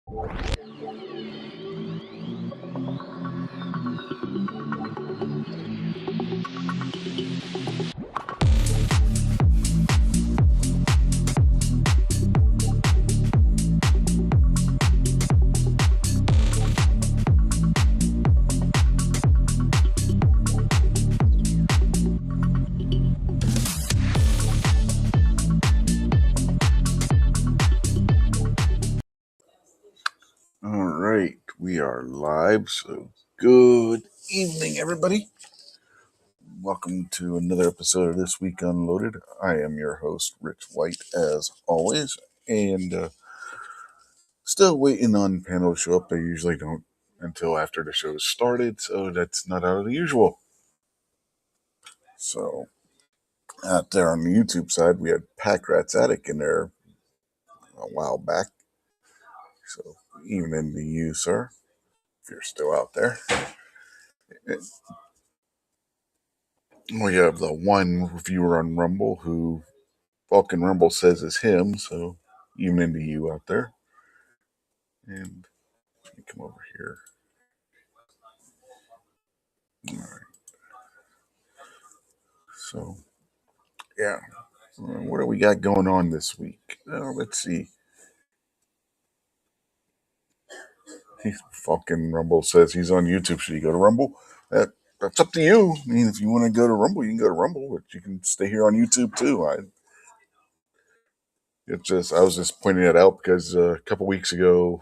All right, we are live. So, good evening, everybody. Welcome to another episode of This Week Unloaded. I am your host, Rich White, as always, and still waiting on panel to show up. They usually don't until after the show started, so that's not out of the usual. So, out there on the YouTube side, we had Pack Rat's Attic in there a while back. So, evening to you, sir, if you're still out there. We have the one reviewer on Rumble who Vulcan Rumble says is him, so evening to you out there. And let me come over here. All right. So, yeah. What do we got going on this week? Let's see. Vulcan Rumble says he's on YouTube. Should he go to Rumble? That's up to you. I mean, if you want to go to Rumble, you can go to Rumble, but you can stay here on YouTube too. I was just pointing that out because a couple weeks ago,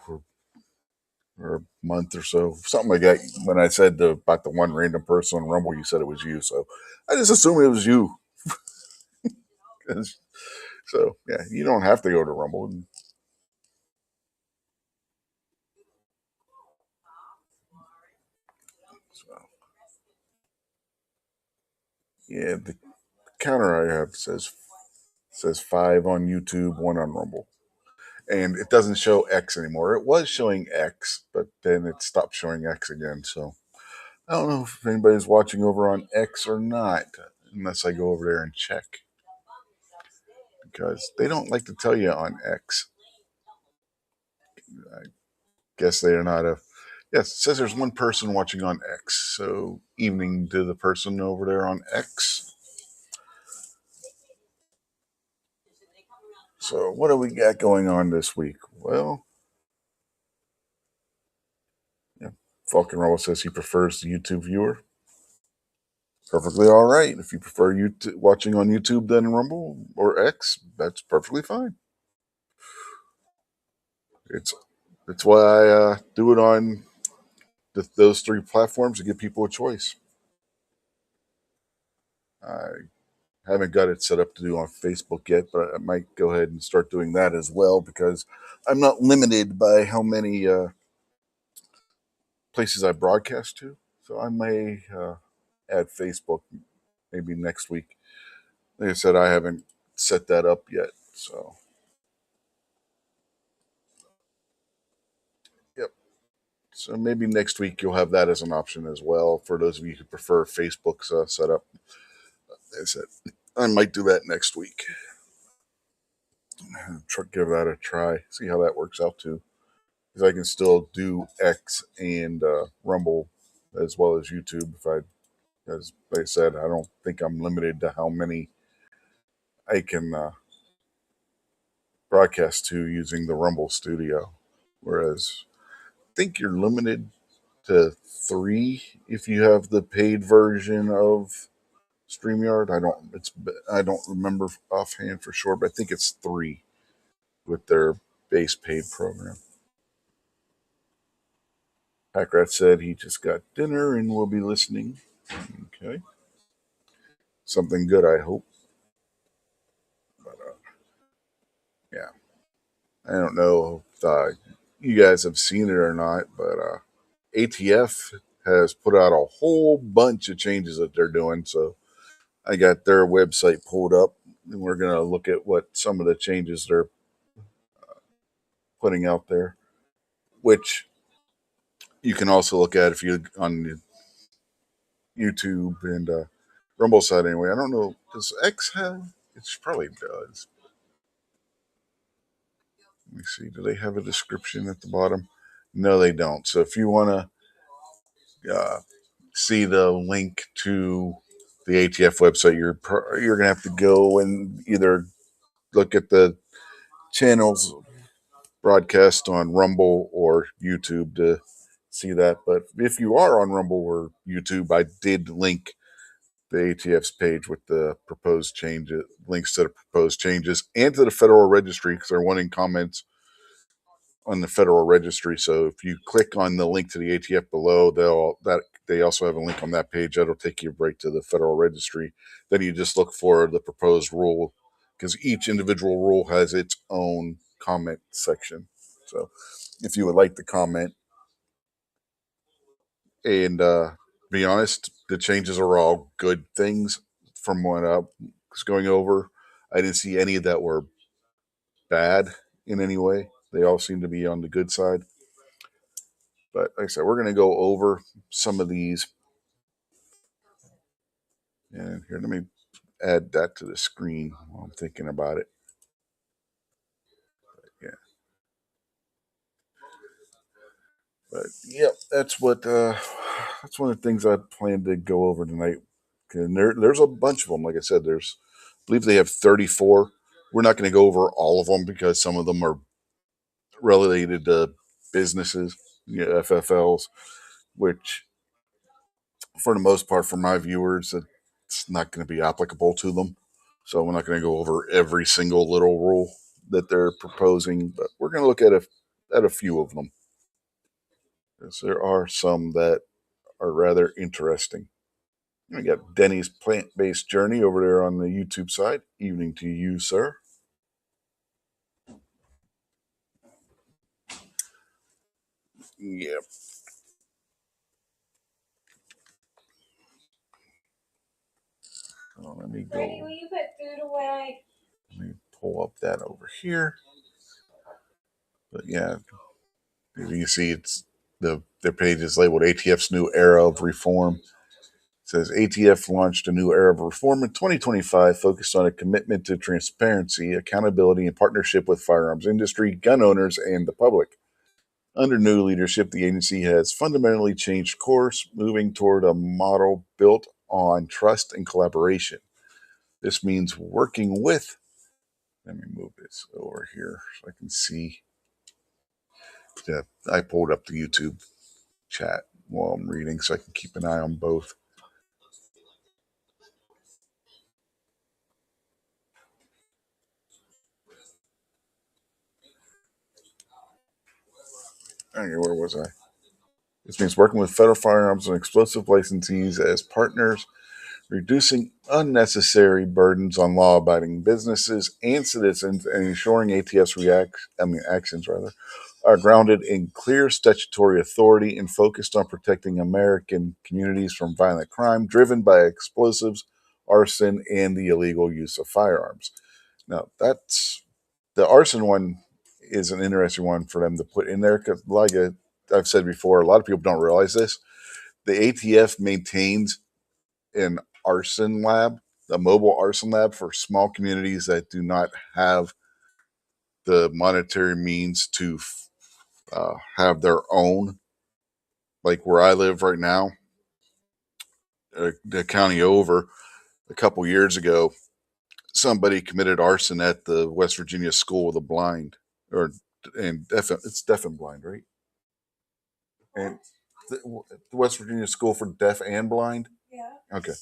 or a month or so, something like that. When I said about the one random person on Rumble, you said it was you. So I just assumed it was you. So, yeah, you don't have to go to Rumble. So, yeah, the counter I have says 5 on YouTube, 1 on Rumble. And it doesn't show X anymore. It was showing X, but then it stopped showing X again. So I don't know if anybody's watching over on X or not, unless I go over there and check. Because they don't like to tell you on X. I guess they are not a. Yes, it says there's one person watching on X. So evening to the person over there on X. So what do we got going on this week? Well, yeah, Falcon Rebel says he prefers the YouTube viewer. Perfectly all right. If you prefer watching on YouTube than Rumble or X, that's perfectly fine. It's why I do it on those 3 platforms to give people a choice. I haven't got it set up to do on Facebook yet, but I might go ahead and start doing that as well because I'm not limited by how many places I broadcast to. So I may add Facebook maybe next week. Like I said, I haven't set that up yet. So, yep. So maybe next week you'll have that as an option as well for those of you who prefer Facebook's setup. Like I said, I might do that next week. Give that a try. See how that works out too. Because I can still do X and Rumble as well as YouTube. As like I said, I don't think I'm limited to how many I can broadcast to using the Rumble Studio. Whereas I think you're limited to 3 if you have the paid version of StreamYard. I don't remember offhand for sure, but I think it's 3 with their base paid program. Packrat said he just got dinner and will be listening. Okay. Something good, I hope. But yeah, I don't know if you guys have seen it or not, but ATF has put out a whole bunch of changes that they're doing. So I got their website pulled up, and we're going to look at what some of the changes they're putting out there, which you can also look at if you on YouTube and Rumble side anyway. I don't know, does X have? It probably does. Let me see. Do they have a description at the bottom? No, they don't. So if you want to see the link to the ATF website, you're gonna have to go and either look at the channels broadcast on Rumble or YouTube to see that. But if you are on Rumble or YouTube, I did link the ATF's page with the proposed changes, links to the proposed changes, and to the Federal Registry because they're wanting comments on the Federal Registry. So if you click on the link to the ATF below, they also have a link on that page that'll take you right to the Federal Registry. Then you just look for the proposed rule because each individual rule has its own comment section. So if you would like to comment and be honest, the changes are all good things from what I was going over. I didn't see any that were bad in any way. They all seem to be on the good side. But like I said, we're going to go over some of these. And here, let me add that to the screen while I'm thinking about it. Yeah. But yeah, that's that's one of the things I plan to go over tonight. And there's a bunch of them. Like I said, I believe they have 34. We're not going to go over all of them because some of them are related to businesses, FFLs, which for the most part, for my viewers, it's not going to be applicable to them. So we're not going to go over every single little rule that they're proposing, but we're going to look at a few of them because there are some that are rather interesting. We got Denny's plant-based journey over there on the YouTube side. Evening to you, sir. Yeah. Oh, let me go. Freddie, will you put food away? Let me pull up that over here. But yeah, as you can see, it's their page is labeled ATF's New Era of Reform. It says ATF launched a new era of reform in 2025 focused on a commitment to transparency, accountability, and partnership with firearms industry, gun owners, and the public. Under new leadership, the agency has fundamentally changed course, moving toward a model built on trust and collaboration. This means working with, let me move this over here so I can see. Yeah, I pulled up the YouTube chat while I'm reading so I can keep an eye on both. Okay, where was I? This means working with federal firearms and explosive licensees as partners, reducing unnecessary burdens on law-abiding businesses and citizens, and ensuring ATF's actions are grounded in clear statutory authority and focused on protecting American communities from violent crime driven by explosives, arson, and the illegal use of firearms. Now, that's the arson one is an interesting one for them to put in there because, like I've said before, a lot of people don't realize this. The ATF maintains an arson lab, a mobile arson lab for small communities that do not have the monetary means to have their own. Like where I live right now, the county over, a couple years ago, somebody committed arson at the West Virginia School of the Blind, it's deaf and blind, right? And the West Virginia School for Deaf and Blind. Yeah. Okay.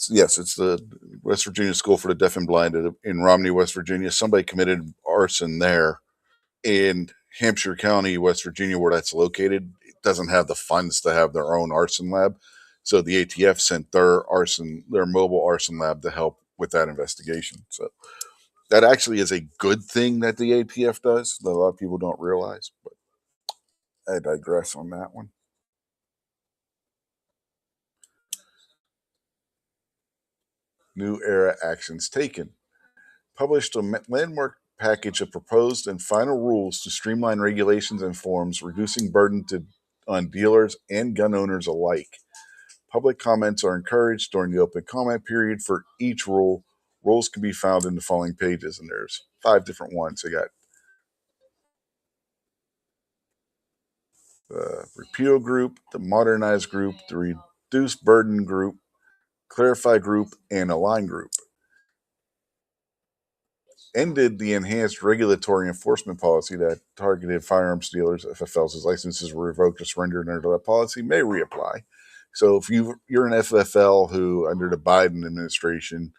Yes, it's the West Virginia School for the Deaf and Blind in Romney, West Virginia. Somebody committed arson there. In Hampshire County, West Virginia, where that's located, it doesn't have the funds to have their own arson lab. So the ATF sent their mobile arson lab to help with that investigation. So that actually is a good thing that the ATF does that a lot of people don't realize. But I digress on that one. New era actions taken. Published a landmark package of proposed and final rules to streamline regulations and forms, reducing on dealers and gun owners alike. Public comments are encouraged during the open comment period for each rule. Rules can be found in the following pages, and there's 5 different ones. They got the repeal group, the modernize group, the reduce burden group, clarify group, and align group. Ended the enhanced regulatory enforcement policy that targeted firearms dealers. FFLs' licenses were revoked or surrendered under that policy may reapply. So if you're an FFL who, under the Biden administration,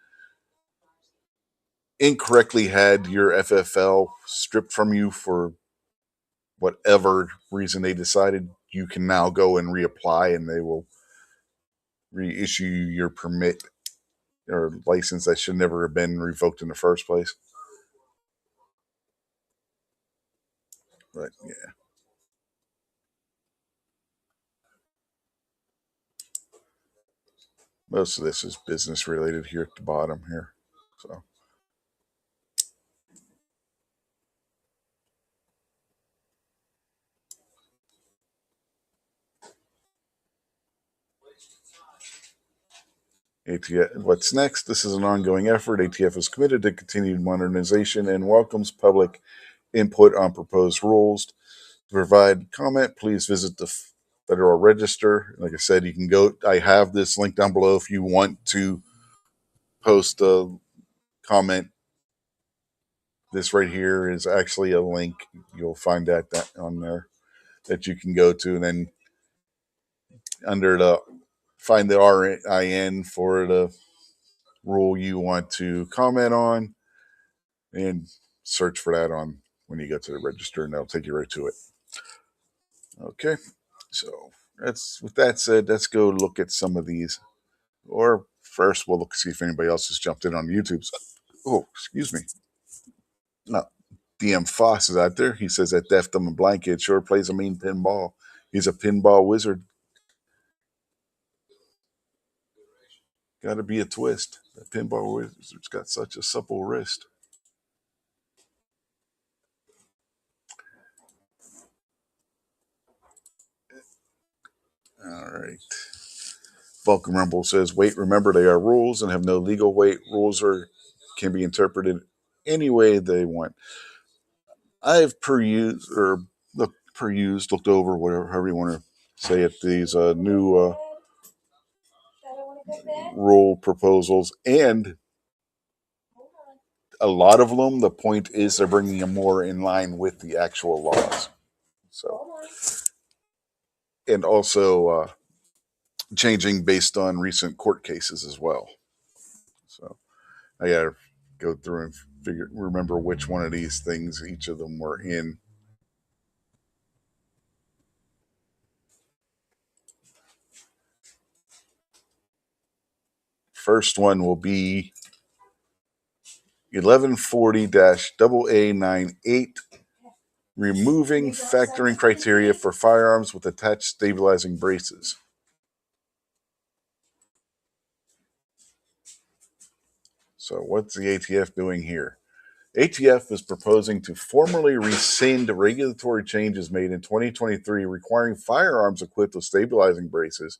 incorrectly had your FFL stripped from you for whatever reason they decided, you can now go and reapply and they will reissue your permit or license that should never have been revoked in the first place. But yeah, most of this is business related here at the bottom here. So ATF, what's next? This is an ongoing effort. ATF is committed to continued modernization and welcomes public input on proposed rules. To provide comment, please visit the Federal Register. Like I said, you can go. I have this link down below if you want to post a comment. This right here is actually a link. You'll find that on there that you can go to, and then under the find the RIN for the rule you want to comment on, and search for that on when you go to the register, and that'll take you right to it. Okay, so that's with that said, let's go look at some of these. Or first, we'll look see if anybody else has jumped in on YouTube. Oh, excuse me. No, DM Foss is out there. He says that Deaf Dumb and Blind Kid sure plays a mean pinball. He's a pinball wizard. Got to be a twist. That pinball wizard's got such a supple wrist. All right. Vulcan Rumble says, wait, remember they are rules and have no legal weight. Rules can be interpreted any way they want. I've perused, looked over, whatever, however you want to say it, these new rule proposals, and a lot of them, the point is they're bringing them more in line with the actual laws. So, and also changing based on recent court cases as well. So I got to go through and remember which one of these things each of them were in. First one will be 1140-AA98, removing factoring criteria for firearms with attached stabilizing braces. So what's the ATF doing here? ATF is proposing to formally rescind regulatory changes made in 2023 requiring firearms equipped with stabilizing braces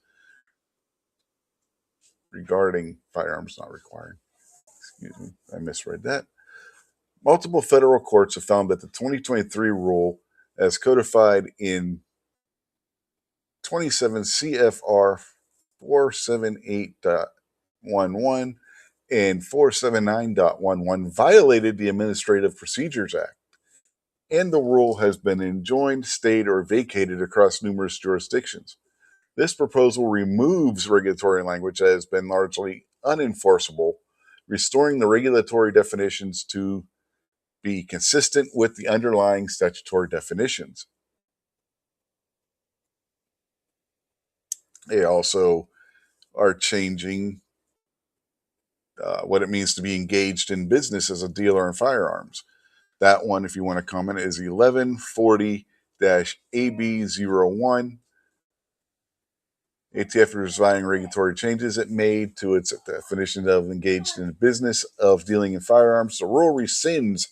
regarding firearms not required. Excuse me, I misread that. Multiple federal courts have found that the 2023 rule, as codified in 27 CFR 478.11 and 479.11, violated the Administrative Procedures Act, and the rule has been enjoined, stayed, or vacated across numerous jurisdictions. This proposal removes regulatory language that has been largely unenforceable, restoring the regulatory definitions to be consistent with the underlying statutory definitions. They also are changing what it means to be engaged in business as a dealer in firearms. That one, if you want to comment, is 1140-AB01. ATF is revising regulatory changes it made to its definition of engaged in the business of dealing in firearms. The rule rescinds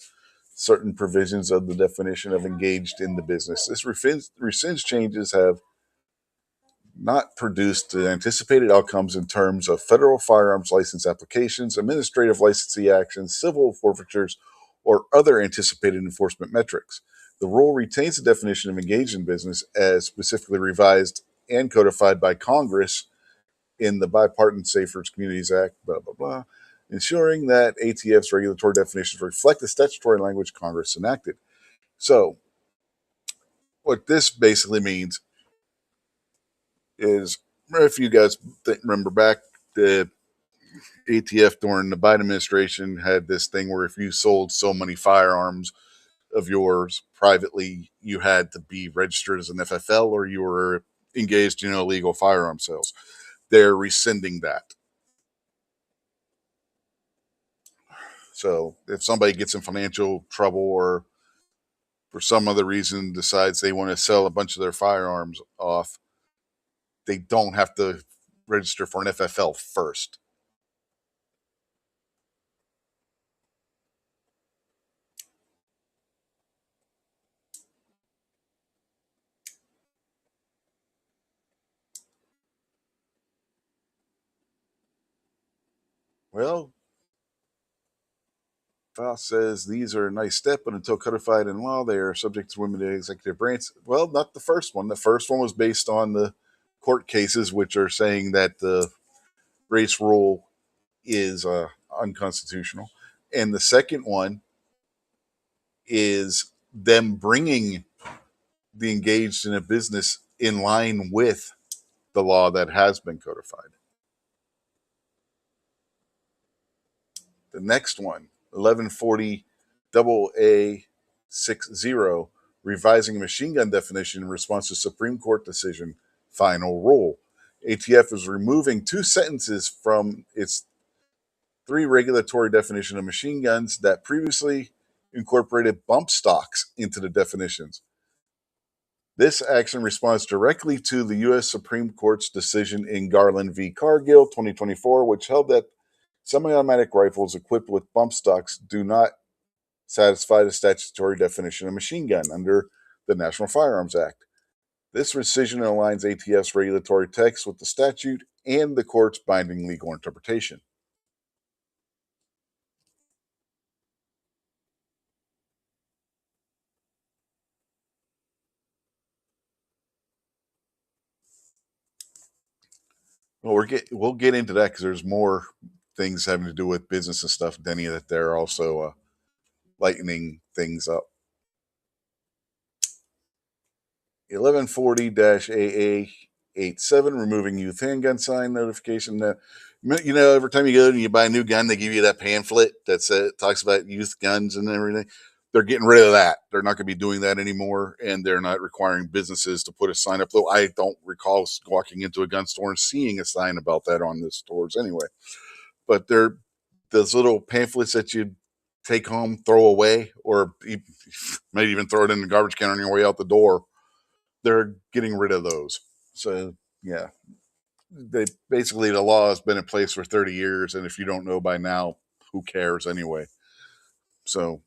certain provisions of the definition of engaged in the business. This rescinds changes have not produced the anticipated outcomes in terms of federal firearms license applications, administrative licensee actions, civil forfeitures, or other anticipated enforcement metrics. The rule retains the definition of engaged in business as specifically revised and codified by Congress in the Bipartisan Safer Communities Act, blah, blah, blah, ensuring that ATF's regulatory definitions reflect the statutory language Congress enacted. So, what this basically means is, if you guys remember back, the ATF during the Biden administration had this thing where if you sold so many firearms of yours privately, you had to be registered as an FFL or you were engaged in illegal firearm sales. They're rescinding that. So if somebody gets in financial trouble or for some other reason decides they want to sell a bunch of their firearms off, they don't have to register for an FFL first. Well, Foss says these are a nice step, but until codified in law, they are subject to limited executive branch. Well, not the first one. The first one was based on the court cases, which are saying that the race rule is unconstitutional. And the second one is them bringing the engaged in a business in line with the law that has been codified. The next one, 1140 AA60, revising machine gun definition in response to Supreme Court decision, final rule. ATF is removing 2 sentences from its 3 regulatory definition of machine guns that previously incorporated bump stocks into the definitions. This action responds directly to the U.S. Supreme Court's decision in Garland v. Cargill 2024, which held that semi-automatic rifles equipped with bump stocks do not satisfy the statutory definition of machine gun under the National Firearms Act. This decision aligns ATF's regulatory text with the statute and the court's binding legal interpretation. Well, we'll get into that because there's more things having to do with business and stuff, Denny, that they're also lightening things up. 1140-AA87, removing youth handgun sign notification. Every time you go and you buy a new gun, they give you that pamphlet that talks about youth guns and everything. They're getting rid of that. They're not going to be doing that anymore, and they're not requiring businesses to put a sign up. Though I don't recall walking into a gun store and seeing a sign about that on the stores anyway. But they're those little pamphlets that you take home, throw away, or you might even throw it in the garbage can on your way out the door. They're getting rid of those. So yeah, the law has been in place for 30 years, and if you don't know by now, who cares anyway? So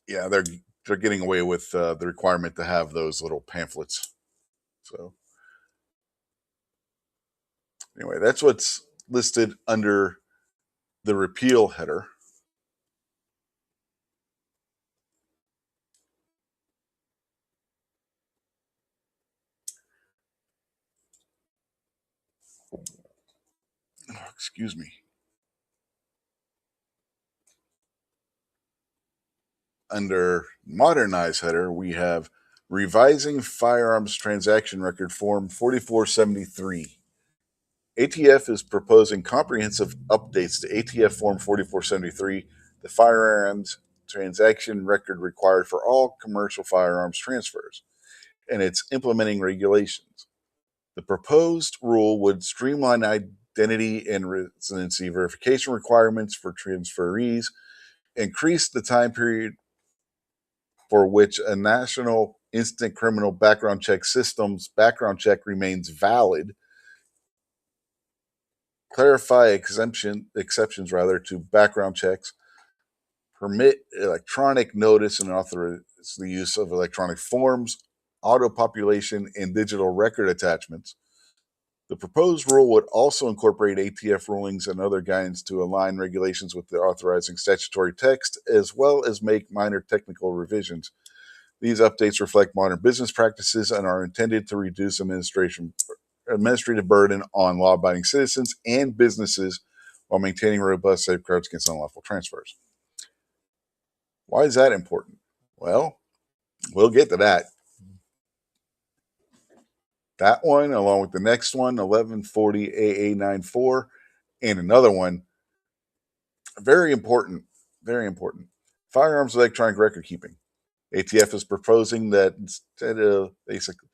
yeah, they're getting away with the requirement to have those little pamphlets. So anyway, that's what's listed under the repeal header. Oh, excuse me. Under modernize header, we have revising firearms transaction record form 4473. ATF is proposing comprehensive updates to ATF Form 4473, the firearms transaction record required for all commercial firearms transfers, and it's implementing regulations. The proposed rule would streamline identity and residency verification requirements for transferees, increase the time period for which a national instant criminal background check system's background check remains valid, clarify exceptions to background checks, permit electronic notice and authorize the use of electronic forms, auto population, and digital record attachments. The proposed rule would also incorporate ATF rulings and other guidance to align regulations with the authorizing statutory text, as well as make minor technical revisions. These updates reflect modern business practices and are intended to reduce administrative burden on law abiding citizens and businesses while maintaining robust safeguards against unlawful transfers. Why is that important? Well, we'll get to that. That one, along with the next one, 1140 AA94, and another one, very important, very important. Firearms electronic record keeping. ATF is proposing that instead of basically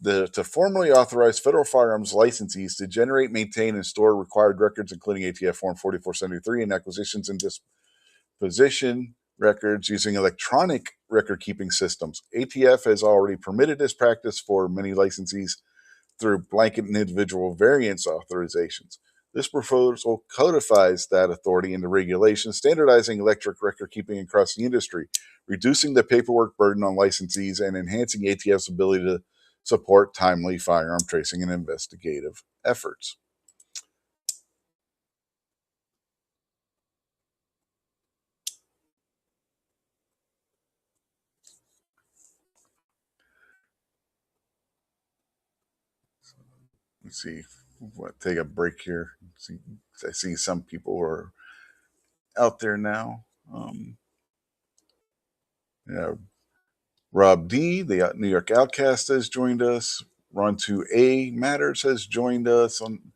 to formally authorize federal firearms licensees to generate, maintain, and store required records, including ATF Form 4473 and acquisitions and disposition records using electronic record keeping systems. ATF has already permitted this practice for many licensees through blanket and individual variance authorizations. This proposal codifies that authority into regulations, standardizing electronic record keeping across the industry, reducing the paperwork burden on licensees, and enhancing ATF's ability to support timely firearm tracing and investigative efforts. Let's see. Take a break here. I see some people are out there now. Yeah, Rob D, the New York Outcast, has joined us. Ron 2A Matters has joined us on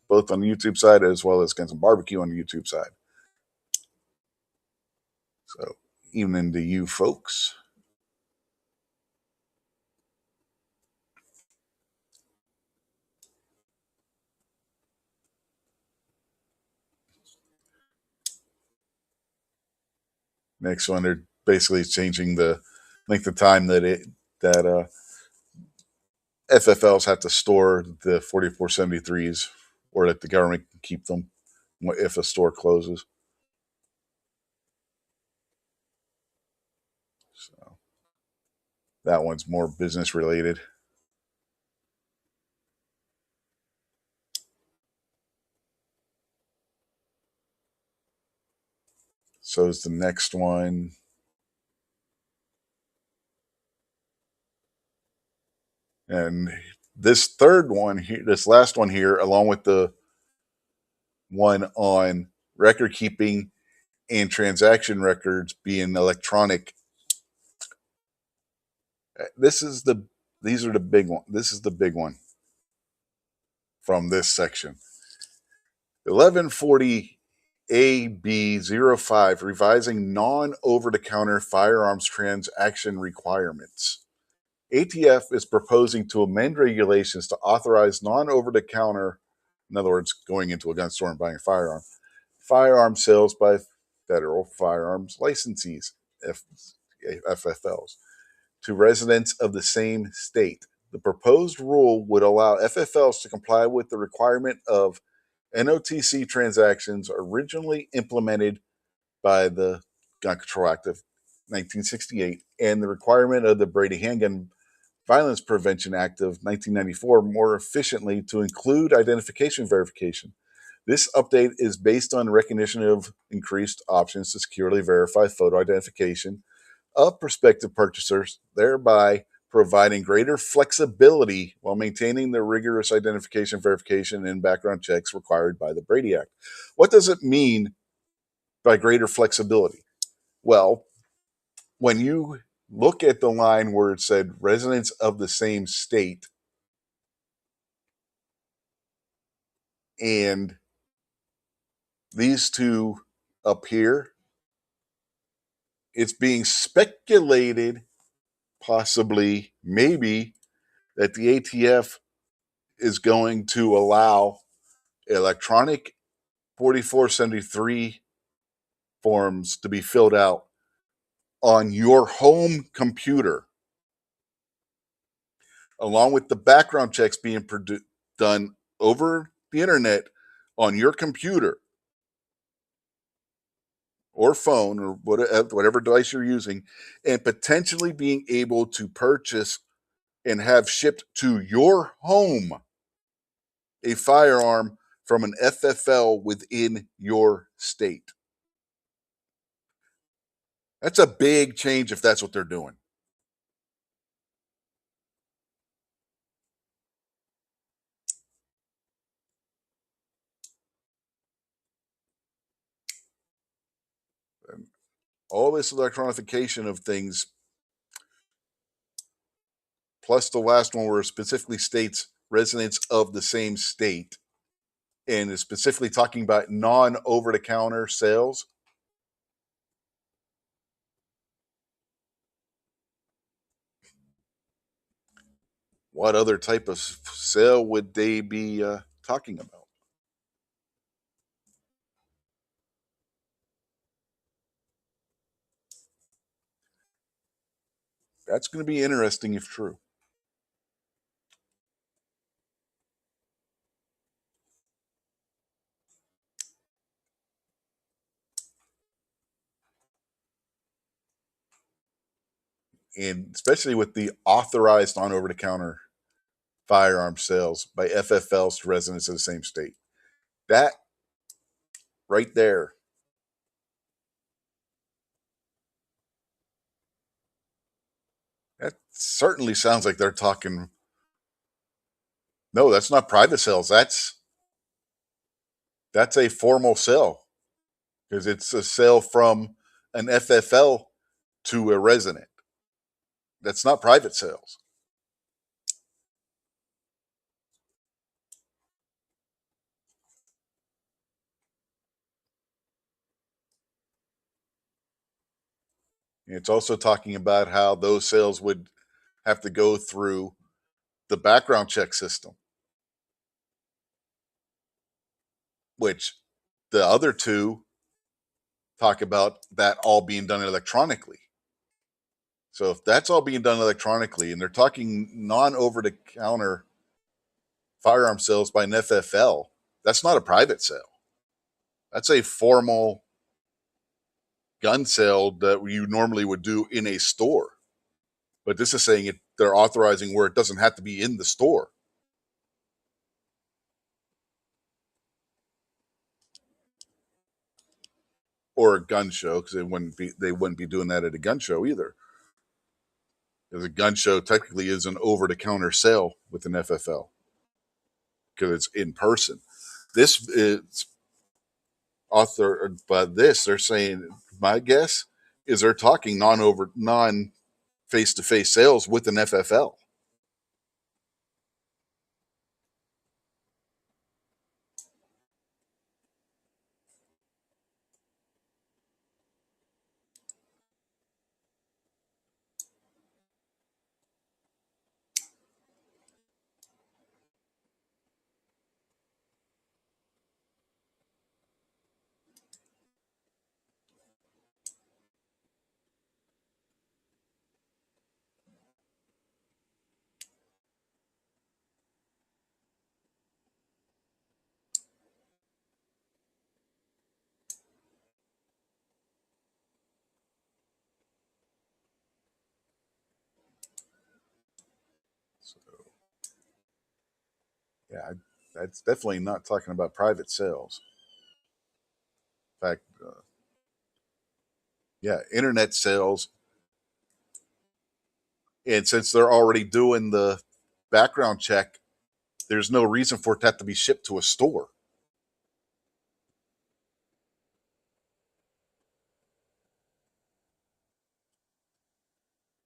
both on the YouTube side as well as Guns and Barbecue on the YouTube side. So, evening to you folks. Next one, they're basically changing the length of time that FFLs have to store the 4473s, or that the government can keep them if a store closes. So that one's more business related. So is the next one. And this third one here, this last one here, along with the one on record keeping and transaction records being electronic. These are the big one. This is the big one from this section. 1140 AB05, revising non-over-the-counter firearms transaction requirements. ATF is proposing to amend regulations to authorize non-over-the-counter, in other words, going into a gun store and buying a firearm sales by federal firearms licensees, FFLs, to residents of the same state. The proposed rule would allow FFLs to comply with the requirement of NOTC transactions originally implemented by the Gun Control Act of 1968 and the requirement of the Brady Handgun Violence Prevention Act of 1994 more efficiently to include identification verification. This update is based on recognition of increased options to securely verify photo identification of prospective purchasers, thereby providing greater flexibility while maintaining the rigorous identification, verification, and background checks required by the Brady Act. What does it mean by greater flexibility? Well, when you look at the line where it said residents of the same state, and these two up here, it's being speculated, possibly, maybe, that the ATF is going to allow electronic 4473 forms to be filled out on your home computer, along with the background checks being done over the internet on your computer or phone or whatever device you're using, and potentially being able to purchase and have shipped to your home a firearm from an FFL within your state. That's a big change if that's what they're doing. All this electronification of things, plus the last one where it specifically states residents of the same state and is specifically talking about non over the counter sales. What other type of sale would they be talking about? That's going to be interesting if true. And especially with the authorized on over the counter firearm sales by FFLs to residents of the same state. That right there, that certainly sounds like they're talking. No, that's not private sales. That's a formal sale because it's a sale from an FFL to a resident. That's not private sales. It's also talking about how those sales would have to go through the background check system, which the other two talk about that all being done electronically. So if that's all being done electronically and they're talking non over the counter firearm sales by an FFL, that's not a private sale. That's a formal gun sale that you normally would do in a store. But this is saying they're authorizing where it doesn't have to be in the store. Or a gun show, because they wouldn't be doing that at a gun show either. Because a gun show technically is an over the counter sale with an FFL because it's in person. This is author, but this they're saying. My guess is they're talking non face to face sales with an FFL. So yeah, that's definitely not talking about private sales. In fact, yeah, internet sales. And since they're already doing the background check, there's no reason for it to have to be shipped to a store,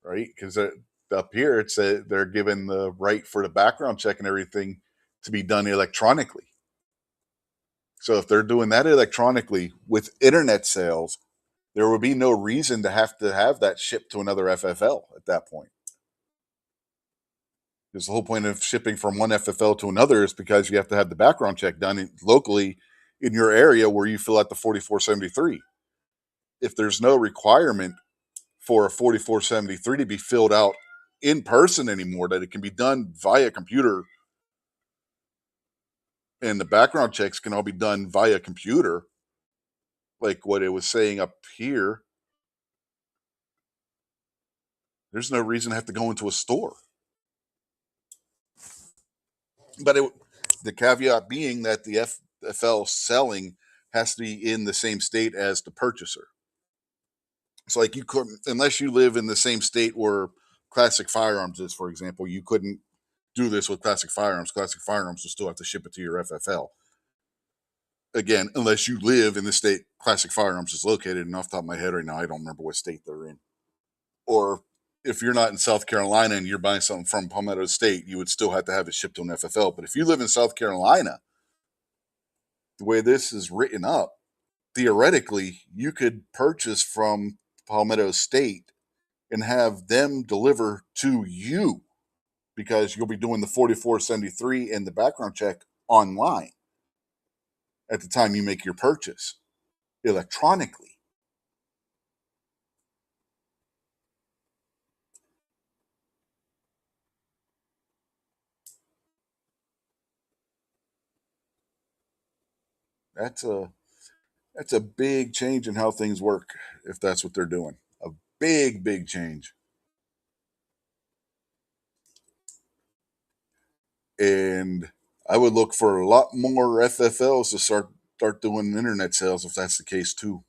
right? Because up here, they're given the right for the background check and everything to be done electronically. So if they're doing that electronically with internet sales, there would be no reason to have that shipped to another FFL at that point. Because the whole point of shipping from one FFL to another is because you have to have the background check done locally in your area where you fill out the 4473. If there's no requirement for a 4473 to be filled out in person anymore, that it can be done via computer and the background checks can all be done via computer, like what it was saying up here, there's no reason to have to go into a store. But the caveat being that the FFL selling has to be in the same state as the purchaser. It's like you couldn't, unless you live in the same state where Classic Firearms is, for example, you couldn't do this with Classic Firearms. Classic Firearms will still have to ship it to your FFL. Again, unless you live in the state Classic Firearms is located. And off the top of my head right now, I don't remember what state they're in. Or if you're not in South Carolina and you're buying something from Palmetto State, you would still have to have it shipped to an FFL. But if you live in South Carolina, the way this is written up, theoretically, you could purchase from Palmetto State and have them deliver to you because you'll be doing the 4473 and the background check online at the time you make your purchase electronically. That's a that's a big change in how things work if that's what they're doing. A big change. And I would look for a lot more FFLs to start doing internet sales if that's the case too.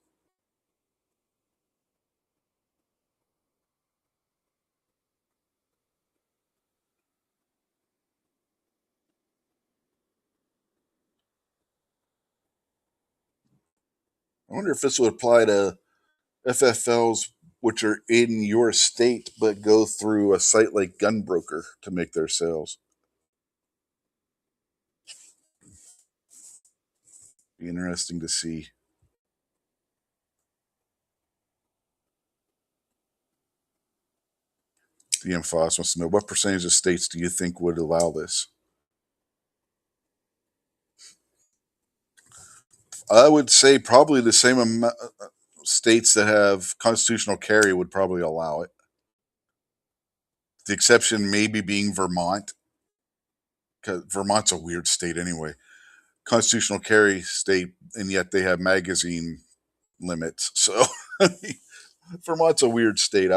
I wonder if this would apply to FFLs which are in your state but go through a site like Gunbroker to make their sales. Be interesting to see. DM Foss wants to know what percentage of states do you think would allow this? I would say probably the same amount. States that have constitutional carry would probably allow it. The exception maybe being Vermont, because Vermont's a weird state anyway. Constitutional carry state, and yet they have magazine limits. So Vermont's a weird state.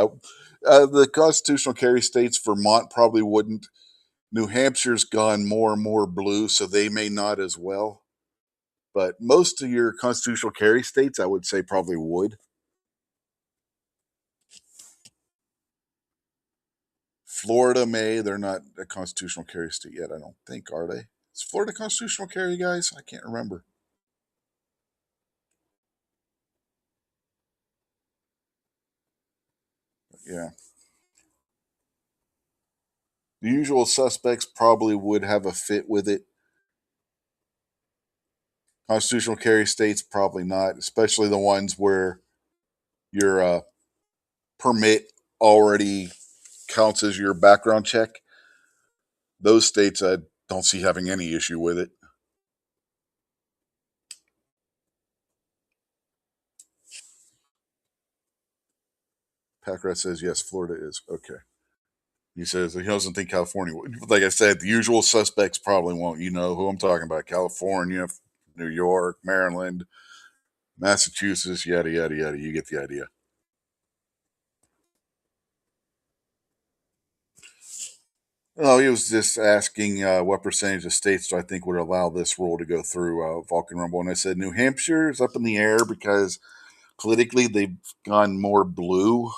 The constitutional carry states, Vermont probably wouldn't. New Hampshire's gone more and more blue, so they may not as well. But most of your constitutional carry states, I would say, probably would. Florida may. They're not a constitutional carry state yet, I don't think, are they? Is Florida constitutional carry, guys? I can't remember. Yeah. The usual suspects probably would have a fit with it. Constitutional carry states, probably not, especially the ones where your permit already counts as your background check. Those states, I don't see having any issue with it. Packrat says yes, Florida is. Okay. He says he doesn't think California would. Like I said, the usual suspects probably won't. You know who I'm talking about: California, New York, Maryland, Massachusetts, yada yada yada. You get the idea. No, he was just asking what percentage of states do I think would allow this rule to go through Vulcan Rumble, and I said New Hampshire is up in the air because politically they've gone more blue,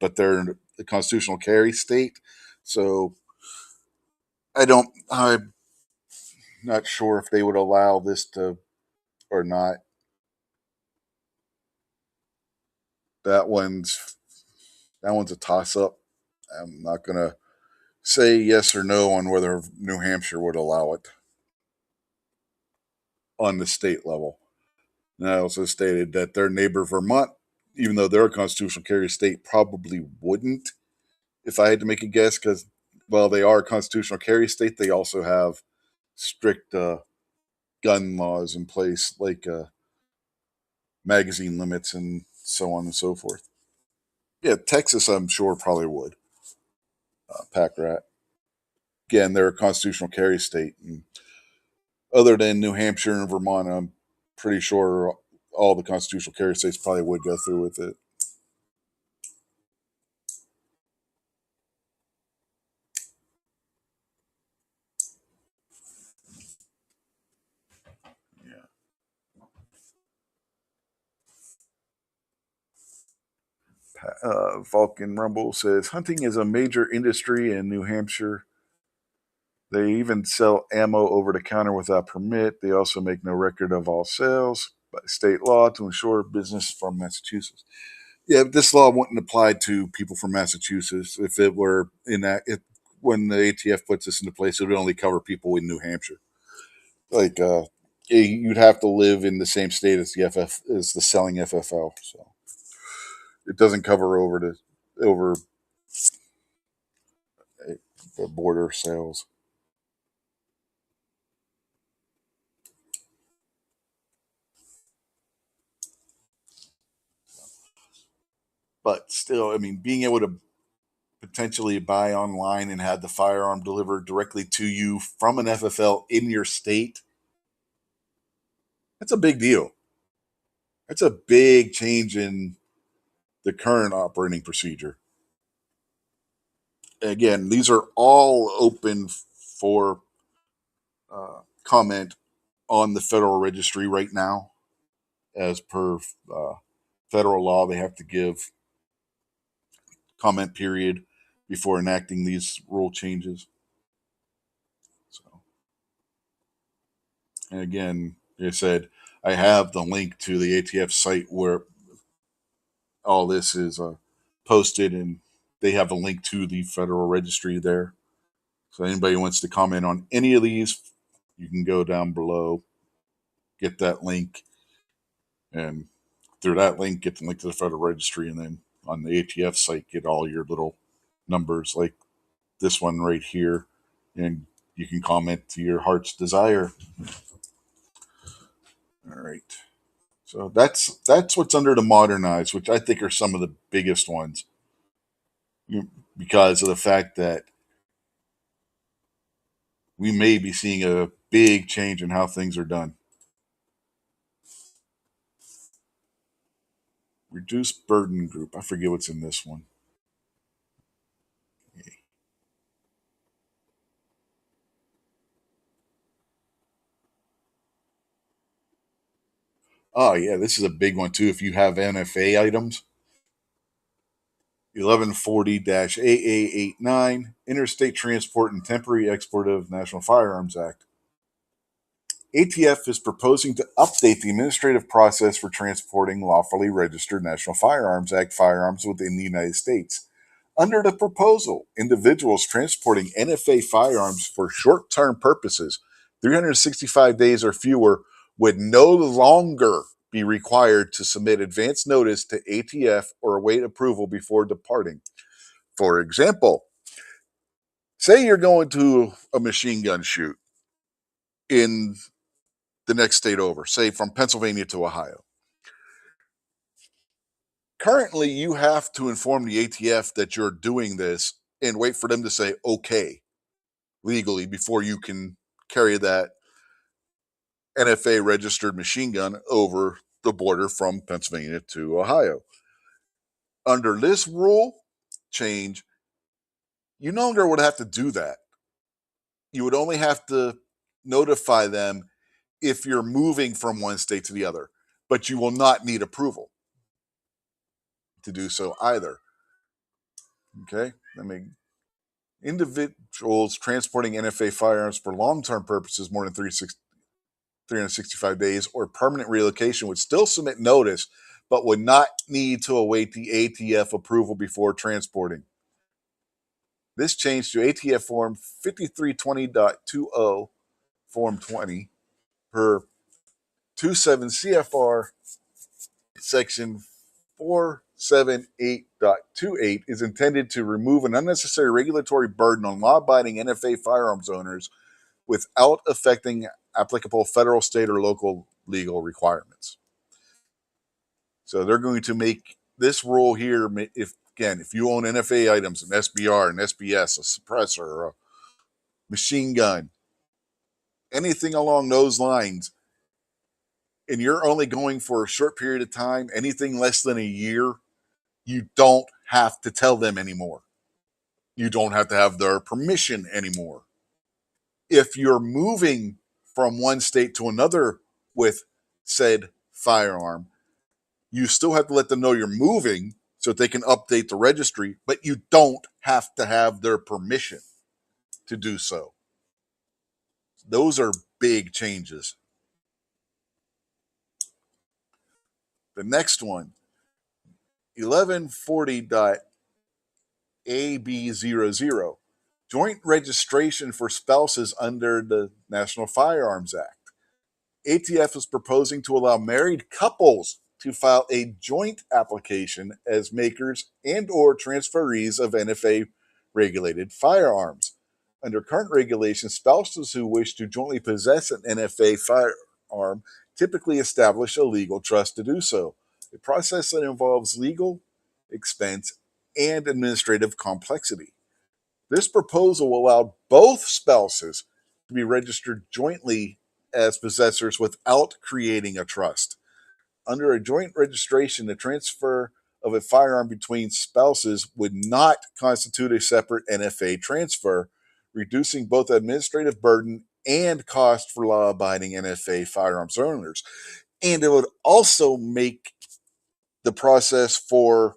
but they're the constitutional carry state, so I'm not sure if they would allow this to or not. That one's that one's a toss up. I'm not gonna say yes or no on whether New Hampshire would allow it on the state level. And I also stated that their neighbor Vermont, even though they're a constitutional carry state, probably wouldn't. If I had to make a guess, because well, they are a constitutional carry state, they also have strict gun laws in place, like magazine limits and so on and so forth. Yeah, Texas, I'm sure probably would. Pack rat. Again, they're a constitutional carry state, and other than New Hampshire and Vermont, I'm pretty sure all the constitutional carry states probably would go through with it. Yeah. Vulcan Rumble says hunting is a major industry in New Hampshire. They even sell ammo over the counter without permit. They also make no record of all sales by state law to ensure business from Massachusetts. Yeah, but this law wouldn't apply to people from Massachusetts if it were in that. When the ATF puts this into place, it would only cover people in New Hampshire. Like, you'd have to live in the same state as the selling FFL. So it doesn't cover over the border sales. But still, I mean, being able to potentially buy online and have the firearm delivered directly to you from an FFL in your state, that's a big deal. That's a big change in the current operating procedure. Again, these are all open for comment on the Federal Registry right now. As per uh, federal law, they have to give comment period before enacting these rule changes. So, and again, like I said, I have the link to the ATF site where all this is posted, and they have a link to the Federal Registry there. So anybody who wants to comment on any of these, you can go down below, get that link, and through that link, get the link to the Federal Registry, and then on the ATF site, get all your little numbers like this one right here, and you can comment to your heart's desire. All right. So that's what's under the modernized, which I think are some of the biggest ones, because of the fact that we may be seeing a big change in how things are done. Reduced burden group. I forget what's in this one. Oh yeah, this is a big one too. If you have NFA items, 1140-AA89, Interstate Transport and Temporary Export of National Firearms Act. ATF is proposing to update the administrative process for transporting lawfully registered National Firearms Act firearms within the United States. Under the proposal, individuals transporting NFA firearms for short term purposes, 365 days or fewer, would no longer be required to submit advance notice to ATF or await approval before departing. For example, say you're going to a machine gun shoot in the next state over, say from Pennsylvania to Ohio. Currently, you have to inform the ATF that you're doing this and wait for them to say okay legally before you can carry that NFA registered machine gun over the border from Pennsylvania to Ohio. Under this rule change, you no longer would have to do that. You would only have to notify them if you're moving from one state to the other, but you will not need approval to do so either. Okay? I mean, individuals transporting NFA firearms for long-term purposes more than 365 days or permanent relocation would still submit notice, but would not need to await the ATF approval before transporting. This change to ATF Form 5320.20, Form 20, per 27 CFR Section 478.28 is intended to remove an unnecessary regulatory burden on law-abiding NFA firearms owners without affecting applicable federal, state, or local legal requirements. So they're going to make this rule here. If you own NFA items, an SBR, an SBS, a suppressor, a machine gun, anything along those lines, and you're only going for a short period of time, anything less than a year, you don't have to tell them anymore. You don't have to have their permission anymore. If you're moving from one state to another with said firearm, you still have to let them know you're moving so that they can update the registry, but you don't have to have their permission to do so. Those are big changes. The next one, 1140.AB00, joint registration for spouses under the National Firearms Act. ATF is proposing to allow married couples to file a joint application as makers and or transferees of NFA regulated firearms. Under current regulations, spouses who wish to jointly possess an NFA firearm typically establish a legal trust to do so, a process that involves legal expense and administrative complexity. This proposal will allow both spouses to be registered jointly as possessors without creating a trust. Under a joint registration, the transfer of a firearm between spouses would not constitute a separate NFA transfer, reducing both administrative burden and cost for law abiding NFA firearms owners. And it would also make the process for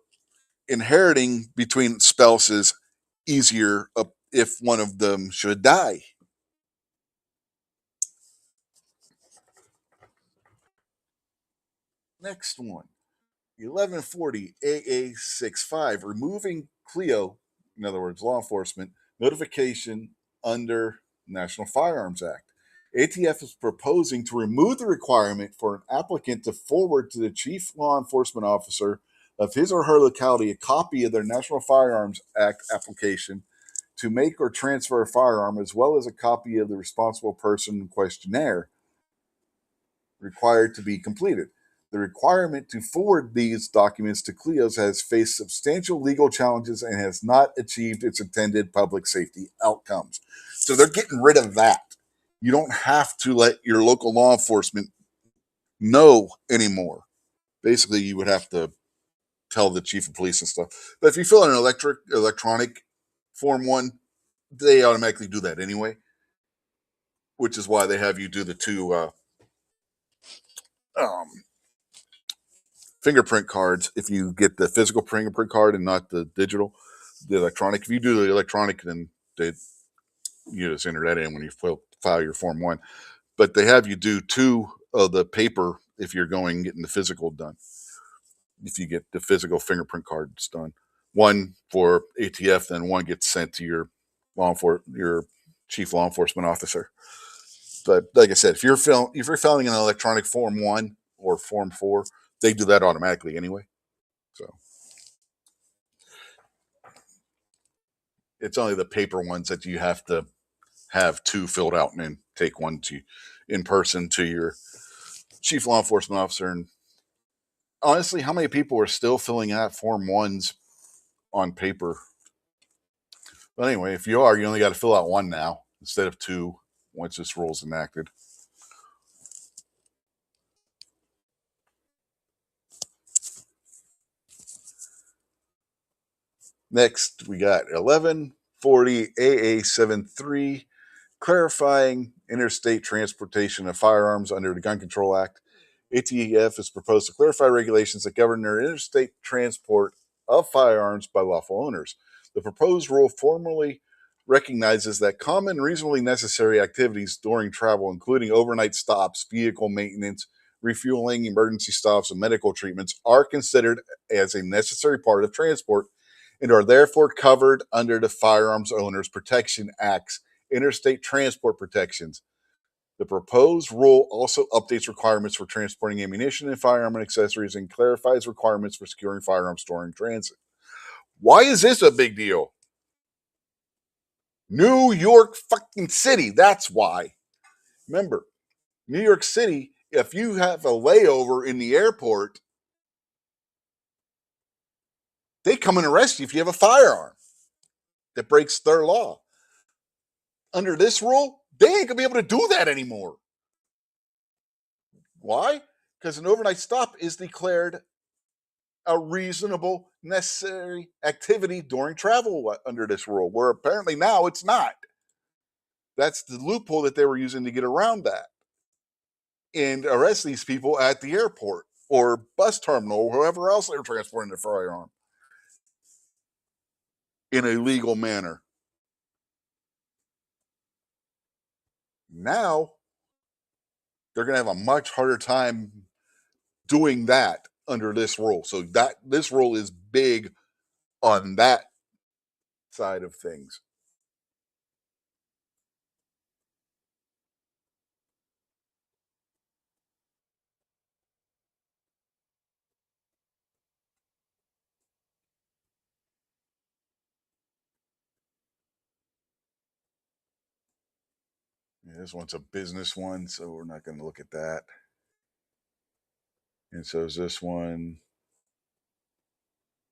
inheriting between spouses easier if one of them should die. Next one, 1140 AA65, removing CLEO, in other words, law enforcement, notification under National Firearms Act. ATF is proposing to remove the requirement for an applicant to forward to the chief law enforcement officer of his or her locality a copy of their National Firearms Act application to make or transfer a firearm, as well as a copy of the responsible person questionnaire required to be completed. The requirement to forward these documents to CLEOs has faced substantial legal challenges and has not achieved its intended public safety outcomes. So they're getting rid of that. You don't have to let your local law enforcement know anymore. Basically, you would have to tell the chief of police and stuff. But if you fill in an electronic Form 1, they automatically do that anyway, which is why they have you do the two um, fingerprint cards. If you get the physical fingerprint card and not the digital, the electronic, if you do the electronic, then you just enter that in when you file your Form 1. But they have you do two of the paper if you're going getting the physical done. If you get the physical fingerprint cards done, one for ATF, then one gets sent to your your chief law enforcement officer. But like I said, if you're filing an electronic Form 1 or Form 4, they do that automatically anyway. So it's only the paper ones that you have to have two filled out and then take one to in person to your chief law enforcement officer. And honestly, how many people are still filling out Form 1s on paper? But anyway, if you are, you only got to fill out one now instead of two once this rule is enacted. Next, we got 1140 AA73, clarifying interstate transportation of firearms under the Gun Control Act. ATF is proposed to clarify regulations that govern their interstate transport of firearms by lawful owners. The proposed rule formally recognizes that common, reasonably necessary activities during travel, including overnight stops, vehicle maintenance, refueling, emergency stops, and medical treatments, are considered as a necessary part of transport and are therefore covered under the Firearms Owners Protection Act's interstate transport protections. The proposed rule also updates requirements for transporting ammunition and firearm accessories and clarifies requirements for securing firearms during transit. Why is this a big deal? New York fucking City. That's why. Remember, New York City, if you have a layover in the airport, they come and arrest you if you have a firearm that breaks their law. Under this rule, they ain't gonna be able to do that anymore. Why? Because an overnight stop is declared a reasonable, necessary activity during travel under this rule, where apparently now it's not. That's the loophole that they were using to get around that and arrest these people at the airport or bus terminal or whoever else they were transporting their firearm in a legal manner. Now they're going to have a much harder time doing that under this rule. So that this rule is big on that side of things. Yeah, this one's a business one, so we're not going to look at that. And so is this one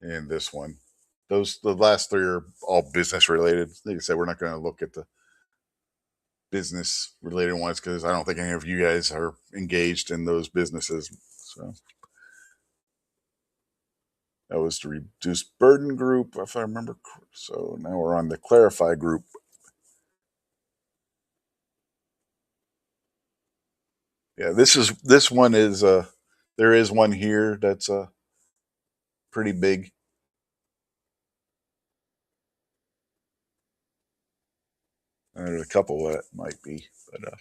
and this one. Those the last three are all business related. Like I said, we're not going to look at the business related ones because I don't think any of you guys are engaged in those businesses. So that was the reduce burden group, if I remember. So now we're on the clarify group. Yeah, this one is there is one here that's pretty big. There's a couple that might be, but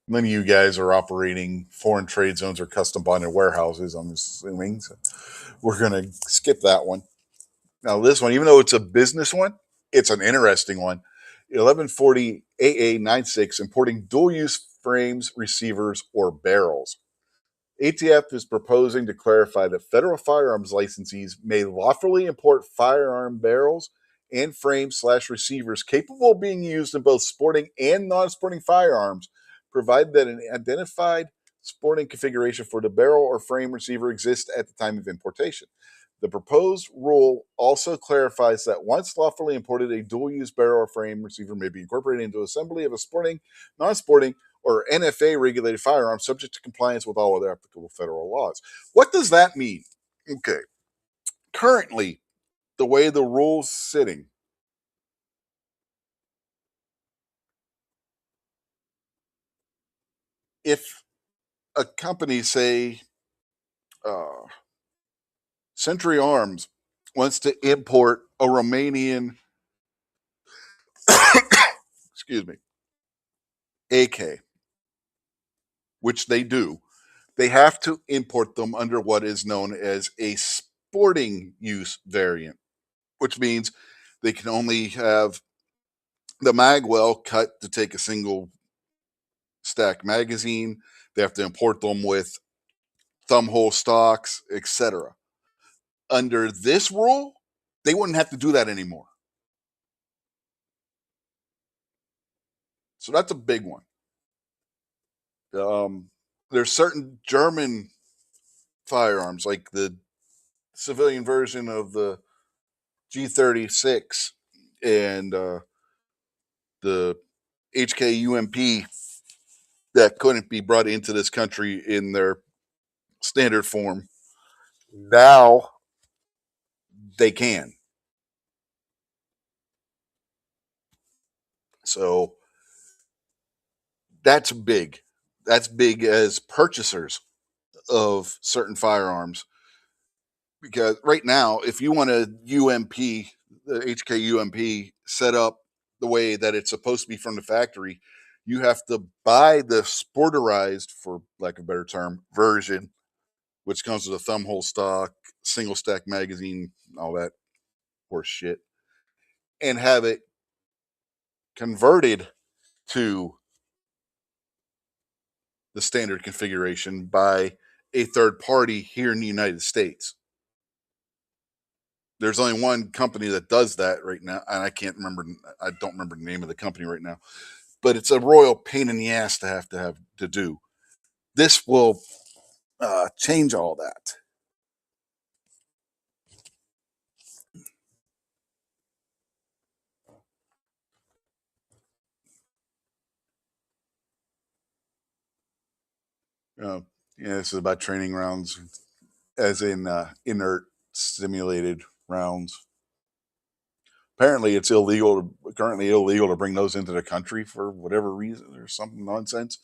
many of you guys are operating foreign trade zones or custom bonded warehouses. I'm assuming so we're gonna skip that one. Now this one, even though it's a business one, it's an interesting one. 1140 AA96 importing dual use frames, receivers, or barrels. ATF is proposing to clarify that federal firearms licensees may lawfully import firearm barrels and frames/receivers capable of being used in both sporting and non-sporting firearms, provided that an identified sporting configuration for the barrel or frame receiver exists at the time of importation. The proposed rule also clarifies that once lawfully imported, a dual-use barrel or frame receiver may be incorporated into assembly of a sporting, non-sporting, or NFA regulated firearm subject to compliance with all other applicable federal laws. What does that mean? Okay. Currently, the way the rule's sitting, if a company, say, uh, Century Arms, wants to import a Romanian, excuse me, AK, which they do, they have to import them under what is known as a sporting use variant, which means they can only have the magwell cut to take a single stack magazine. They have to import them with thumbhole stocks, etc. Under this rule, they wouldn't have to do that anymore. So that's a big one. There's certain German firearms, like the civilian version of the G36 and the HKUMP, that couldn't be brought into this country in their standard form. Now they can. So that's big. That's big as purchasers of certain firearms. Because right now, if you want a UMP, the HKUMP set up the way that it's supposed to be from the factory, you have to buy the sporterized, for lack of a better term, version, which comes with a thumbhole stock, single stack magazine, all that horse shit, and have it converted to the standard configuration by a third party here in the United States. There's only one company that does that right now, and I don't remember the name of the company right now, but it's a royal pain in the ass to have to do. This will change all that. Uh, yeah, this is about training rounds, as in inert stimulated rounds. Apparently, it's currently illegal to bring those into the country for whatever reason or some nonsense.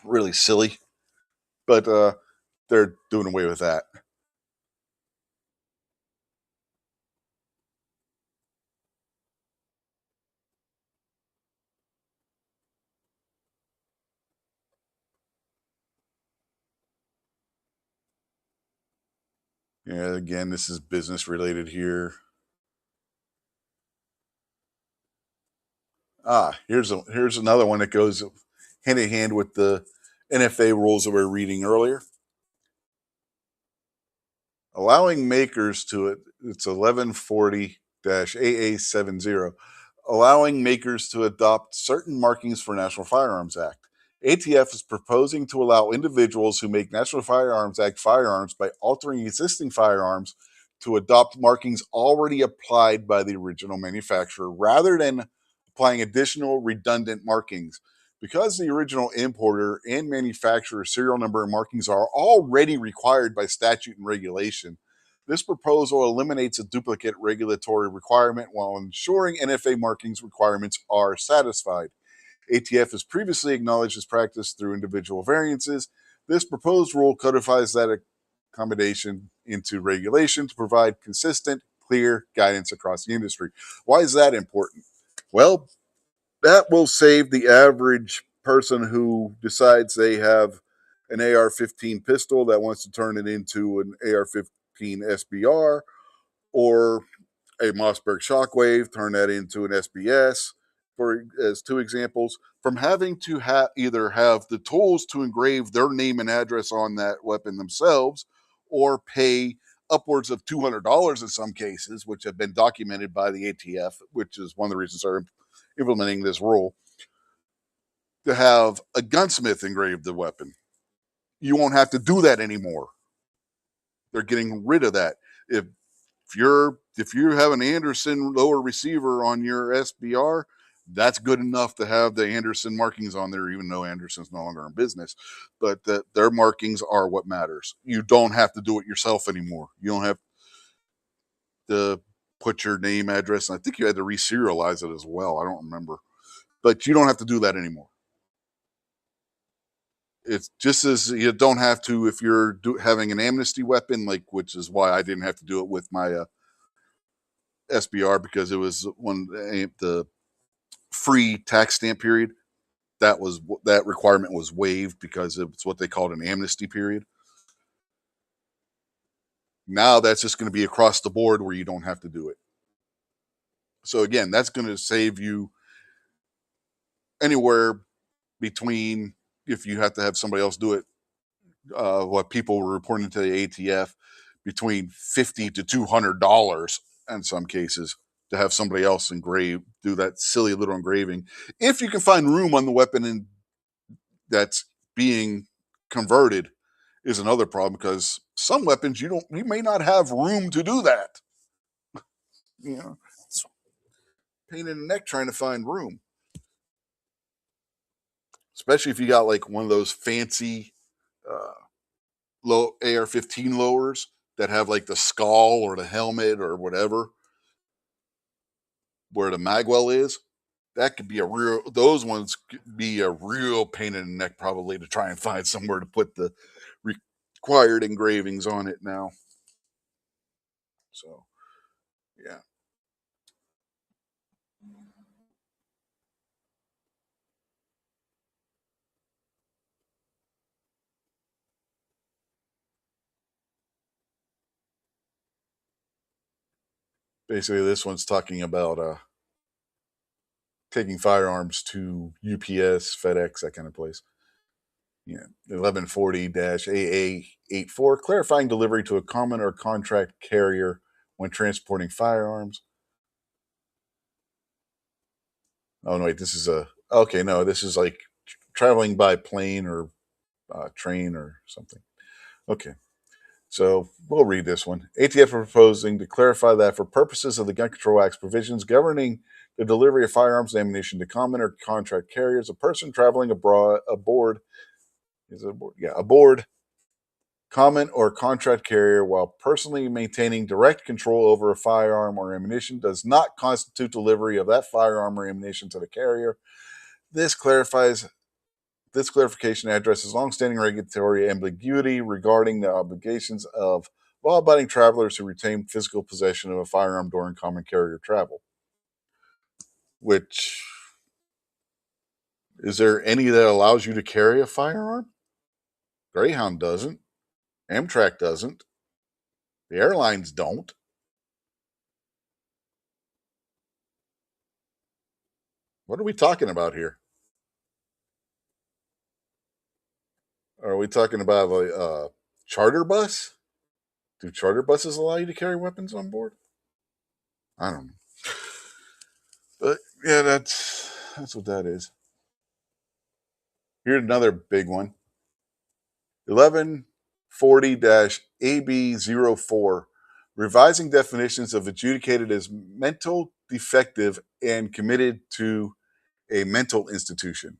Really silly, but they're doing away with that. Yeah, again, this is business related here. Here's another one that goes hand in hand with the NFA rules that we were reading earlier. Allowing makers to it, it's 1140 AA70, allowing makers to adopt certain markings for National Firearms Act. ATF is proposing to allow individuals who make National Firearms Act firearms by altering existing firearms to adopt markings already applied by the original manufacturer rather than applying additional redundant markings. Because the original importer and manufacturer serial number and markings are already required by statute and regulation, this proposal eliminates a duplicate regulatory requirement while ensuring NFA markings requirements are satisfied. ATF has previously acknowledged this practice through individual variances. This proposed rule codifies that accommodation into regulation to provide consistent, clear guidance across the industry. Why is that important? Well, that will save the average person who decides they have an AR-15 pistol that wants to turn it into an AR-15 SBR, or a Mossberg Shockwave, turn that into an SBS, for as two examples, from having to either have the tools to engrave their name and address on that weapon themselves, or pay upwards of $200 in some cases, which have been documented by the ATF, which is one of the reasons they're implementing this rule, to have a gunsmith engrave the weapon. You won't have to do that anymore. They're getting rid of that. If you have an Anderson lower receiver on your SBR, that's good enough to have the Anderson markings on there, even though Anderson's no longer in business. But their markings are what matters. You don't have to do it yourself anymore. You don't have to put your name, address, and I think you had to reserialize it as well. I don't remember. But you don't have to do that anymore. It's just as you don't have to if you're having an amnesty weapon, like, which is why I didn't have to do it with my SBR, because it was when the free tax stamp period, that requirement was waived because it's what they called an amnesty period. Now that's just going to be across the board where you don't have to do it. So again, that's going to save you anywhere between, if you have to have somebody else do it, what people were reporting to the ATF, between $50 to $200 in some cases, to have somebody else do that silly little engraving. If you can find room on the weapon and that's being converted, is another problem, because some weapons you may not have room to do that. You know, it's a pain in the neck trying to find room, especially if you got like one of those fancy uh, low AR-15 lowers that have like the skull or the helmet or whatever where the magwell is. That could be those ones could be a real pain in the neck probably to try and find somewhere to put the required engravings on it now. So, yeah. Basically, this one's talking about taking firearms to UPS, FedEx, that kind of place. Yeah, 1140-AA84, clarifying delivery to a common or contract carrier when transporting firearms. Oh no, wait, this is okay. No, this is like traveling by plane or train or something. Okay, so we'll read this one. ATF proposing to clarify that for purposes of the Gun Control Act's provisions governing the delivery of firearms and ammunition to common or contract carriers, a person traveling aboard is it aboard? Yeah, aboard common or contract carrier while personally maintaining direct control over a firearm or ammunition does not constitute delivery of that firearm or ammunition to the carrier. This clarifies This clarification addresses longstanding regulatory ambiguity regarding the obligations of law-abiding travelers who retain physical possession of a firearm during common carrier travel. Which, is there any that allows you to carry a firearm? Greyhound doesn't. Amtrak doesn't. The airlines don't. What are we talking about here? Are we talking about a charter bus? Do charter buses allow you to carry weapons on board? I don't know. But yeah, that's what that is. Here's another big one. 1140 AB04, revising definitions of adjudicated as mental defective and committed to a mental institution.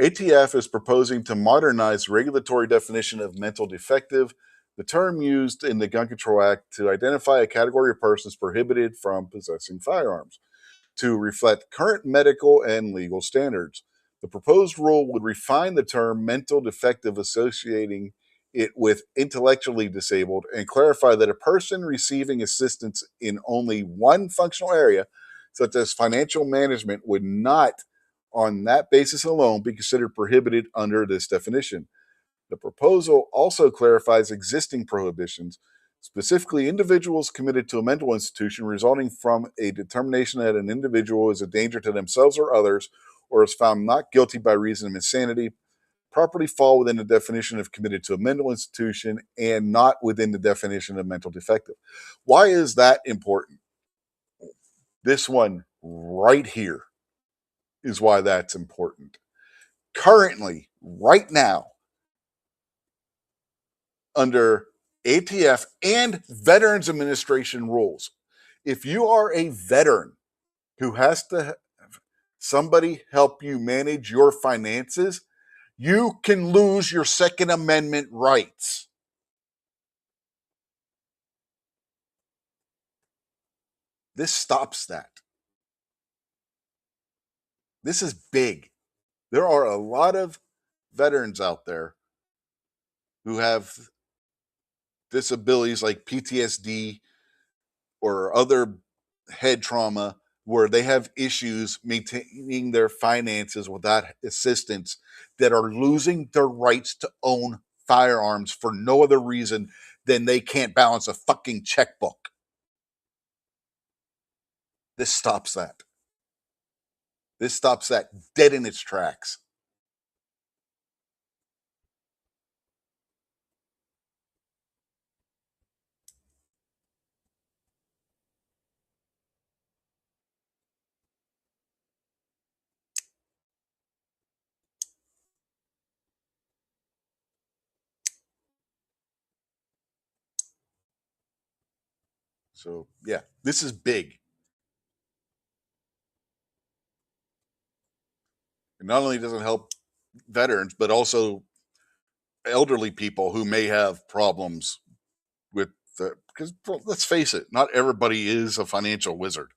ATF is proposing to modernize regulatory definition of mental defective, the term used in the Gun Control Act to identify a category of persons prohibited from possessing firearms, to reflect current medical and legal standards. The proposed rule would refine the term mental defective, associating it with intellectually disabled, and clarify that a person receiving assistance in only one functional area, such as financial management, would not, on that basis alone, be considered prohibited under this definition. The proposal also clarifies existing prohibitions, specifically individuals committed to a mental institution resulting from a determination that an individual is a danger to themselves or others, or is found not guilty by reason of insanity, properly fall within the definition of committed to a mental institution and not within the definition of mental defective. Why is that important? This one right here is why that's important. Currently, right now, under ATF and Veterans Administration rules. If you are a veteran who has to have somebody help you manage your finances, you can lose your Second Amendment rights. This stops that. This is big. There are a lot of veterans out there who have disabilities like PTSD or other head trauma where they have issues maintaining their finances without assistance, that are losing their rights to own firearms for no other reason than they can't balance a fucking checkbook. This stops that. This stops that dead in its tracks. So, yeah, this is big. And not only does it help veterans, but also elderly people who may have problems with the, because let's face it, not everybody is a financial wizard.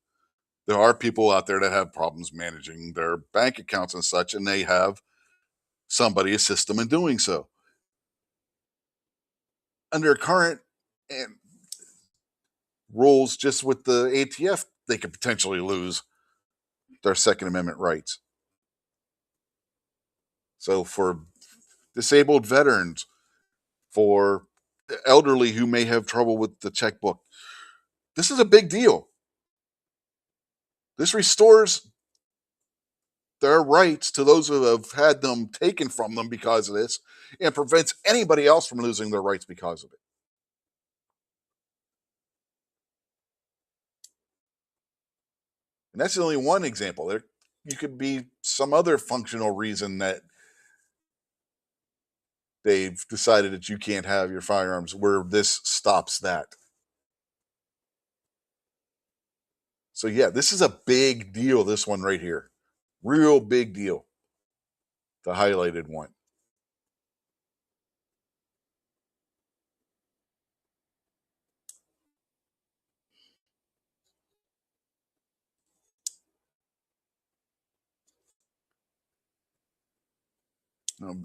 There are people out there that have problems managing their bank accounts and such, and they have somebody assist them in doing so. Under current rules, just with the ATF, they could potentially lose their Second Amendment rights. So, for disabled veterans, for the elderly who may have trouble with the checkbook, this is a big deal. This restores their rights to those who have had them taken from them because of this, and prevents anybody else from losing their rights because of it. And that's only one example. There you could be some other functional reason that they've decided that you can't have your firearms where this stops that. So yeah, this is a big deal, this one right here. Real big deal. The highlighted one.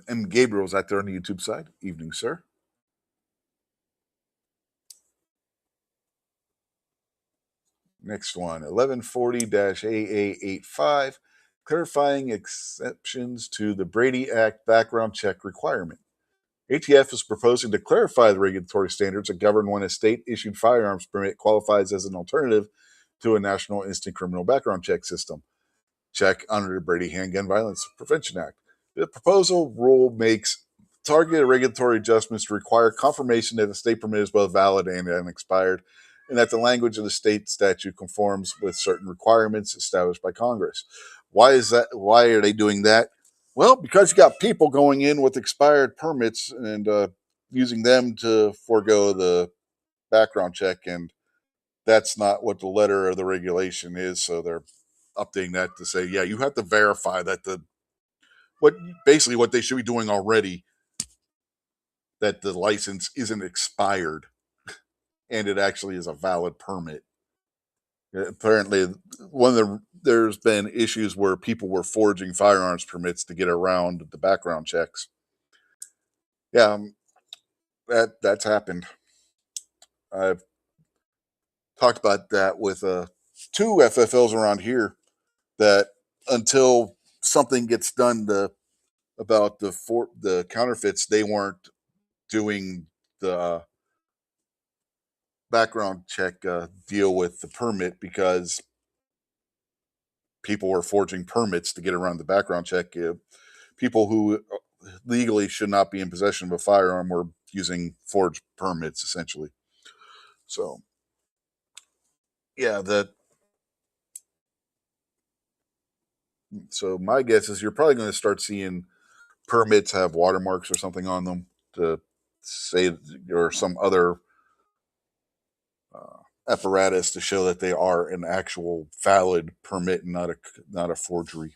M. Gabriel's out there on the YouTube side. Evening, sir. Next one, 1140 AA85, clarifying exceptions to the Brady Act background check requirement. ATF is proposing to clarify the regulatory standards that govern when a state-issued firearms permit qualifies as an alternative to a national instant criminal background check system. Check under the Brady Handgun Violence Prevention Act. The proposal rule makes targeted regulatory adjustments to require confirmation that the state permit is both valid and unexpired, and that the language of the state statute conforms with certain requirements established by Congress. Why is that? Why are they doing that? Well, because you got people going in with expired permits and using them to forego the background check, and that's not what the letter of the regulation is. So they're updating that to say, yeah, you have to verify that what basically what they should be doing already, that the license isn't expired and it actually is a valid permit. Apparently, there's been issues where people were forging firearms permits to get around the background checks. Yeah, that's happened. I've talked about that with two FFLs around here that until something gets done about the counterfeits, they weren't doing the background check deal with the permit because people were forging permits to get around the background check. People who legally should not be in possession of a firearm were using forged permits, essentially. So, yeah, that. So my guess is you're probably going to start seeing permits have watermarks or something on them to say, or some other apparatus to show that they are an actual valid permit and not a forgery.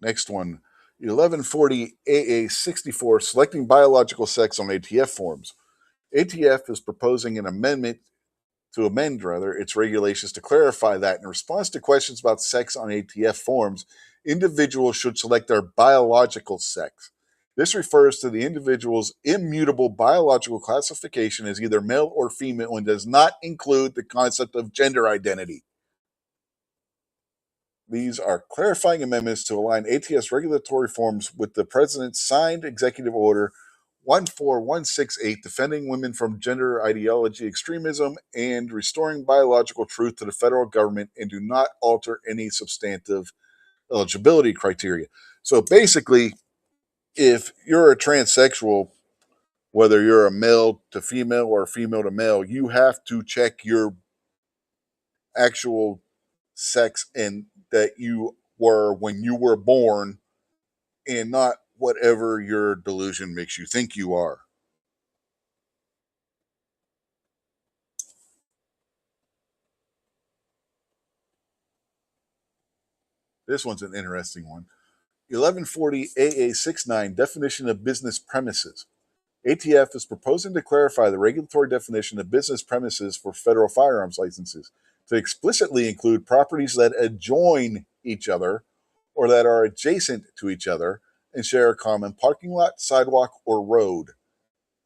Next one, 1140 AA 64, selecting biological sex on ATF forms. ATF is proposing an amendment to amend its regulations to clarify that in response to questions about sex on ATF forms, individuals should select their biological sex. This refers to the individual's immutable biological classification as either male or female and does not include the concept of gender identity. These are clarifying amendments to align ATF's regulatory forms with the President's signed Executive Order 14168, defending women from gender ideology extremism and restoring biological truth to the federal government, and do not alter any substantive eligibility criteria. So basically, if you're a transsexual, whether you're a male to female or female to male, you have to check your actual sex and that you were when you were born, and not whatever your delusion makes you think you are. This one's an interesting one. 1140 AA 69, definition of business premises. ATF is proposing to clarify the regulatory definition of business premises for federal firearms licenses to explicitly include properties that adjoin each other or that are adjacent to each other and share a common parking lot, sidewalk, or road.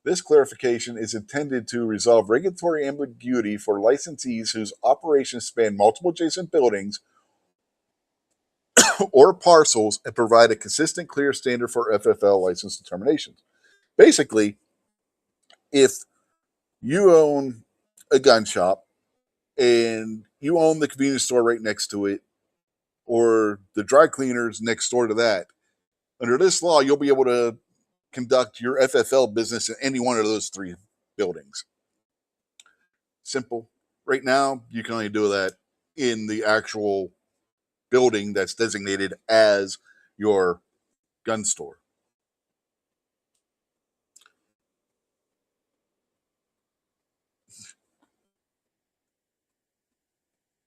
This clarification is intended to resolve regulatory ambiguity for licensees whose operations span multiple adjacent buildings or parcels and provide a consistent, clear standard for FFL license determinations. Basically, if you own a gun shop and you own the convenience store right next to it, or the dry cleaners next door to that, under this law, you'll be able to conduct your FFL business in any one of those three buildings. Simple. Right now, you can only do that in the actual building that's designated as your gun store.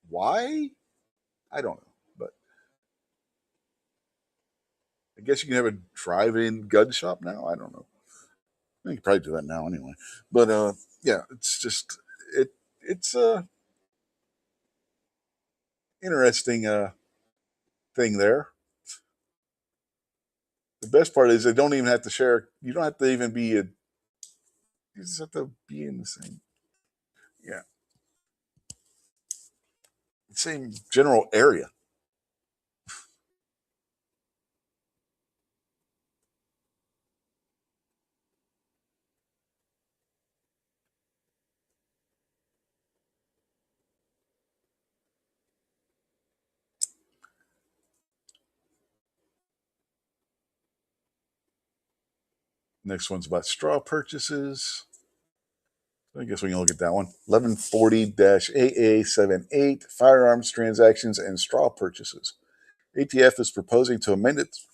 Why? I don't know, but I guess you can have a drive-in gun shop now. I don't know. You can probably do that now anyway. But yeah, it's just it it's a interesting thing there. The best part is they don't even have to share. You don't have to even be a. You just have to be in the yeah, same general area. Next one's about straw purchases. I guess we can look at that one. 1140-AA78, firearms transactions and straw purchases. ATF is proposing to amend its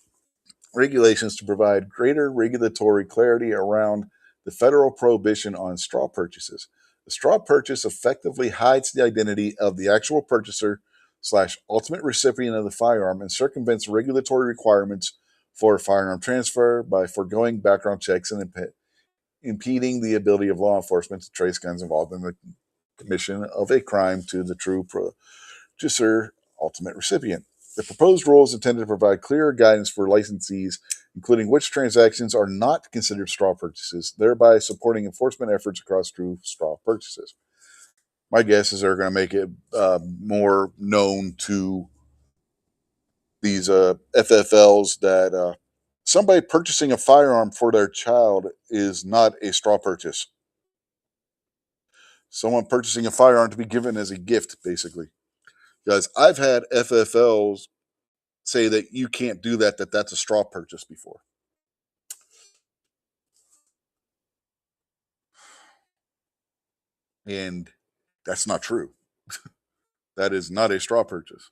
regulations to provide greater regulatory clarity around the federal prohibition on straw purchases. The straw purchase effectively hides the identity of the actual purchaser slash ultimate recipient of the firearm and circumvents regulatory requirements for firearm transfer by foregoing background checks and impeding the ability of law enforcement to trace guns involved in the commission of a crime to the true purchaser ultimate recipient. The proposed rule is intended to provide clearer guidance for licensees, including which transactions are not considered straw purchases, thereby supporting enforcement efforts across true straw purchases. My guess is they're going to make it more known to these FFLs that somebody purchasing a firearm for their child is not a straw purchase. Someone purchasing a firearm to be given as a gift, basically. Because I've had FFLs say that you can't do that, that's a straw purchase before. And that's not true. That is not a straw purchase.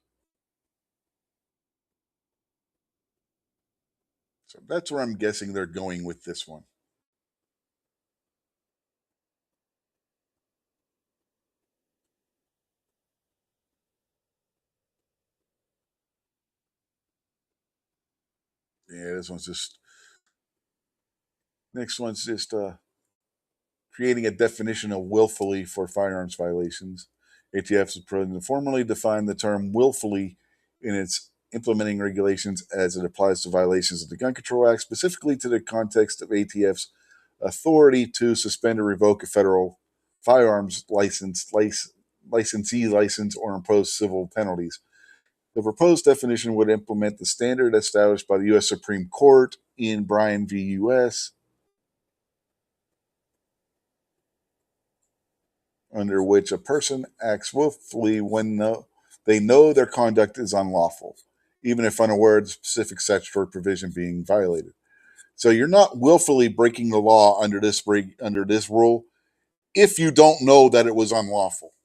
So that's where I'm guessing they're going with this one. Yeah, this one's just. Next one's just creating a definition of willfully for firearms violations. ATF is proposing to formally define the term willfully in its implementing regulations as it applies to violations of the Gun Control Act, specifically to the context of ATF's authority to suspend or revoke a federal firearms licensee license or impose civil penalties. The proposed definition would implement the standard established by the U.S. Supreme Court in Bryan v. U.S., under which a person acts willfully when they know their conduct is unlawful, even if unaware of the specific statutory provision being violated. So you're not willfully breaking the law under this rule if you don't know that it was unlawful.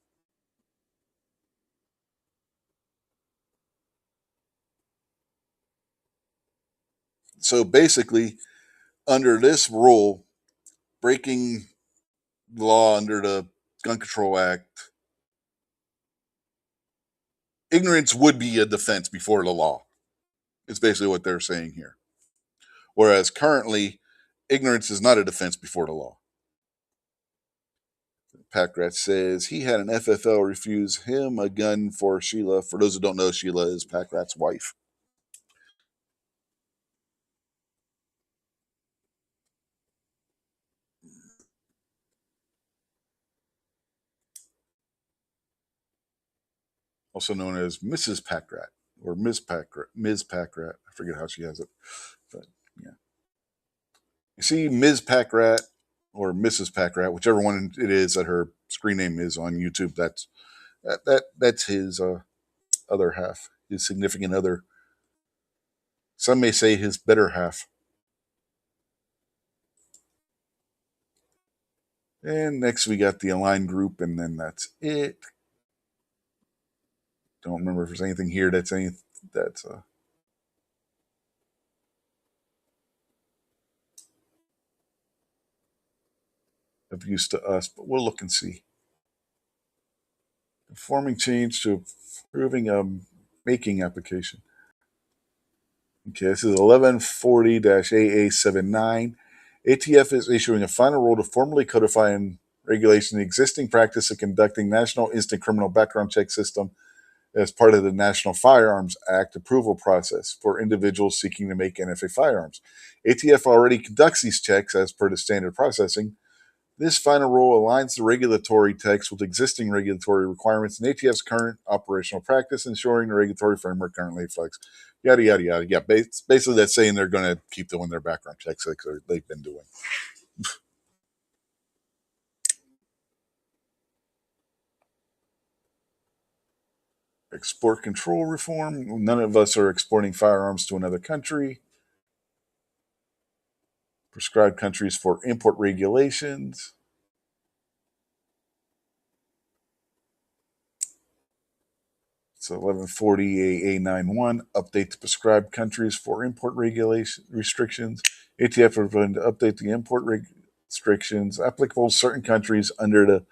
So basically, under this rule, breaking the law under the Gun Control Act, ignorance would be a defense before the law. It's basically what they're saying here. Whereas currently, ignorance is not a defense before the law. Packrat says he had an FFL refuse him a gun for Sheila. For those who don't know, Sheila is Packrat's wife. Also known as Mrs. Packrat or Ms. Packrat. I forget how she has it. But yeah. You see Ms. Packrat or Mrs. Packrat, whichever one it is that her screen name is on YouTube, that's his other half, his significant other. Some may say his better half. And next we got the Aligned group, and then that's it. Don't remember if there's anything here that's of use to us, but we'll look and see. Conforming change to approving a making application. Okay, this is 1140-AA79. ATF is issuing a final rule to formally codify and regulation the existing practice of conducting National Instant Criminal Background Check System as part of the National Firearms Act approval process for individuals seeking to make NFA firearms. ATF already conducts these checks as per the standard processing. This final rule aligns the regulatory text with existing regulatory requirements and ATF's current operational practice, ensuring the regulatory framework currently reflects yada, yada, yada. Yeah, basically that's saying they're going to keep doing their background checks like they've been doing. Export control reform. None of us are exporting firearms to another country. prescribed countries for import regulations. So 1140 AA91, update the prescribed countries for import regulation restrictions. ATF are going to update the import restrictions applicable to certain countries under the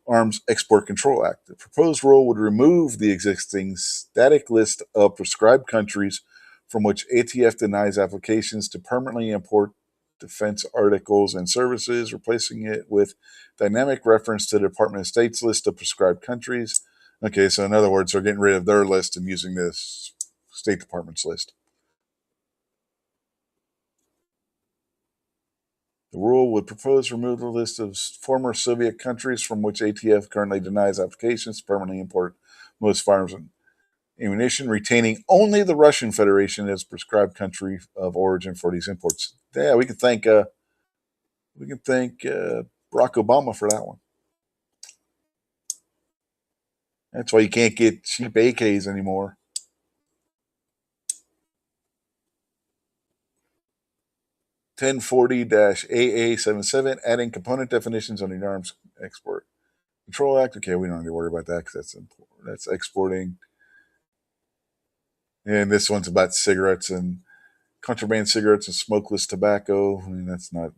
Arms Export Control Act. The proposed rule would remove the existing static list of prescribed countries from which ATF denies applications to permanently import defense articles and services, replacing it with dynamic reference to the Department of State's list of prescribed countries. Okay, so in other words, they're getting rid of their list and using this State Department's list. The rule would propose to remove the list of former Soviet countries from which ATF currently denies applications to permanently import most firearms and ammunition, retaining only the Russian Federation as prescribed country of origin for these imports. Yeah, we can thank Barack Obama for that one. That's why you can't get cheap AKs anymore. 1040 AA77, adding component definitions on the Arms Export Control Act. Okay, we don't need to worry about that because that's exporting. And this one's about cigarettes and contraband cigarettes and smokeless tobacco. I mean, that's not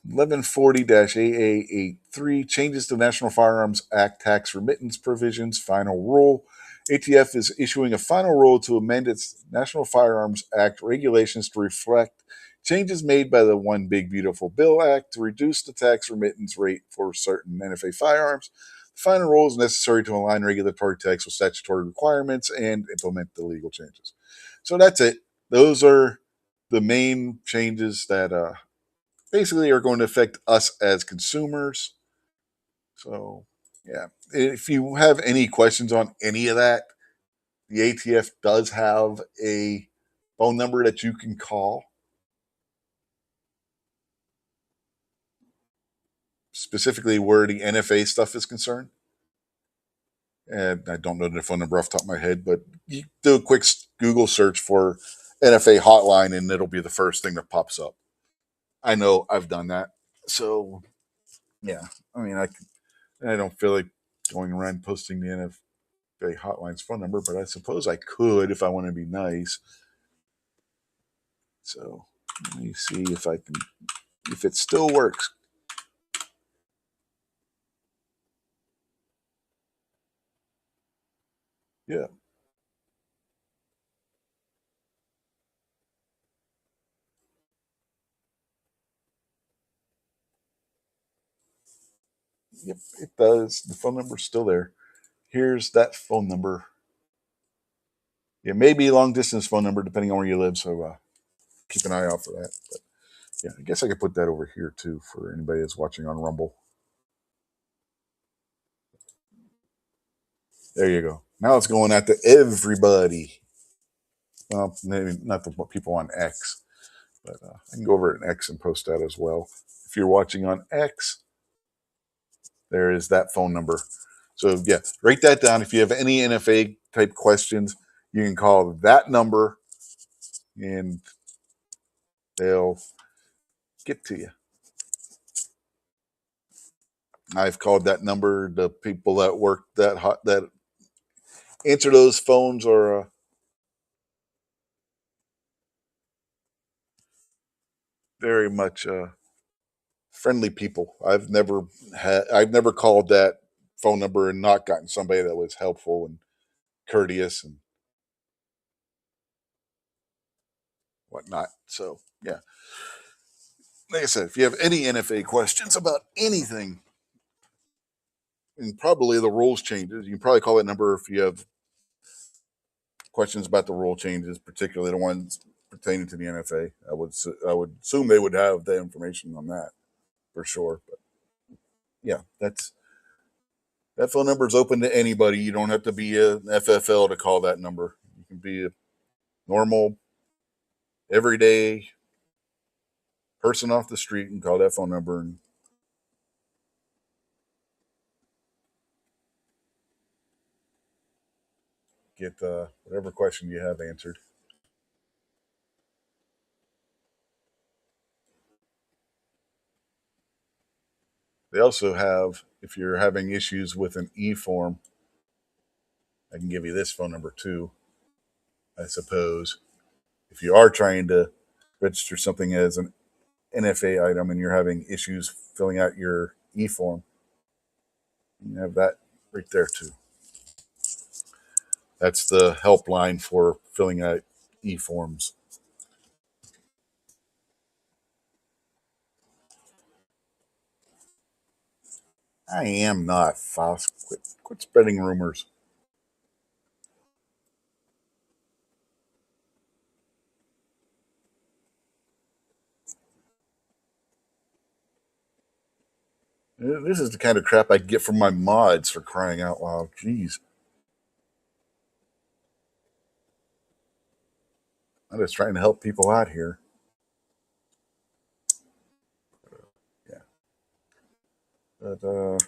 1140 AA83 changes to National Firearms Act tax remittance provisions. Final rule. ATF is issuing a final rule to amend its National Firearms Act regulations to reflect changes made by the One Big Beautiful Bill Act to reduce the tax remittance rate for certain NFA firearms. The final rule is necessary to align regulatory text with statutory requirements and implement the legal changes. So that's it. Those are the main changes that basically are going to affect us as consumers. So, yeah. If you have any questions on any of that, the ATF does have a phone number that you can call, specifically where the NFA stuff is concerned. And I don't know the phone number off the top of my head, but you do a quick Google search for NFA hotline and it'll be the first thing that pops up. I know I've done that. So, yeah. I mean, I don't feel like going around posting the NFA hotline's phone number, but I suppose I could if I want to be nice. So let me see if it still works. Yeah. Yep, it does. The phone number's still there. Here's that phone number. It may be a long distance phone number depending on where you live, so keep an eye out for that. But yeah, I guess I could put that over here too for anybody that's watching on Rumble. There you go. Now it's going out to everybody. Well, maybe not the people on X, but I can go over at X and post that as well. If you're watching on X, there is that phone number. So yeah, write that down. If you have any NFA type questions, you can call that number and they'll get to you. I've called that number. The people that work that answer those phones are very much friendly people. I've never called that phone number and not gotten somebody that was helpful and courteous and whatnot. So yeah, like I said, if you have any NFA questions about anything, and probably the rules changes, you can probably call that number if you have questions about the rule changes, particularly the ones pertaining to the NFA. I would assume they would have the information on that for sure. But yeah, that phone number is open to anybody. You don't have to be a FFL to call that number. You can be a normal, everyday person off the street and call that phone number and get whatever question you have answered. They also have, if you're having issues with an e form, I can give you this phone number too, I suppose. If you are trying to register something as an NFA item and you're having issues filling out your e form, you have that right there too. That's the helpline for filling out e forms. I am not, Foss. Quit spreading rumors. This is the kind of crap I get from my mods, for crying out loud. Jeez. I'm just trying to help people out here. Yeah. But,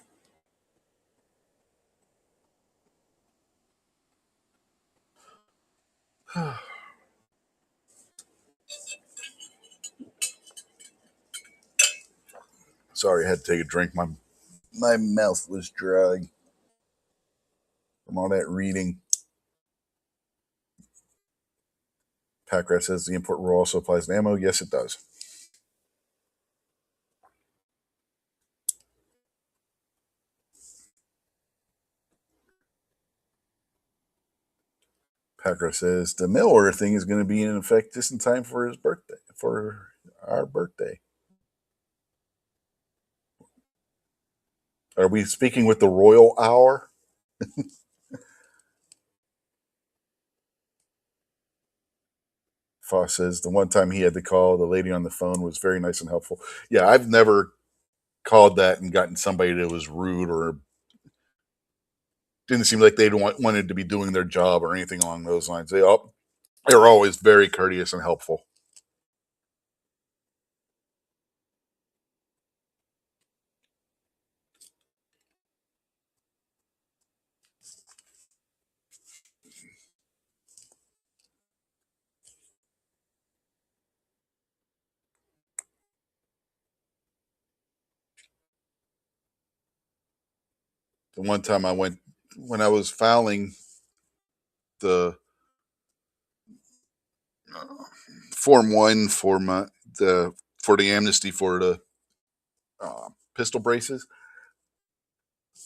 sorry, I had to take a drink. My mouth was dry from all that reading. Packrat says the import rule also applies to ammo. Yes, it does. Packrat says the mail order thing is going to be in effect just in time for his birthday, for our birthday. Are we speaking with the Royal Hour? Foss says the one time he had to call, the lady on the phone was very nice and helpful. Yeah, I've never called that and gotten somebody that was rude or didn't seem like they wanted to be doing their job or anything along those lines. They were always very courteous and helpful. The one time I went, when I was filing the uh, Form 1 for the amnesty for the pistol braces,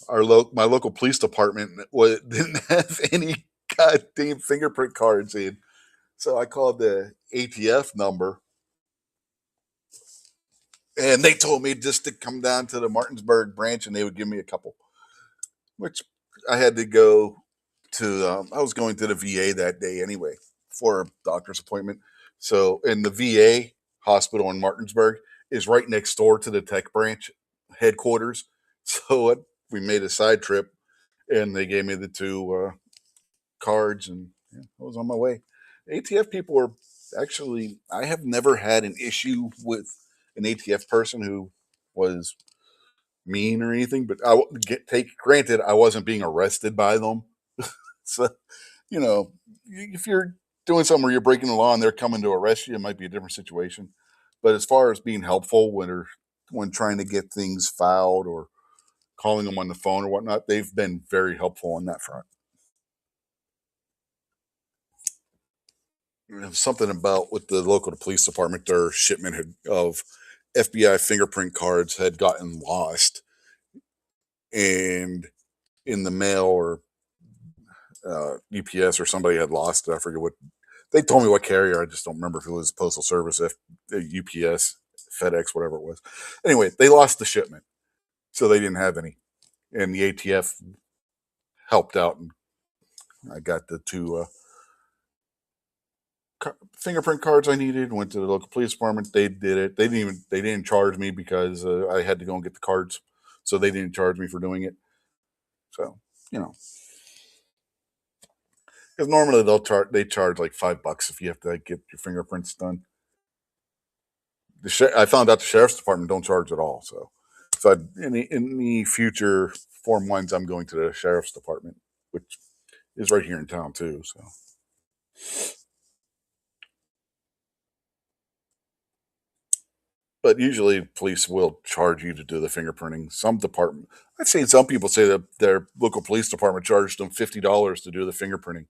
my local police department didn't have any goddamn fingerprint cards in. So I called the ATF number, and they told me just to come down to the Martinsburg branch, and they would give me a couple. Which I had to go to. I was going to the VA that day anyway for a doctor's appointment. So, in the VA hospital in Martinsburg is right next door to the tech branch headquarters. So we made a side trip, and they gave me the two cards, and yeah, I was on my way. ATF people are actually. I have never had an issue with an ATF person who was mean or anything, but take granted I wasn't being arrested by them. So, you know, if you're doing something where you're breaking the law and they're coming to arrest you, it might be a different situation. But as far as being helpful when trying to get things filed or calling them on the phone or whatnot, they've been very helpful on that front. Something about with the local police department, their of FBI fingerprint cards had gotten lost and in the mail or UPS or somebody had lost it. I forget what they told me what carrier. I just don't remember if it was Postal Service, if UPS, FedEx, whatever it was. Anyway, they lost the shipment, so they didn't have any, and the ATF helped out, and I got the two fingerprint cards I needed. Went to the local police department. They did it. They didn't charge me because I had to go and get the cards, so they didn't charge me for doing it. So you know, because normally they charge like $5 if you have to like, get your fingerprints done. I found out the sheriff's department don't charge at all. So any future Form Ones, I'm going to the sheriff's department, which is right here in town too. So But usually, police will charge you to do the fingerprinting. Some department, I've seen some people say that their local police department charged them $50 to do the fingerprinting.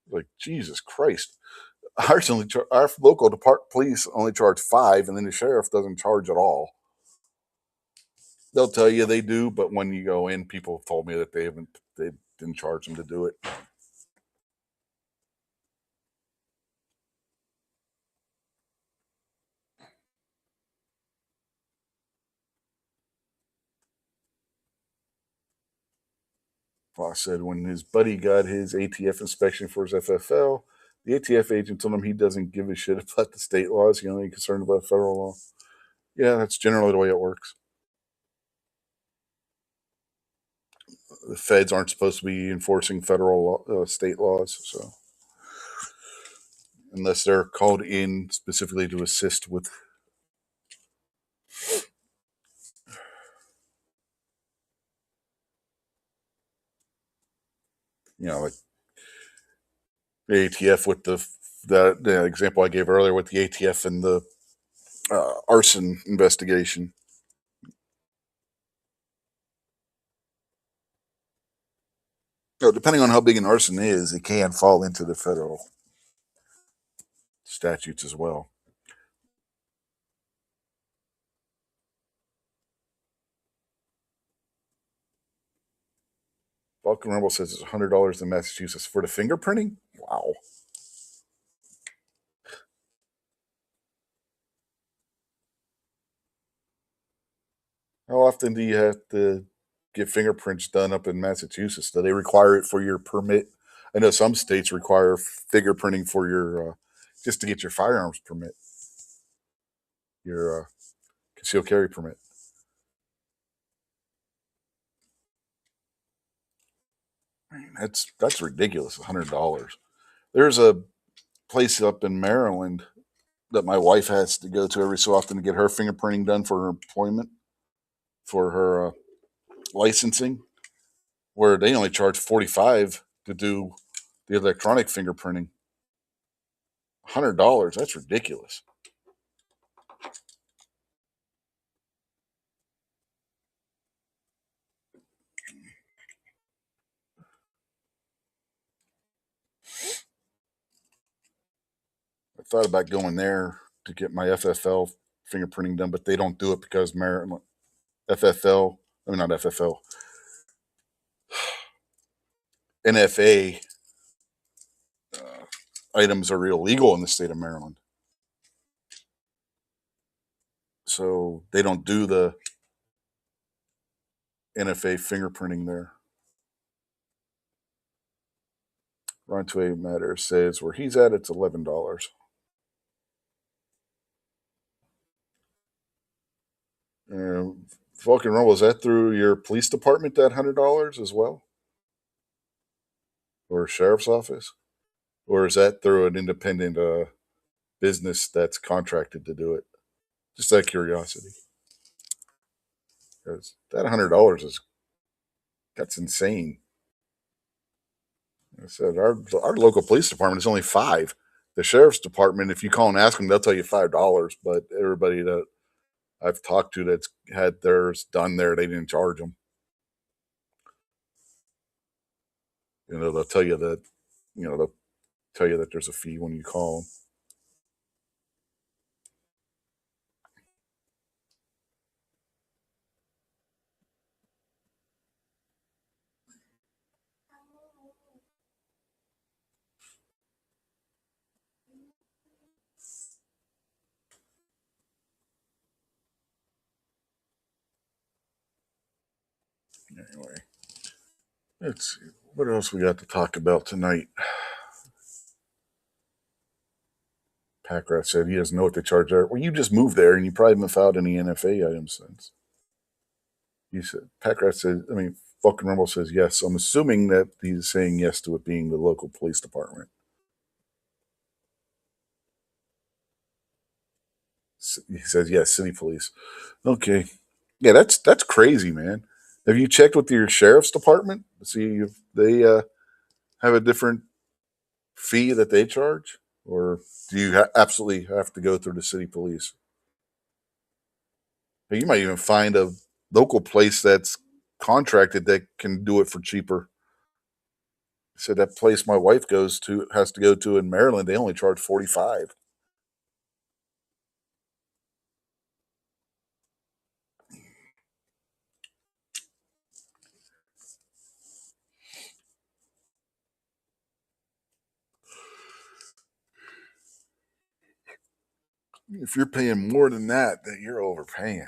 Like Jesus Christ, our local police only charge 5, and then the sheriff doesn't charge at all. They'll tell you they do, but when you go in, people have told me that they didn't charge them to do it. Foss said when his buddy got his ATF inspection for his FFL, the ATF agent told him he doesn't give a shit about the state laws. He's only concerned about federal law. Yeah, that's generally the way it works. The feds aren't supposed to be enforcing state laws, so unless they're called in specifically to assist with, like the ATF with the example I gave earlier with the ATF and the arson investigation. So depending on how big an arson is, it can fall into the federal statutes as well. Vulcan Rumble says it's $100 in Massachusetts for the fingerprinting. Wow. How often do you have to get fingerprints done up in Massachusetts? Do they require it for your permit? I know some states require fingerprinting for your just to get your firearms permit, your concealed carry permit. That's ridiculous. $100. There's a place up in Maryland that my wife has to go to every so often to get her fingerprinting done for her employment, for her licensing, where they only charge 45 to do the electronic fingerprinting. $100. That's ridiculous. I thought about going there to get my FFL fingerprinting done, but they don't do it because Maryland FFL, I mean not FFL, NFA items are illegal in the state of Maryland. So they don't do the NFA fingerprinting there. Run to a matter says where he's at, it's $11. Vulcan Rumble, is that through your police department, that $100 as well? Or sheriff's office? Or is that through an independent business that's contracted to do it? Just out of curiosity. Because that $100 that's insane. I said our local police department is only 5. The sheriff's department, if you call and ask them, they'll tell you $5. But everybody that I've talked to that's had theirs done there, they didn't charge them. They'll tell you that they'll tell you that there's a fee when you call them. Anyway, let's see. What else we got to talk about tonight? Packrat said he doesn't know what they charge there. Well, you just moved there and you probably haven't filed any NFA items since. He said, Packrat said, Vulcan Rumble says yes. So I'm assuming that he's saying yes to it being the local police department. He says yes, city police. Okay. Yeah, that's crazy, man. Have you checked with your sheriff's department to see if they have a different fee that they charge? Or do you absolutely have to go through the city police? You might even find a local place that's contracted that can do it for cheaper. So that place my wife goes to has to go to in Maryland, they only charge 45. If you're paying more than that, then you're overpaying.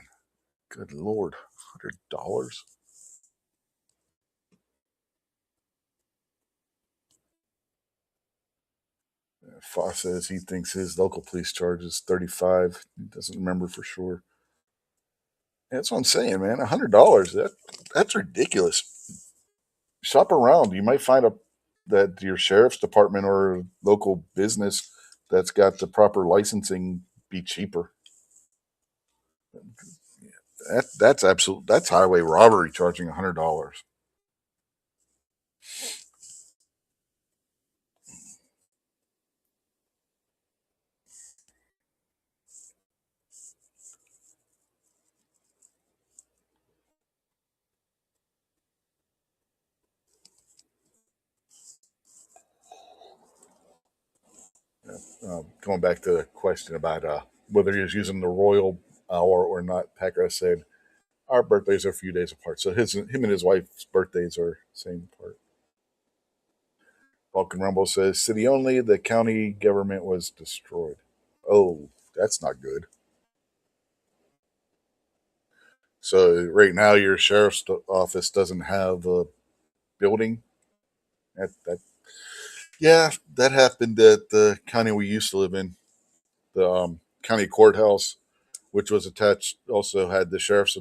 Good Lord, $100. Foss says he thinks his local police charges 35. He doesn't remember for sure. That's what I'm saying, man. $100. That's ridiculous. Shop around. You might find a that your sheriff's department or local business that's got the proper licensing be cheaper. That's absolute. That's highway robbery charging $100. Going back to the question about whether he was using the royal hour or not, Packer said our birthdays are a few days apart, so him and his wife's birthdays are same apart. Vulcan Rumble says city only. The county government was destroyed. Oh, that's not good. So right now, your sheriff's office doesn't have a building. That yeah, that happened at the county we used to live in. The county courthouse, which was attached, also had the sheriff's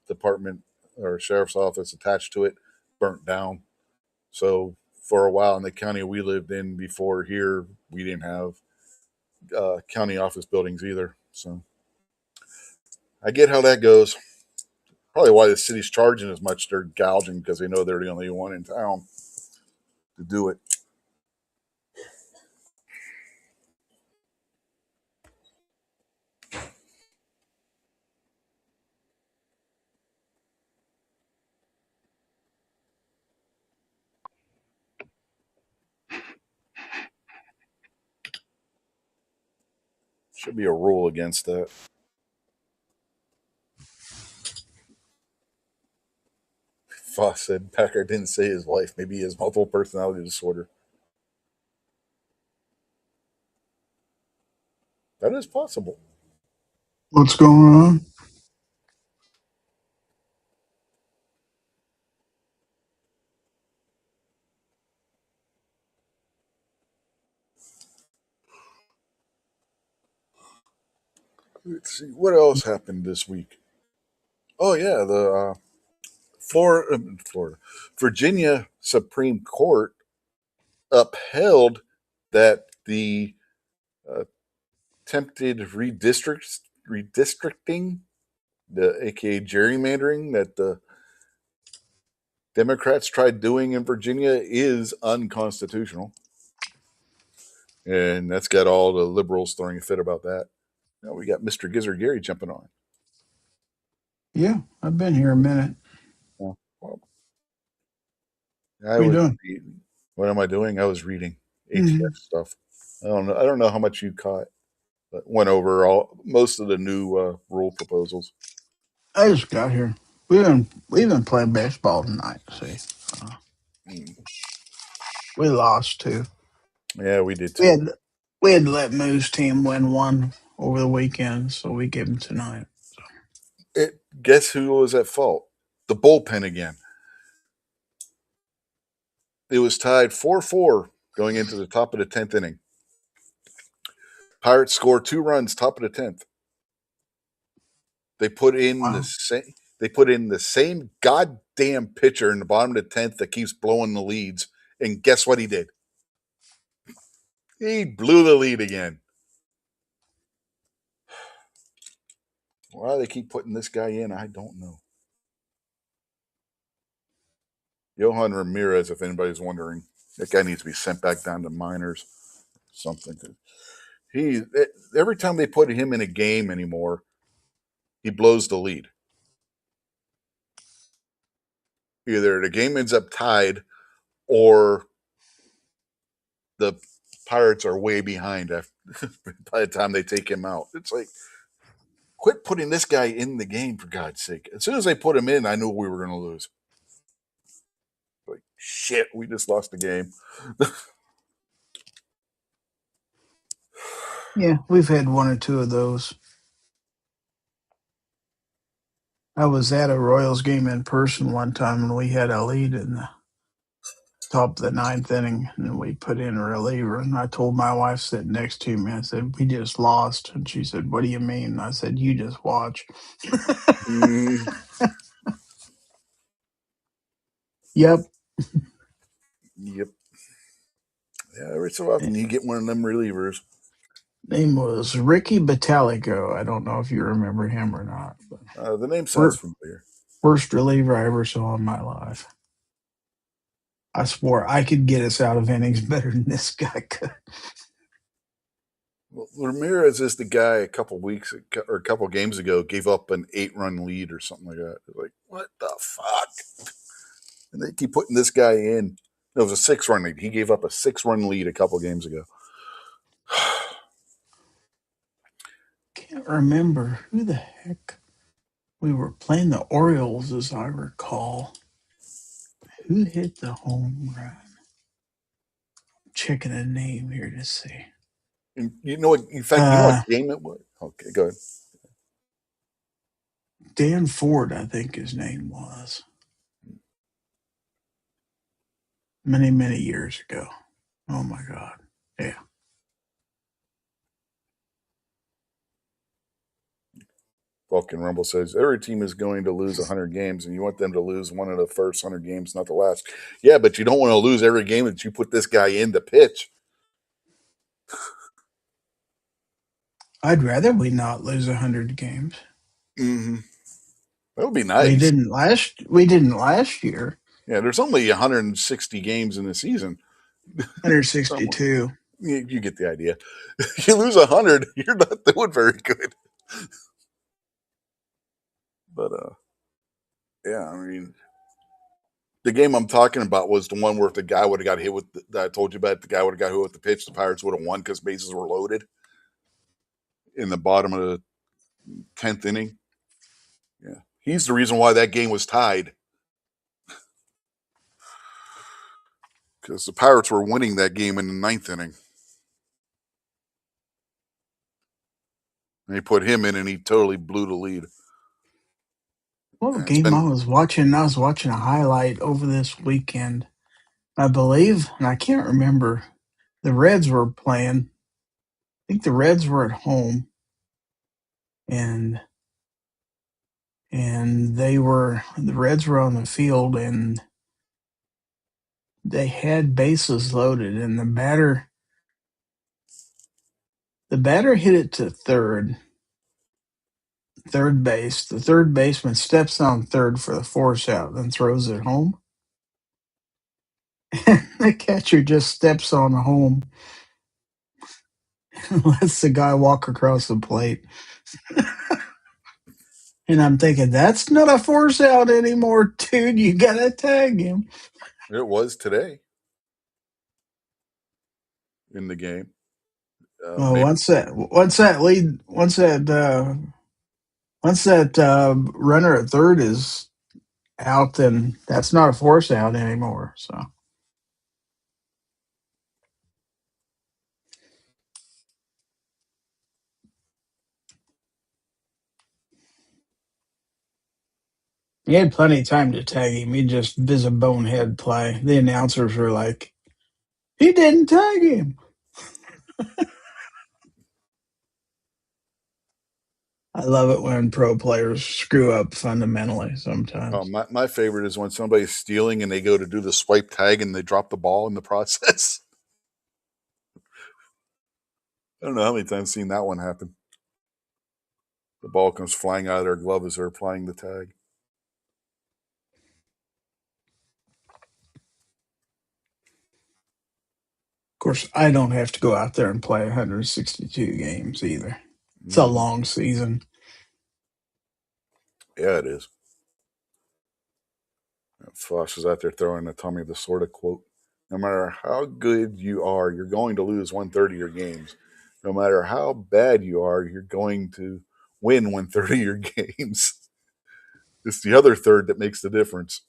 department or sheriff's office attached to it, burnt down. So for a while in the county we lived in before here, we didn't have county office buildings either. So I get how that goes. Probably why the city's charging as much. They're gouging because they know they're the only one in town to do it. Should be a rule against that. Foss said Packer didn't say his wife. Maybe he has multiple personality disorder. That is possible. What's going on? Let's see what else happened this week. Oh yeah, the Florida, Virginia Supreme Court upheld that the uh, attempted redistricting, the aka gerrymandering that the Democrats tried doing in Virginia is unconstitutional, and that's got all the liberals throwing a fit about that. Now we got Mr. Gizzard Gary jumping on. Yeah, I've been here a minute. Well, I What are you was doing? reading. What am I doing? I was reading ATF Hmm. stuff. I don't know. I don't know how much you caught, but went over all most of the new rule proposals. I just got here. We've been playing baseball tonight. See, uh, Mm. we lost too. Yeah, we did We too. had we had to let Moo's team win one over the weekend, so we gave them tonight. Guess who was at fault? The bullpen again. It was tied 4-4 going into the top of the 10th inning. Pirates scored 2 runs, top of the 10th. They put in the Wow. same. They put in the same goddamn pitcher in the bottom of the 10th that keeps blowing the leads, and guess what he did? He blew the lead again. Why they keep putting this guy in, I don't know. Johan Ramirez, if anybody's wondering, that guy needs to be sent back down to minors. Something. He every time they put him in a game anymore, he blows the lead. Either the game ends up tied or the Pirates are way behind after, by the time they take him out. It's like, quit putting this guy in the game, for God's sake. As soon as they put him in, I knew we were going to lose. Like, shit, we just lost the game. Yeah, we've had one or two of those. I was at a Royals game in person one time, and we had a lead in the top of the ninth inning, and we put in a reliever. And I told my wife sitting next to me, I said, "We just lost." And she said, "What do you mean?" And I said, "You just watch." Mm, Yep. yep. Yeah, every so often you get one of them relievers. Name was Ricky Batalico. I don't know if you remember him or not. But The name sounds familiar. first reliever I ever saw in my life. I swore I could get us out of innings better than this guy could. Well, Ramirez is the guy a couple weeks or a couple games ago gave up an 8-run lead or something like that. Like, what the fuck? And they keep putting this guy in. It was a 6-run lead. He gave up a 6-run lead a couple games ago. Can't remember who the heck we were playing the Orioles, as I recall. Who hit the home run? Checking a name here to see. And you know what? In fact, you know Uh, what game it was? Okay, go ahead. Dan Ford, I think his name was. Many, many years ago. Oh my God. Yeah. Vulcan Rumble says every team is going to lose 100 games, and you want them to lose one of the first 100 games, not the last. Yeah, but you don't want to lose every game that you put this guy in to pitch. I'd rather we not lose 100 games. Mm-hmm. That would be We nice. didn't last year. Yeah, there's only 160 games in the season. Somewhere. 162. You get the idea. You lose 100, you're not doing very good. But yeah, I mean, the game I'm talking about was the one where the guy would have got hit with. That I told you about. The guy would have got hit with the pitch. The Pirates would have won because bases were loaded in the bottom of the 10th inning. Yeah, he's the reason why that game was tied because the Pirates were winning that game in the 9th inning. And they put him in, and he totally blew the lead. What And it's game been I was watching? I was watching a highlight over this weekend, I believe, and I can't remember. The Reds were playing. I think the Reds were at home, and the Reds were on the field, and they had bases loaded, and the batter hit it to third base. The third baseman steps on third for the force out, then throws it home. The catcher just steps on home and lets the guy walk across the plate. And I'm thinking, that's not a force out anymore, dude. You gotta tag him. it was today in the game. Well, Maybe once that runner at third is out, then that's not a force out anymore. So he had plenty of time to tag him. He just did a bonehead play. The announcers were like, "He didn't tag him." I love it when pro players screw up fundamentally sometimes. my favorite is when somebody's stealing and they go to do the swipe tag and they drop the ball in the process. I don't know how many times I've seen that one happen. The ball comes flying out of their glove as they're applying the tag. Of course, I don't have to go out there and play 162 games either. It's a Mm-hmm. long season. Yeah, it is. Foss is out there throwing a Tommy the Sorta quote. No matter how good you are, you're going to lose 1/3 of your games. No matter how bad you are, you're going to win 1/3 of your games. It's the other third that makes the difference.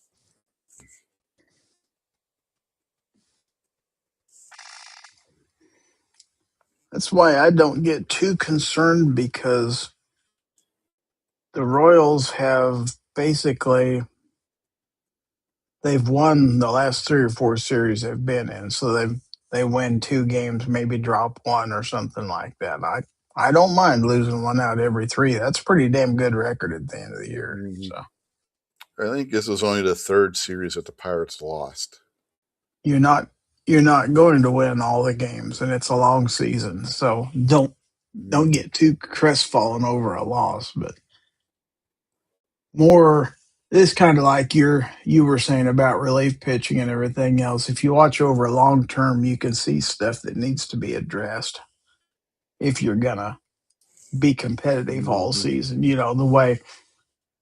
That's why I don't get too concerned because the Royals have basically they've won the last 3 or 4 series they've been in, so they win 2 games, maybe drop one or something like that. I don't mind losing one out every three. That's a pretty damn good record at the end of the year. Mm-hmm. So I think this was only the third series that the Pirates lost. you're not you're not going to win all the games, and it's a long season. So don't Mm-hmm. get too crestfallen over a loss, but more it's kind of like you were saying about relief pitching and everything else. If you watch over a long term, you can see stuff that needs to be addressed if you're gonna be competitive all Mm-hmm. season. You know, the way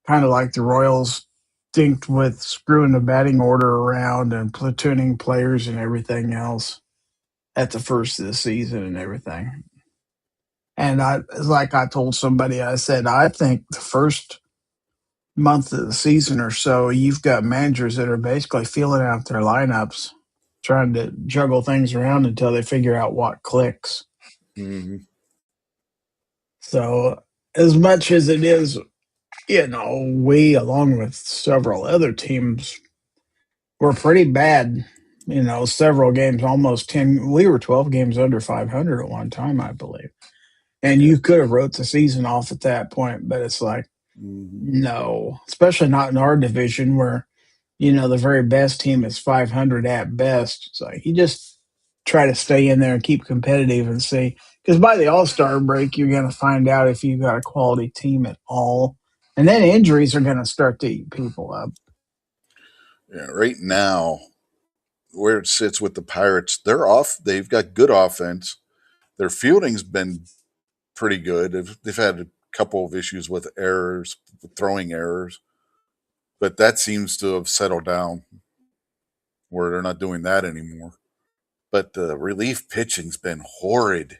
kind of like the Royals dinked with screwing the batting order around and platooning players and everything else at the first of the season and everything. And like I told somebody, I said, I think the first month of the season or so, you've got managers that are basically feeling out their lineups, trying to juggle things around until they figure out what clicks. Mm-hmm. So, as much as it is, we, along with several other teams, were pretty bad. Several games, almost 10. We were 12 games under 500 at one time, I believe. And Yeah. you could have wrote the season off at that point, but it's like, Mm-hmm. no, especially not in our division where the very best team is 500 at best. So you just try to stay in there and keep competitive and see. Because by the All Star break, you're going to find out if you've got a quality team at all. And then injuries are going to start to eat people up. Yeah. Right now, where it sits with the Pirates, they're off. They've got good offense. Their fielding's been pretty good. They've had a couple of issues with errors, throwing errors, but that seems to have settled down where they're not doing that anymore. But the relief pitching's been horrid,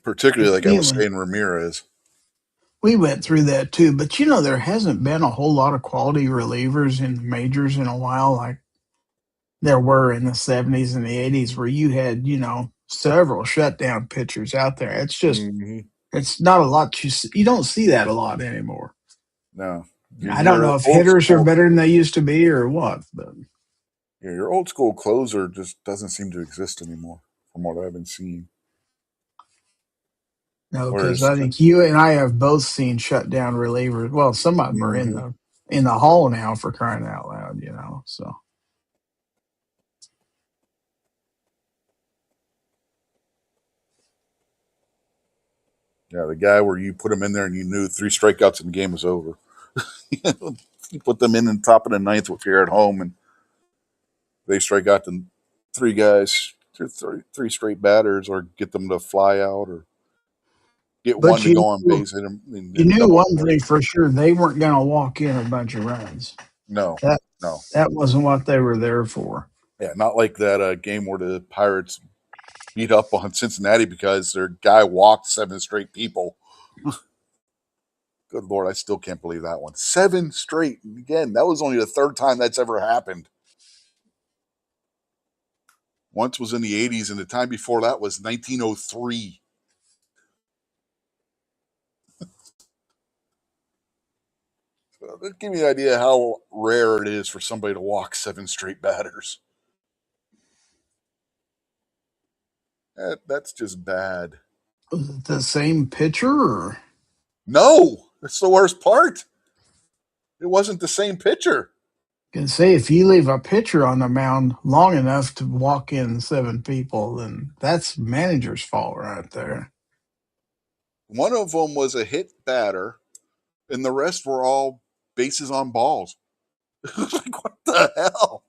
particularly like I We was went, saying, Ramirez. we went through that too. But, there hasn't been a whole lot of quality relievers in the majors in a while, like there were in the 70s and the 80s, where you had, several shutdown pitchers out there. Mm-hmm. It's not a lot. You don't see that a lot anymore. No, I don't know your if old hitters are school, better than they used to be or what, but your old school closer just doesn't seem to exist anymore, from what I've been seeing. no, because Whereas, I think you and I have both seen shutdown relievers. Well, some of them are in mm-hmm. the hall now for crying out loud. So Yeah, the guy where you put him in there and you knew 3 strikeouts and the game was over. You put them in the top of the ninth if you're at home and they strike out the 3 guys, three straight batters, or get them to fly out, or get one but to go on base, hit him, and you hit a knew double one play. thing for sure: they weren't going to walk in a bunch of runs. No, That no, that wasn't what they were there for. yeah, not like that game where the Pirates beat up on Cincinnati because their guy walked 7 straight people. Good Lord, I still can't believe that one. 7 straight. Again, that was only the third time that's ever happened. Once was in the 80s, and the time before that was 1903. So that give me an idea how rare it is for somebody to walk 7 straight batters. That's just bad. Was it the same pitcher? Or No, that's the worst part. It wasn't the same pitcher. can say if you leave a pitcher on the mound long enough to walk in 7 people, then that's manager's fault right there. One of them was a hit batter, and the rest were all bases on balls. Like, what the hell?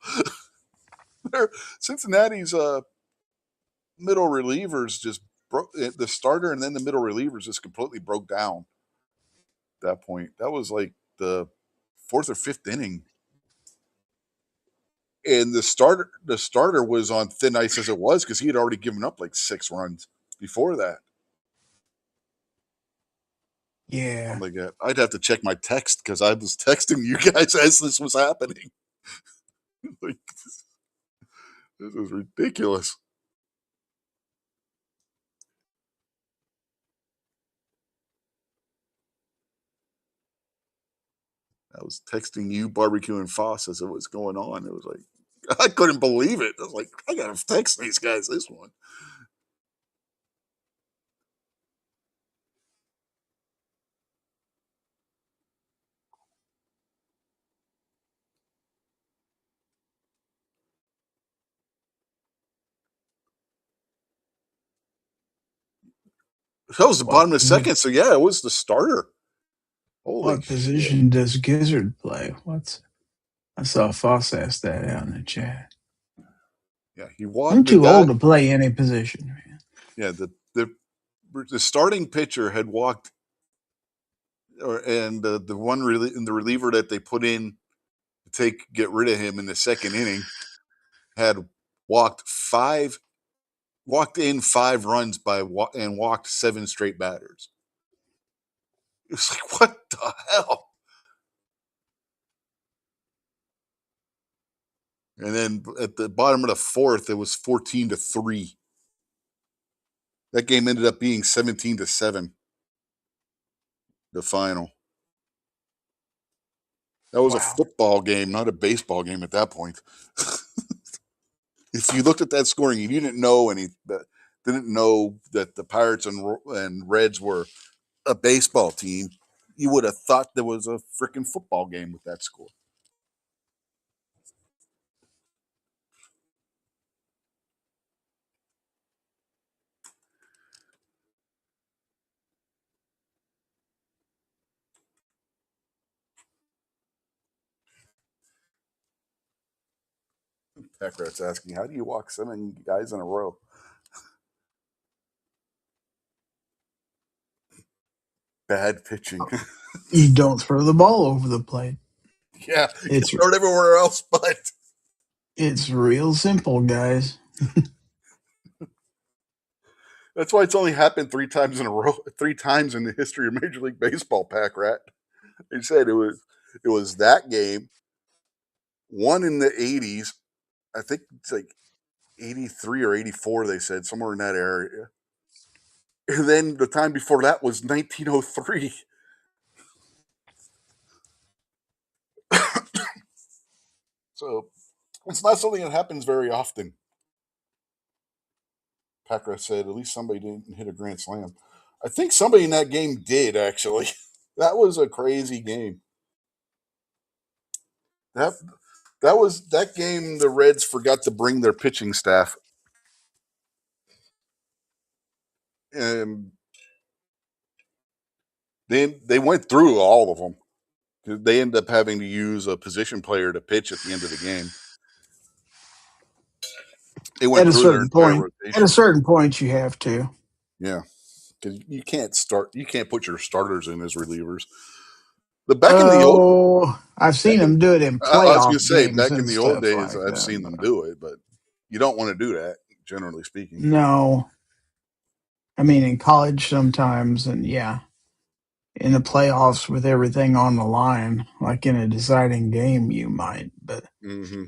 Cincinnati's middle relievers just the starter and then the middle relievers just completely broke down at that point. That was like the fourth or fifth inning, and the starter was on thin ice as it was because he had already given up like 6 runs before that. I'm Yeah. like, I'd have to check my text because I was texting you guys as this was happening. Like, this is ridiculous. I was texting you, barbecue, and Foss as it was going on. It was like I couldn't believe it. I was like, I gotta text these guys this one. That was the What bottom of the posi- second, so yeah, it was the starter. Holy what shit! position does Gizzard play? What's I saw Foss ask that out in the chat. Yeah, he walked I'm the too guy. old to play any position, man. Yeah, the starting pitcher had walked, and the one and the reliever that they put in to get rid of him in the second inning had walked in 5 runs and walked 7 straight batters. It was like, what the hell? And then at the bottom of the fourth, it was 14-3. That game ended up being 17-7. The final. That was a Wow. football game, not a baseball game at that point. If you looked at that scoring, you didn't know that the Pirates and Reds were a baseball team. You would have thought there was a freaking football game with that score. Packrat's asking, how do you walk 7 guys in a row? Bad pitching. You don't throw the ball over the plate. Yeah, you It's throw it everywhere else, but it's real simple, guys. that's why it's only happened 3 times in a row, 3 times in the history of Major League Baseball. Packrat. They said it was that game, one in the '80s. I think it's like '83 or '84. They said somewhere in that area, and then the time before that was 1903. So it's not something that happens very often. Packrat said at least somebody didn't hit a grand slam. I think somebody in that game did actually. That was a crazy game. That that game. The Reds forgot to bring their pitching staff, and they went through all of them. They ended up having to use a position player to pitch at the end of the game. They At went a through their certain entire point, at a rotation. certain point, you have to. Yeah, because you can't put your starters in as relievers. The back in the old Oh, I've back seen in, them do it in I was going playoff to say games back in and the old stuff days, like I've that. seen them do it, but you don't want to do that, generally speaking. No, I mean in college sometimes, and yeah, in the playoffs with everything on the line, like in a deciding game, you might, but Hmm.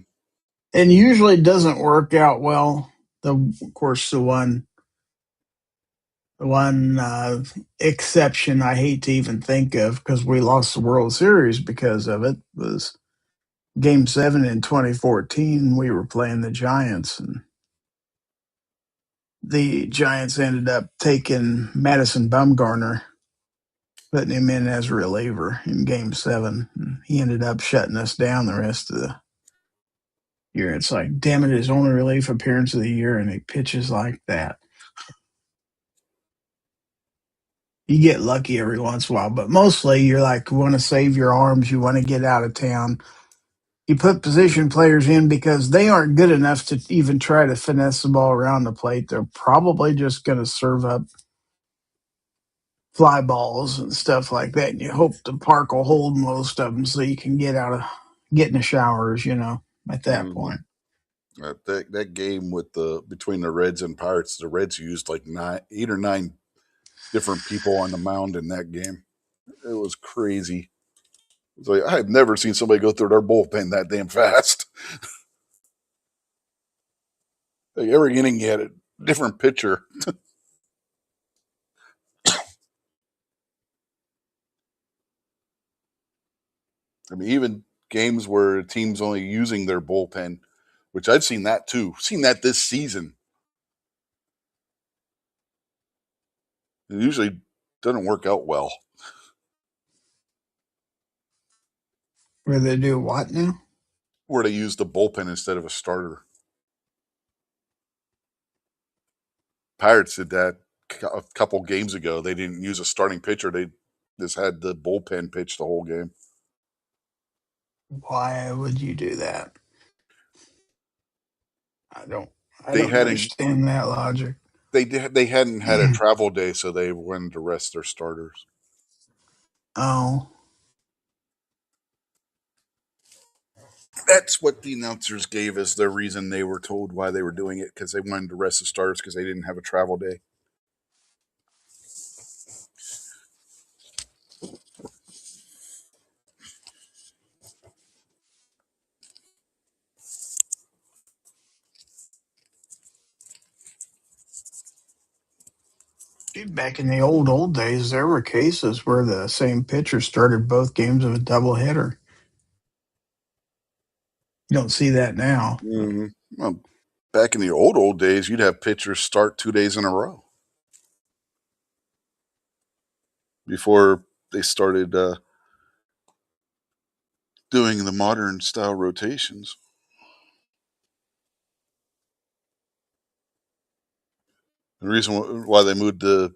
and usually it doesn't work out well. Of course, the one exception I hate to even think of because we lost the World Series because of it was Game 7 in 2014. We were playing the Giants, and the Giants ended up taking Madison Bumgarner, putting him in as a reliever in Game 7. And he ended up shutting us down the rest of the year. It's like, damn it, his only relief appearance of the year, and he pitches like that. You get lucky every once in a while, but mostly you're like, you want to save your arms, you want to get out of town, You put position players in because they aren't good enough to even try to finesse the ball around the plate. They're probably just going to serve up fly balls and stuff like that. And you hope the park will hold most of them so you can get in the showers, at that Hmm. point. That game with the between the Reds and Pirates, the Reds used like 8 or 9 different people on the mound in that game. It was crazy. It's like I've never seen somebody go through their bullpen that damn fast. Like every inning, you had a different pitcher. I mean, even games where a team's only using their bullpen, which I've seen that too. Seen that this season. It usually doesn't work out well. Where they do what now? Where they use the bullpen instead of a starter. Pirates did that a couple games ago. They didn't use a starting pitcher. They just had the bullpen pitch the whole game. Why would you do that? I don't. I They don't hadn't understand that logic. they hadn't had a travel day, so they wanted to rest their starters. Oh, That's what the announcers gave as their reason. They were told why they were doing it because they wanted to rest the starters because they didn't have a travel day. dude, back in the old days, there were cases where the same pitcher started both games of a doubleheader. You don't see that now. Mm-hmm. Well, back in the old days, you'd have pitchers start 2 days in a row before they started doing the modern style rotations. The reason why they moved the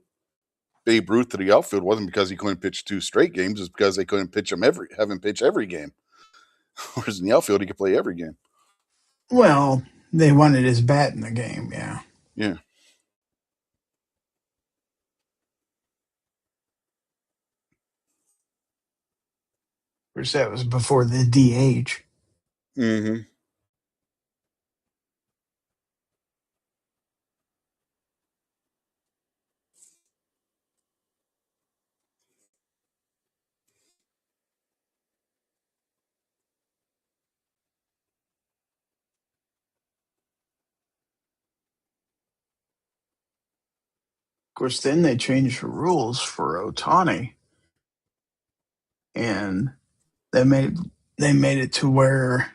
Babe Ruth to the outfield wasn't because he couldn't pitch 2 straight games; it's because they couldn't have him pitch every game. Whereas in the outfield, he could play every game. Well, they wanted his bat in the game, yeah. Yeah. Of course, that was before the DH. Mm-hmm. Of course, then they changed the rules for Otani, and they made they made it to where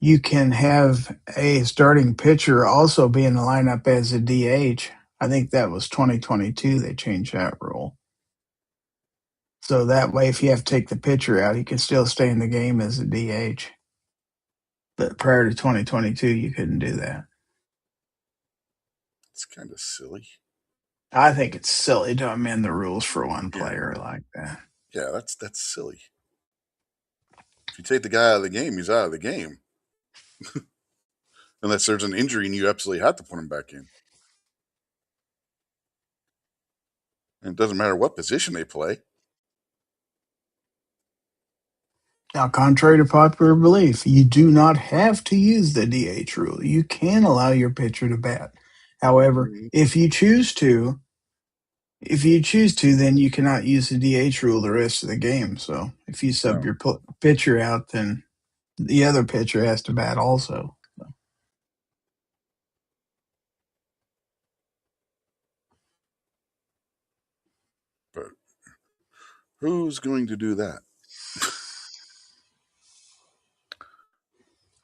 you can have a starting pitcher also be in the lineup as a DH. I think that was 2022. They changed that rule. So that way, if you have to take the pitcher out, he can still stay in the game as a DH. But prior to 2022, you couldn't do that. It's kind of silly. I think it's silly to amend the rules for one Yeah. player like that. Yeah, that's silly. If you take the guy out of the game, he's out of the game. Unless there's an injury and you absolutely have to put him back in. And it doesn't matter what position they play. Now, contrary to popular belief, you do not have to use the DH rule. You can allow your pitcher to bat. However, Mhm. if you choose to, then you cannot use the DH rule the rest of the game. So if you sub No, your pitcher out, then the other pitcher has to bat also. So, but who's going to do that?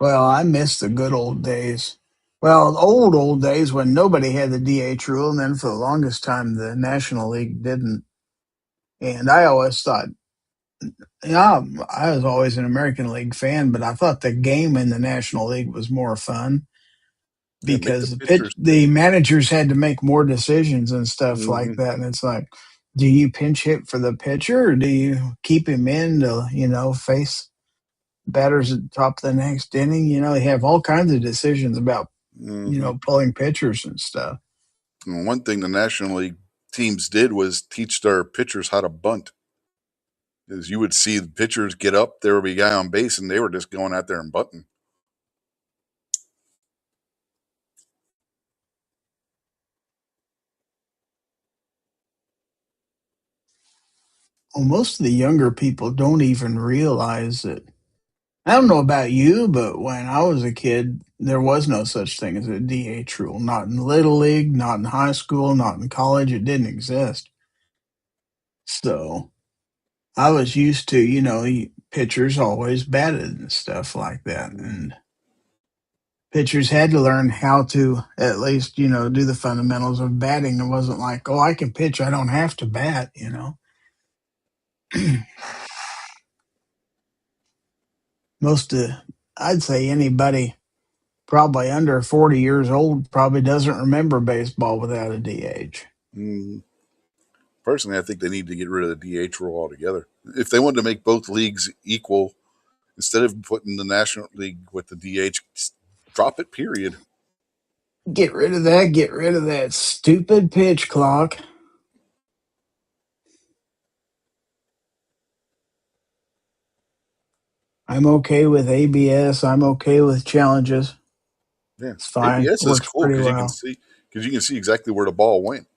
well, I miss the good old days. Well, the old days when nobody had the DH rule, and then for the longest time the National League didn't. And I always thought, yeah, I was always an American League fan, but I thought the game in the National League was more fun Yeah, make the because pitchers pitch. the managers had to make more decisions and stuff like Hmm. that. And it's like, do you pinch hit for the pitcher or do you keep him in to face? batters at the top of the next inning. They have all kinds of decisions about, Hmm. pulling pitchers and stuff. And one thing the National League teams did was teach their pitchers how to bunt. Is you would see the pitchers get up, there would be a guy on base, and they were just going out there and bunting. Well, most of the younger people don't even realize it. I don't know about you, but when I was a kid, there was no such thing as a DH rule. Not in Little League, not in high school, not in college. It didn't exist. So I was used to, pitchers always batted and stuff like that. And pitchers had to learn how to at least, do the fundamentals of batting. It wasn't like, oh, I can pitch. I don't have to bat. Most of, I'd say anybody probably under 40 years old probably doesn't remember baseball without a DH. Mm. Personally, I think they need to get rid of the DH rule altogether. If they wanted to make both leagues equal, instead of putting the National League with the DH, just drop it, period. Get rid of that. Get rid of that stupid pitch clock. I'm okay with ABS. I'm okay with challenges. Yeah, It's fine. ABS is Works cool pretty well. because you can see exactly where the ball went.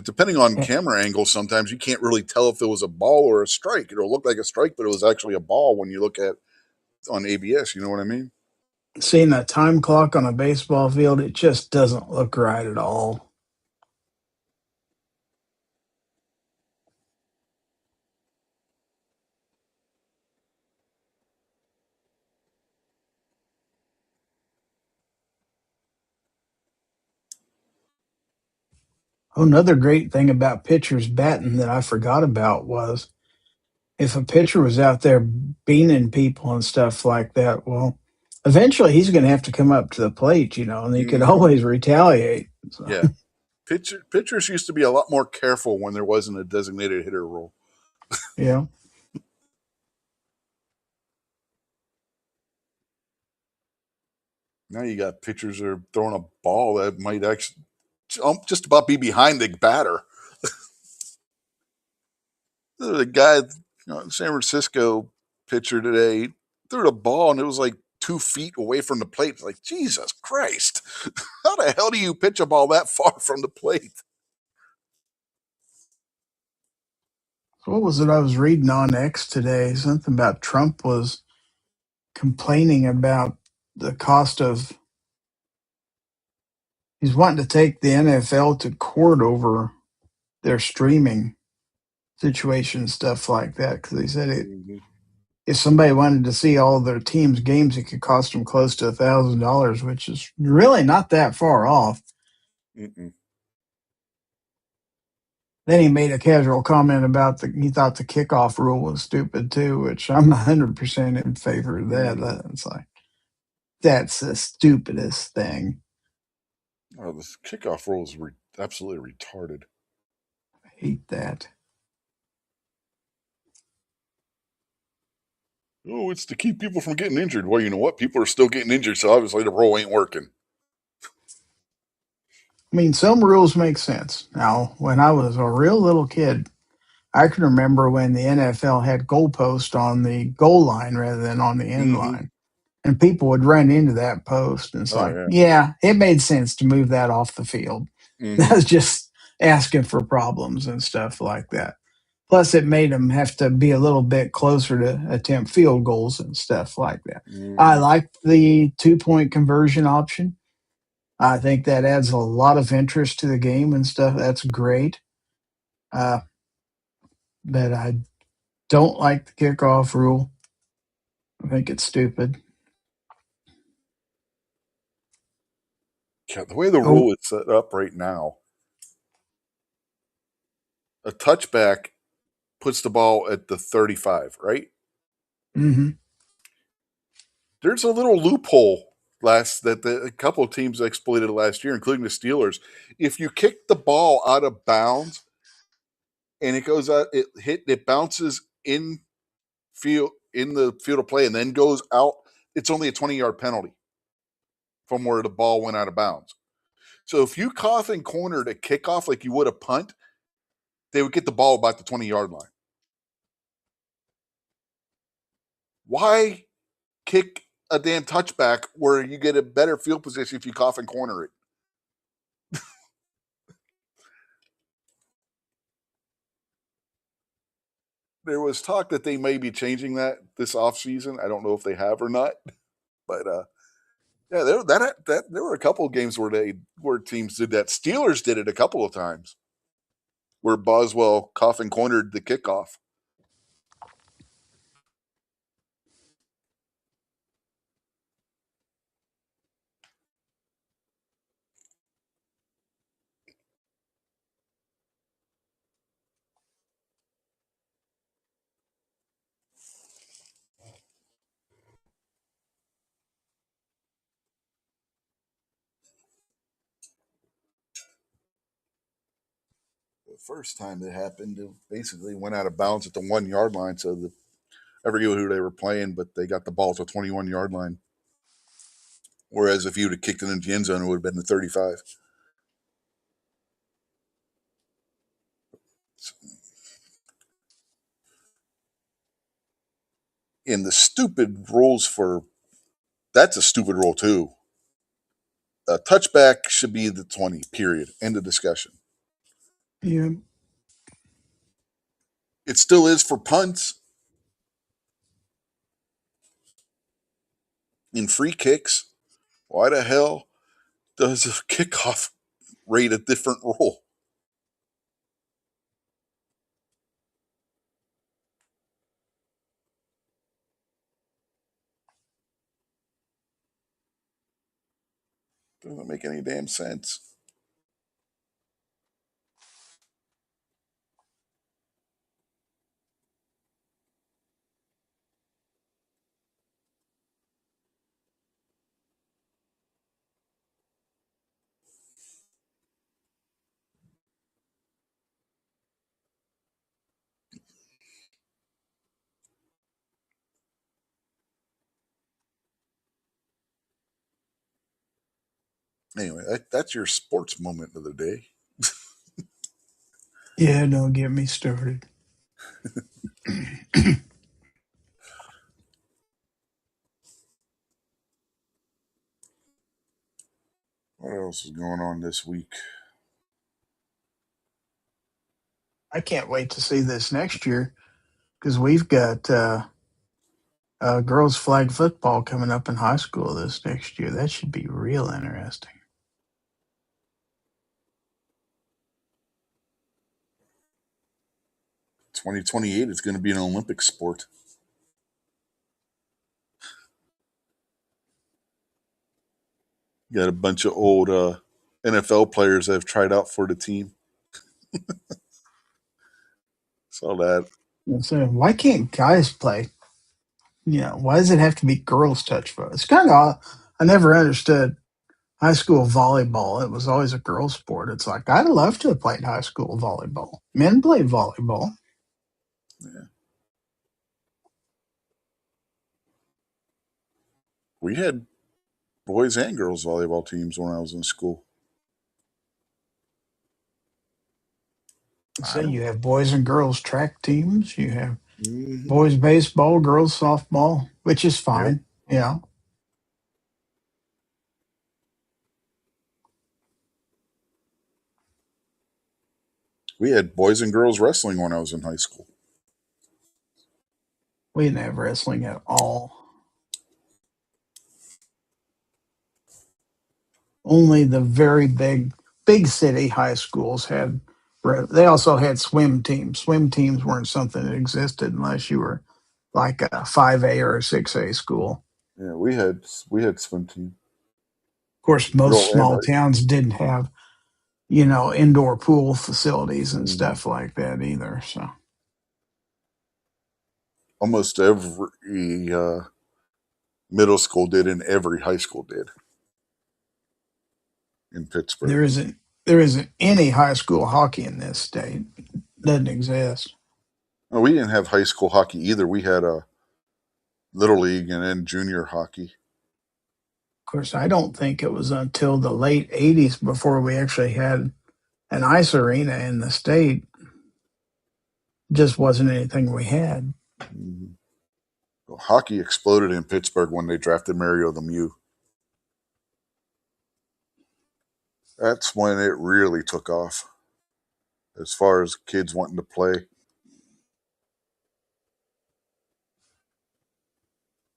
Depending on Eh, camera angle, sometimes you can't really tell if it was a ball or a strike. It'll look like a strike, but it was actually a ball when you look at on ABS. You know what I mean? Seeing that time clock on a baseball field, it just doesn't look right at all. Oh, another great thing about pitchers batting that I forgot about was if a pitcher was out there beaning people and stuff like that, well, eventually he's going to have to come up to the plate, and he could Hmm. always retaliate. So, Yeah. Pitchers used to be a lot more careful when there wasn't a designated hitter rule. yeah. Now you got pitchers that are throwing a ball that might actually just about be behind the batter. The guy, San Francisco pitcher today threw the ball and it was like 2 feet away from the plate. It's like, Jesus Christ. How the hell do you pitch a ball that far from the plate? So what was it I was reading on X today? Something about Trump was complaining about the cost of, he's wanting to take the NFL to court over their streaming situation, stuff like that. Because he said Mm-hmm. if somebody wanted to see all their team's games, it could cost them close to $1,000, which is really not that far off. Mm-mm. Then he made a casual comment about he thought the kickoff rule was stupid too, which I'm 100% in favor of that. Mm-hmm. It's like, that's the stupidest thing. Oh, the kickoff rule is absolutely retarded. I hate that. Oh, it's to keep people from getting injured. Well, you know what? People are still getting injured, so obviously the rule ain't working. I mean, some rules make sense. Now, when I was a real little kid, I can remember when the NFL had goalpost on the goal line rather than on the end Mm-hmm. line. And people would run into that post. And it's Oh, like, yeah. yeah, it made sense to move that off the field. Mm-hmm. That was just asking for problems and stuff like that. Plus, it made them have to be a little bit closer to attempt field goals and stuff like that. I Mm-hmm. like the 2 point conversion option. I think that adds a lot of interest to the game and stuff. That's great. Uh, but I don't like the kickoff rule. I think it's stupid. Yeah, the way the Oh, rule is set up right now, a touchback puts the ball at the 35, right? hmm There's a little loophole a couple of teams exploited last year, including the Steelers. If you kick the ball out of bounds and it goes out, it bounces in field in the field of play and then goes out, it's only a 20-yard penalty from where the ball went out of bounds. So if you cough and cornered a kickoff like you would a punt, they would get the ball about the 20-yard line. Why kick a damn touchback where you get a better field position if you cough and corner it? There was talk that they may be changing that this offseason. I don't know if they have or not, but yeah, there were a couple of games where teams did that. Steelers did it a couple of times where Boswell cough and cornered the kickoff. The first time it happened, it basically went out of bounds at the 1 yard line. So I forget who they were playing, but they got the ball to the 21 yard line. Whereas if you would have kicked it into the end zone, it would have been the 35. And the stupid rules for that's a stupid rule too. A touchback should be the 20, period. End of discussion. Yeah. It still is for punts and free kicks. Why the hell does a kickoff rate a different rule? Doesn't make any damn sense. Anyway, that's your sports moment of the day. Yeah, don't get me started. What else is going on this week? I can't wait to see this next year because we've got girls flag football coming up in high school this next year. That should be real interesting. 2028 is going to be an Olympic sport. You got a bunch of old NFL players that have tried out for the team. Saw that. And so why can't guys play? You know, why does it have to be girls touch football? It's kind of I never understood high school volleyball. It was always a girl sport. It's like I'd love to have played high school volleyball. Men play volleyball. Yeah. We had boys and girls volleyball teams when I was in school. I So don't. you have boys and girls track teams. You have Mm-hmm. boys baseball, girls softball, which is Yep. fine. Yeah. We had boys and girls wrestling when I was in high school. We didn't have wrestling at all. Only the very big city high schools had. They also had swim teams. Swim teams weren't something that existed unless you were like a 5A or a 6A school. Yeah, we had swim team, Of course, most girl and small high. towns didn't have, indoor pool facilities and Mm-hmm. stuff like that either. So Almost every middle school did, and every high school did in there Pittsburgh. isn't there isn't any high school hockey in this state. Doesn't exist. No, we didn't have high school hockey either. We had Little League and then junior hockey. Of course, I don't think it was until the late 80s before we actually had an ice arena in the state. Just wasn't anything we had. Mhm. Well, hockey exploded in Pittsburgh when they drafted Mario Lemieux. That's when it really took off as far as kids wanting to play.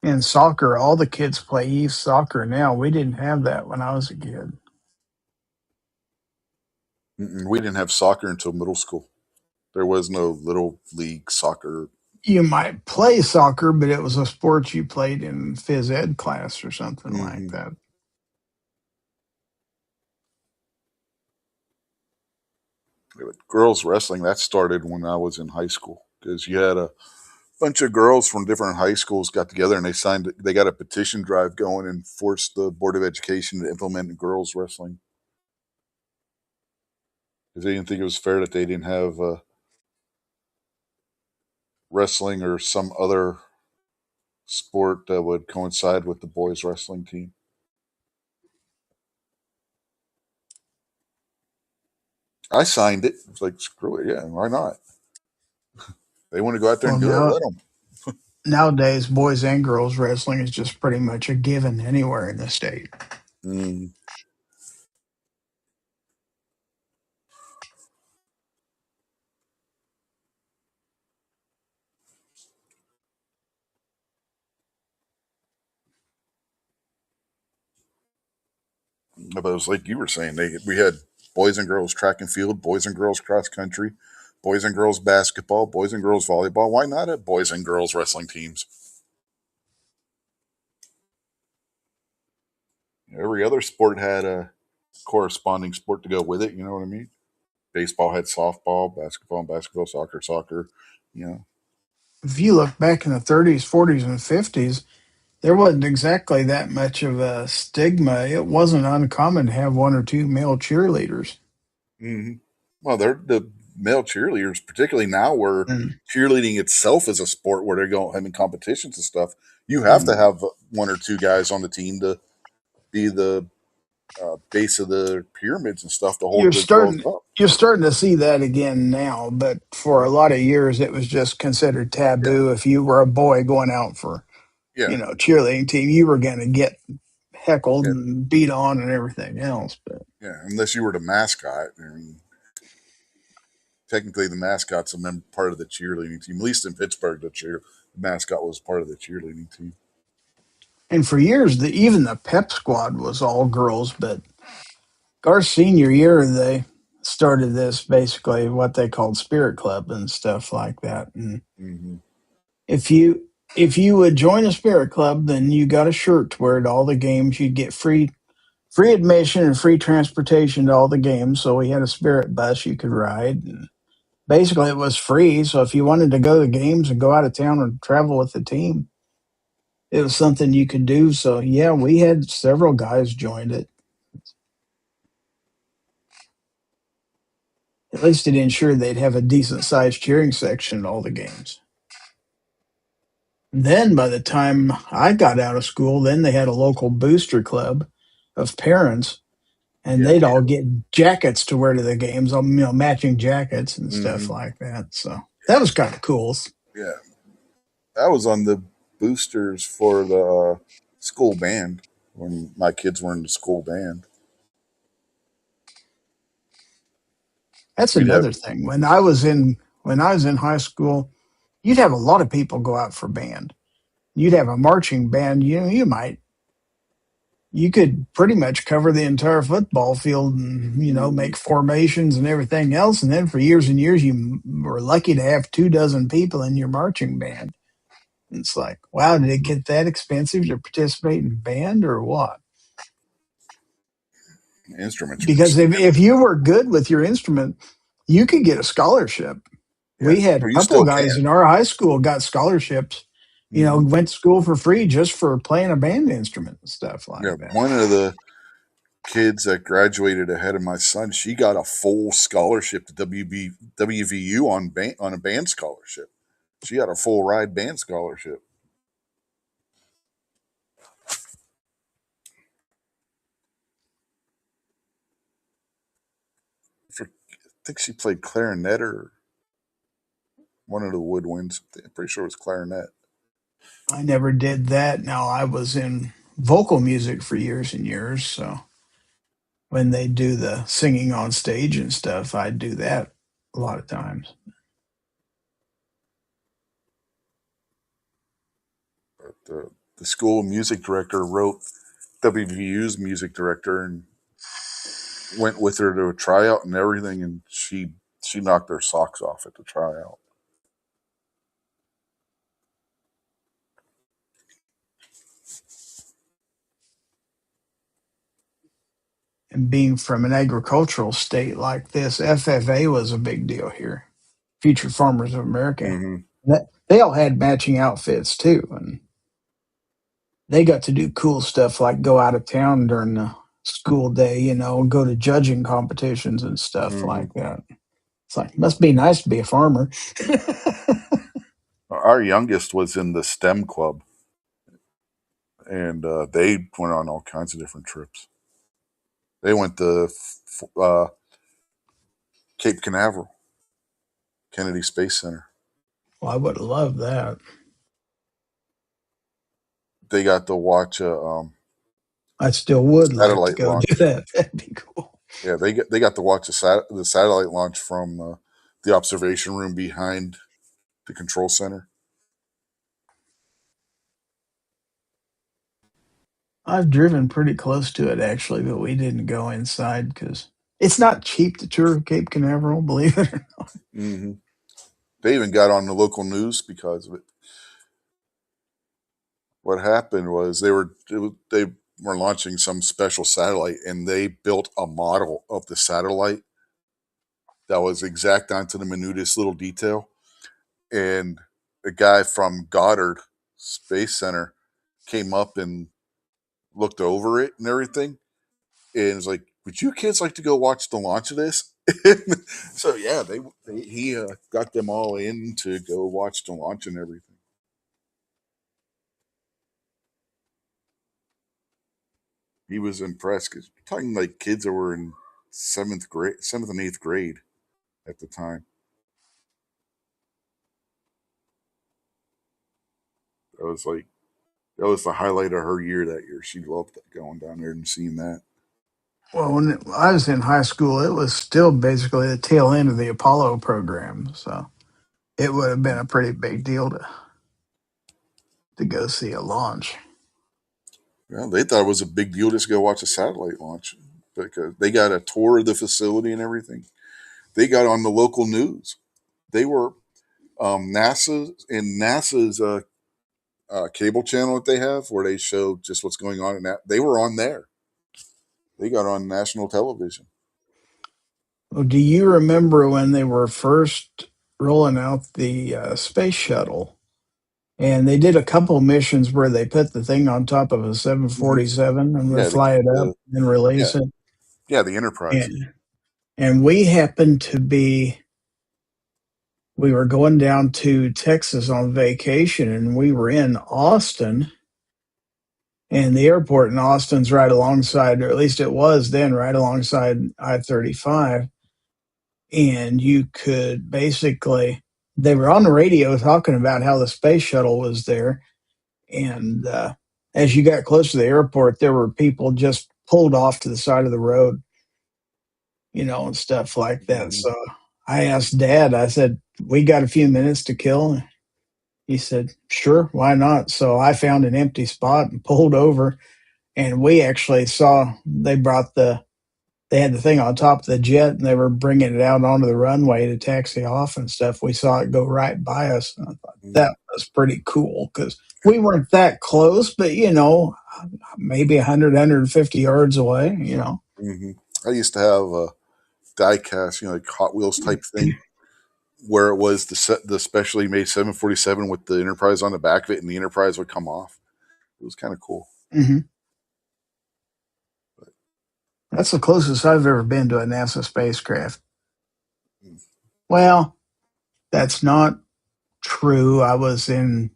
In soccer, all the kids play youth soccer now. We didn't have that when I was a kid. We didn't have soccer until middle school. There was no little league soccer. You might play soccer, but it was a sport you played in phys ed class or something like Hmm. that. Girls wrestling that started when I was in high school because you had a bunch of girls from different high schools got together and they got a petition drive going and forced the Board of Education to implement girls wrestling because they didn't think it was fair that they didn't have wrestling or some other sport that would coincide with the boys wrestling team. I signed it. It's like screw it, yeah, why not? They want to go out there Well, and do it. Let them. nowadays, boys and girls wrestling is just pretty much a given anywhere in the state. Mm. But it was like you were saying, we had boys and girls track and field, boys and girls cross country, boys and girls basketball, boys and girls volleyball. Why not have boys and girls wrestling teams? Every other sport had a corresponding sport to go with it. You know what I mean? Baseball had softball, basketball, and basketball, soccer, soccer. You know. If you look back in the 30s, 40s, and 50s, there wasn't exactly that much of a stigma. It wasn't uncommon to have one or two male cheerleaders. Hmm. Well, they're the male cheerleaders, particularly now where And, cheerleading itself is a sport where they're going having competitions and stuff. You have to and have one or two guys on the team to be the base of the pyramids and stuff to hold you're the girls starting up. you're starting to see that again now, but for a lot of years it was just considered Yeah, taboo. If you were a boy going out for, yeah, cheerleading team, you were going to get heckled yeah, and beat on and everything else. But yeah. Unless you were the mascot. I mean, technically, the mascot's part of the cheerleading team. At least in Pittsburgh, the mascot was part of the cheerleading team. and for years, even the pep squad was all girls. But our senior year, they started this basically what they called spirit club and stuff like that. And Hmm. if you if you would join a spirit club, then you got a shirt to wear at all the games. You'd get free admission and free transportation to all the games. So we had a spirit bus you could ride. And basically, it was free. So if you wanted to go to the games and go out of town and travel with the team, it was something you could do. So yeah, we had several guys joined it. At least it ensured they'd have a decent sized cheering section at all the games. Then by the time I got out of school, then they had a local booster club of parents, and Yeah. they'd all get jackets to wear to the games, matching jackets and stuff Hmm. like that. So that was kind of cool. Yeah. I was on the boosters for the school band when my kids were in the school band. That's We'd have. another thing. When I was in high school, you'd have a lot of people go out for band. You'd have a marching band. You could pretty much cover the entire football field and Hmm. make formations and everything else. And then for years and years, you were lucky to have 2 dozen people in your marching band. It's like, wow, did it get that expensive to participate in band or what? Instruments are Because if expensive. you were good with your instrument, you could get a scholarship. Yeah. We had a Well, you couple still guys can. in our high school got scholarships, Hmm. went to school for free just for playing a band instrument and stuff like Yeah. that. One of the kids that graduated ahead of my son, she got a full scholarship to WVU on a band scholarship. She got a full ride band scholarship. think she played clarinet or one of the woodwinds. I'm pretty sure it was clarinet. I never did that. Now, I was in vocal music for years and years, so when they do the singing on stage and stuff, I do that a lot of times. But the school music director wrote WVU's music director and went with her to a tryout and everything, and she knocked her socks off at the tryout. And being from an agricultural state like this, FFA was a big deal here. Future Farmers of America. Mm-hmm. They all had matching outfits too, and they got to do cool stuff like go out of town during the school day, go to judging competitions and stuff Mm-hmm. like that. It's like, must be nice to be a farmer. Our youngest was in the STEM club, and they went on all kinds of different trips. They went to Cape Canaveral, Kennedy Space Center. Well, I would have loved that. They got to watch a I still would like to satellite go do launch. that. That'd be cool. Yeah, they got to watch the satellite launch from the observation room behind the control center. I've driven pretty close to it actually, but we didn't go inside because it's not cheap to tour Cape Canaveral, believe it or not. Mm-hmm. They even got on the local news because of it. What happened was they were launching some special satellite, and they built a model of the satellite that was exact onto the minutest little detail. And a guy from Goddard Space Center came up and looked over it and everything, and was like, "Would you kids like to go watch the launch of this?" So yeah, he got them all in to go watch the launch and everything. He was impressed because you're talking like kids that were in seventh and eighth grade at the time. That was like that was the highlight of her year that year. She loved going down there and seeing that. Well, when I was in high school, it was still basically the tail end of the Apollo program, so it would have been a pretty big deal to go see a launch. Well, they thought it was a big deal just to go watch a satellite launch because they got a tour of the facility and everything. They got on the local news. They were NASA's cable channel that they have where they show just what's going on in that. They were on there. They got on national television. Well, do you remember when they were first rolling out the space shuttle? And they did a couple missions where they put the thing on top of a Hmm. 747 and would Yeah, fly it up and yeah, release it. yeah, the Enterprise. And we happened to be, we were going down to Texas on vacation and we were in Austin. And the airport in Austin's right alongside, or at least it was then, right alongside I 35. And you could basically, they were on the radio talking about how the space shuttle was there. And as you got close to the airport, there were people just pulled off to the side of the road, and stuff like that. Hmm. So I asked Dad, I said, "We got a few minutes to kill?" He said, "Sure, why not?" So I found an empty spot and pulled over. And we actually saw they had the thing on top of the jet and they were bringing it out onto the runway to taxi off and stuff. We saw it go right by us. And I thought Hmm. that was pretty cool because we weren't that close, but maybe 100, 150 yards away. Hmm. I used to have a die cast, like Hot Wheels type thing, where it was the specially made 747 with the Enterprise on the back of it, and the Enterprise would come off. It was kind of cool. Hmm. That's the closest I've ever been to a NASA spacecraft. Well, that's not true. I was in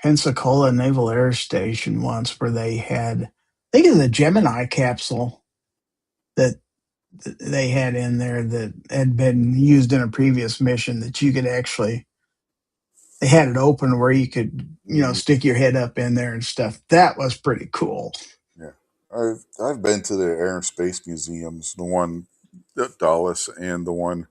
Pensacola Naval Air Station once where they had, I think of the Gemini capsule that they had in there that had been used in a previous mission that you could actually they had it open where you could Hmm. stick your head up in there and stuff. That was pretty cool. Yeah, I've been to the Air and Space Museums, the one at Dallas and the one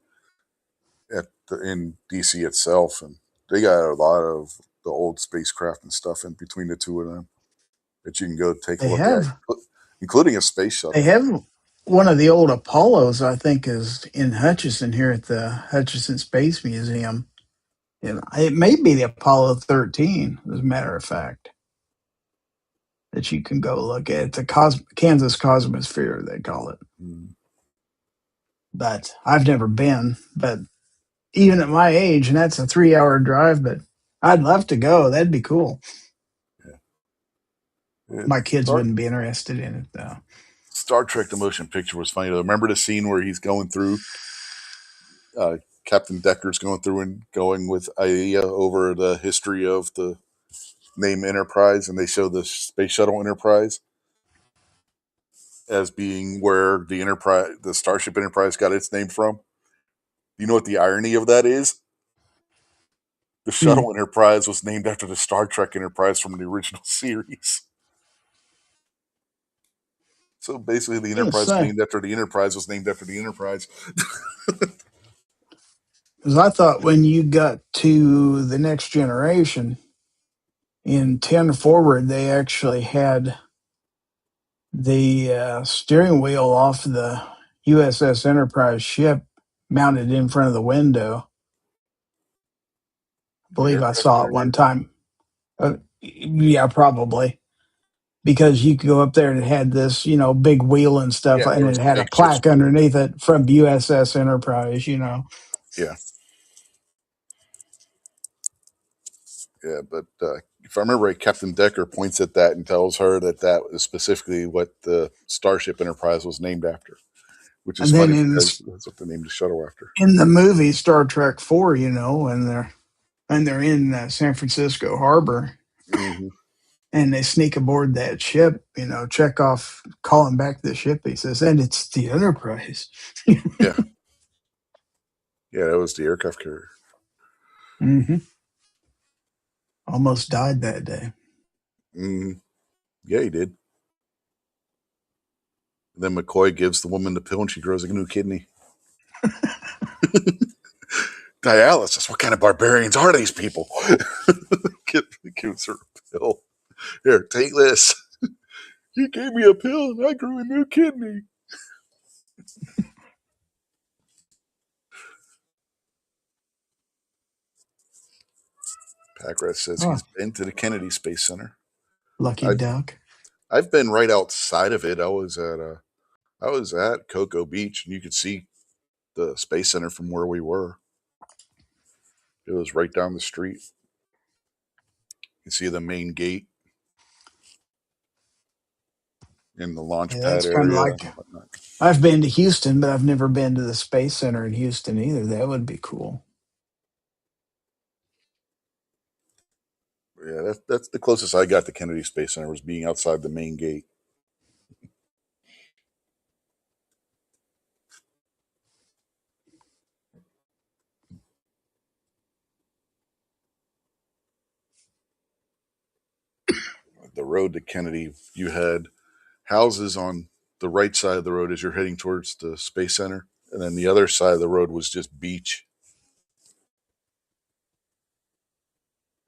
in DC itself, and they got a lot of the old spacecraft and stuff in between the two of them that you can go take a They look at, have including a space they shuttle. have one of the old Apollos, I think, is in Hutchinson here at the Hutchinson Space Museum. And it may be the Apollo 13, as a matter of fact, that you can go look at. The Kansas Cosmosphere, they call it. Mm, But I've never been. But even at my age, and that's a 3 hour drive, but I'd love to go. That'd be cool. yeah. My kids Star wouldn't be interested in it, though. Star Trek: The Motion Picture was funny though. Remember the scene where he's going through Captain Decker's going through and going with Aya over the history of the name Enterprise, and they show the space shuttle Enterprise as being where the Starship Enterprise got its name from. You know what the irony of that is? The Hmm. shuttle Enterprise was named after the Star Trek Enterprise from the original series. So basically, the Gonna Enterprise say, named after the Enterprise was named after the Enterprise. because I thought when you got to the next generation in 10 forward, they actually had the steering wheel off the USS Enterprise ship mounted in front of the window. I The believe I aircraft saw it carrier one did. time. Yeah, probably. Because you could go up there and it had this, big wheel and stuff, Yeah, there and was it a had a makeshift plaque steering wheel. underneath it from USS Enterprise. Yeah, yeah, but if I remember right, Captain Decker points at that and tells her that that is specifically what the Starship Enterprise was named after, which is And then funny in because this, that's what they named the shuttle after. in the movie Star Trek 4, and they're in San Francisco Harbor, Hmm. and they sneak aboard that ship. Chekhov calling back the ship. He says, "And it's the Enterprise." Yeah, yeah, that was the aircraft carrier. Hmm. Almost died that day. Hmm. Yeah, he did. And then McCoy gives the woman the pill and she grows a new kidney. Dialysis. What kind of barbarians are these people? Gives her a pill. Here, take this. You gave me a pill and I grew a new kidney. Packrat says Oh, he's been to the Kennedy Space Center. lucky I've duck. I've been right outside of it. I was at Cocoa Beach and you could see the Space Center from where we were. It was right down the street. You see the main gate in the launch Yeah, pad that's kind of area like and whatnot. I've been to Houston, but I've never been to the Space Center in Houston either. That would be cool. Yeah, that's the closest I got to Kennedy Space Center was being outside the main gate. The road to Kennedy, you had houses on the right side of the road as you're heading towards the Space Center, and then the other side of the road was just beach.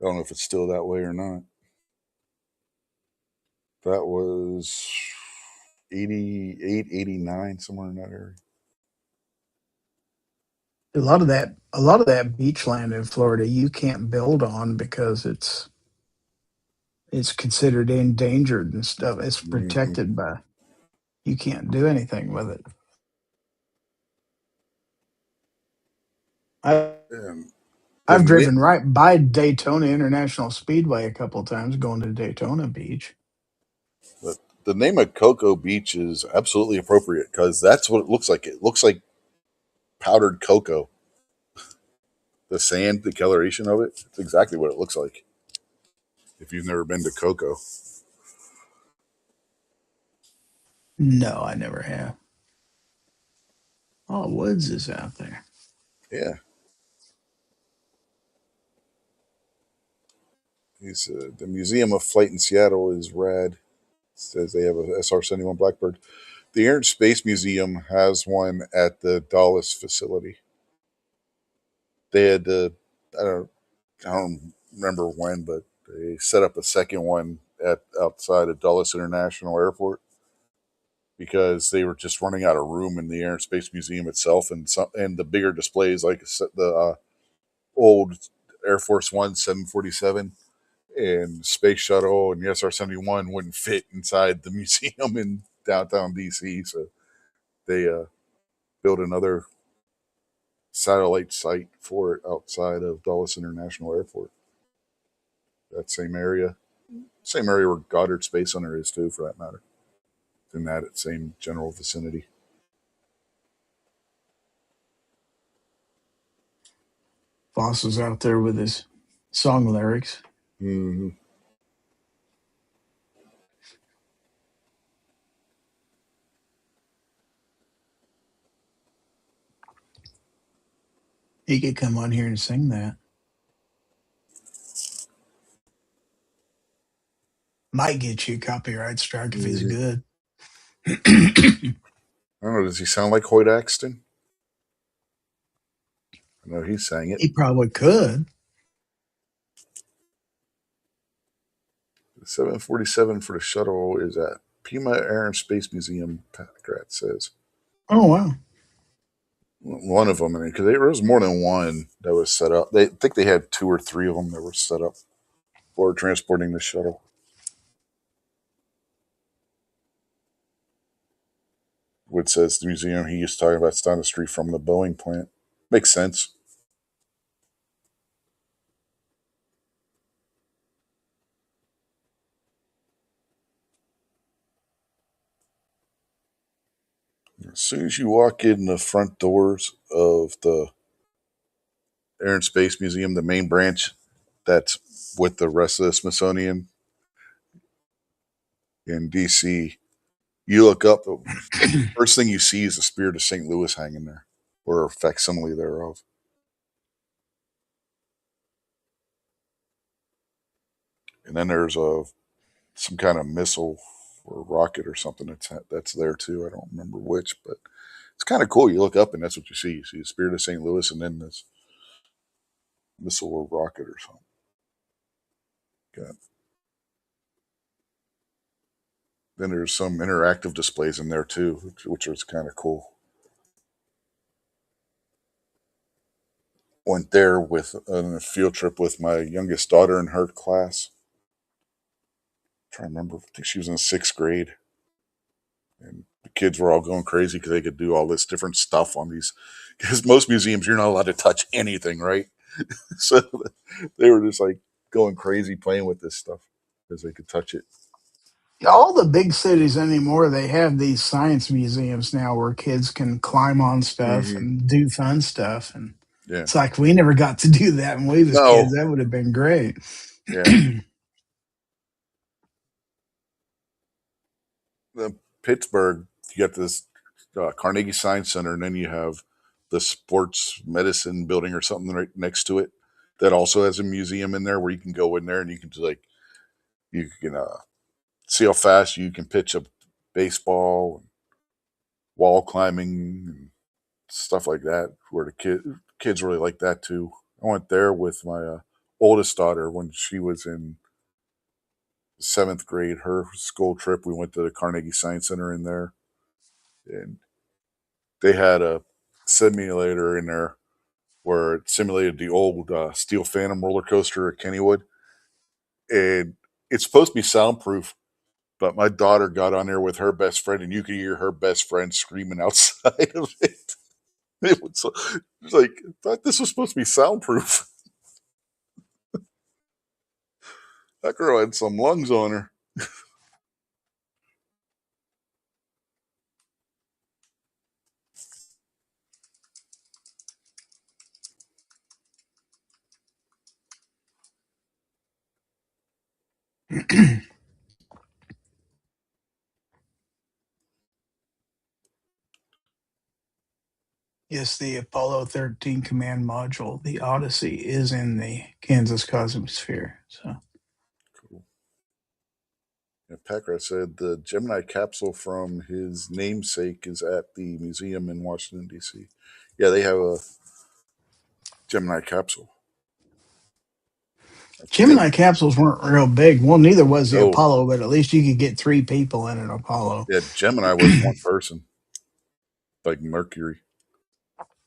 I don't know if it's still that way or not. That was 88, 89, somewhere in that area. A lot of that beach land in Florida you can't build on because it's considered endangered and stuff. It's Hmm. protected by you can't do anything with it. I And the I've ni- driven right by Daytona International Speedway a couple times going to Daytona Beach. the name of Cocoa Beach is absolutely appropriate because that's what it looks like. It looks like powdered cocoa. The sand, the coloration of it, it's exactly what it looks like. If you've never been to Cocoa, No, I never have. Oh, Woods is out there. Yeah, he's the Museum of Flight in Seattle is rad. It says they have a SR-71 Blackbird. The Air and Space Museum has one at the Dulles facility. They had the I don't remember when, but they set up a second one at outside of Dulles International Airport because they were just running out of room in the Air and Space Museum itself, and the bigger displays like the old Air Force One 747 and Space Shuttle and the SR-71 wouldn't fit inside the museum in downtown DC, so they built another satellite site for it outside of Dulles International Airport. That same area where Goddard Space Center is too, for that matter. In that same general vicinity. Foss was out there with his song lyrics. Mm-hmm. He could come on here and sing that. Might get you a copyright strike if he's Mm-hmm. good. I don't know. Does he sound like Hoyt Axton? I know he sang it. He probably could. The 747 for the shuttle is at Pima Air and Space Museum. Patgrat says Oh wow. one of them, because there was more than one that was set up. They think they had two or three of them that were set up for transporting the shuttle. Which says the museum he used to talking about is down the street from the Boeing plant. Makes sense. As soon as you walk in the front doors of the Air and Space Museum, the main branch that's with the rest of the Smithsonian in DC, you look up, the first thing you see is the Spirit of St. Louis hanging there, or a facsimile thereof. And then there's some kind of missile or rocket or something that's there too. I don't remember which, but it's kind of cool. You look up and that's what you see. You see the Spirit of St. Louis and then this missile or rocket or something. Okay. Then there's some interactive displays in there too, which was kind of cool. Went there with on a field trip with my youngest daughter in her class. I'm trying to remember, I think she was in sixth grade, and the kids were all going crazy because they could do all this different stuff on these. Because most museums, you're not allowed to touch anything, right? So they were just like going crazy playing with this stuff because they could touch it. All the big cities anymore, they have these science museums now where kids can climb on stuff Mm-hmm. and do fun stuff. And Yeah. it's like we never got to do that when we was kids. No. That would have been great. Yeah. The Pittsburgh, you got this Carnegie Science Center, and then you have the sports medicine building or something right next to it that also has a museum in there where you can go in there and you can just like you can see how fast you can pitch a baseball, wall climbing, and stuff like that. Where the kids really like that too. I went there with my oldest daughter when she was in seventh grade. Her school trip, we went to the Carnegie Science Center in there, and they had a simulator in there where it simulated the old Steel Phantom roller coaster at Kennywood, and it's supposed to be soundproof. But my daughter got on there with her best friend, and you could hear her best friend screaming outside of it. It was like I thought this was supposed to be soundproof. That girl had some lungs on her. Yes, the Apollo 13 command module, the Odyssey, is in the Kansas Cosmosphere. So Cool. Yeah, Packard said the Gemini capsule from his namesake is at the museum in Washington, D.C. Yeah, they have a Gemini capsule. I think. Gemini capsules weren't real big. Well, neither was the No. Apollo, but at least you could get three people in an Apollo. Yeah, Gemini was one person. Like Mercury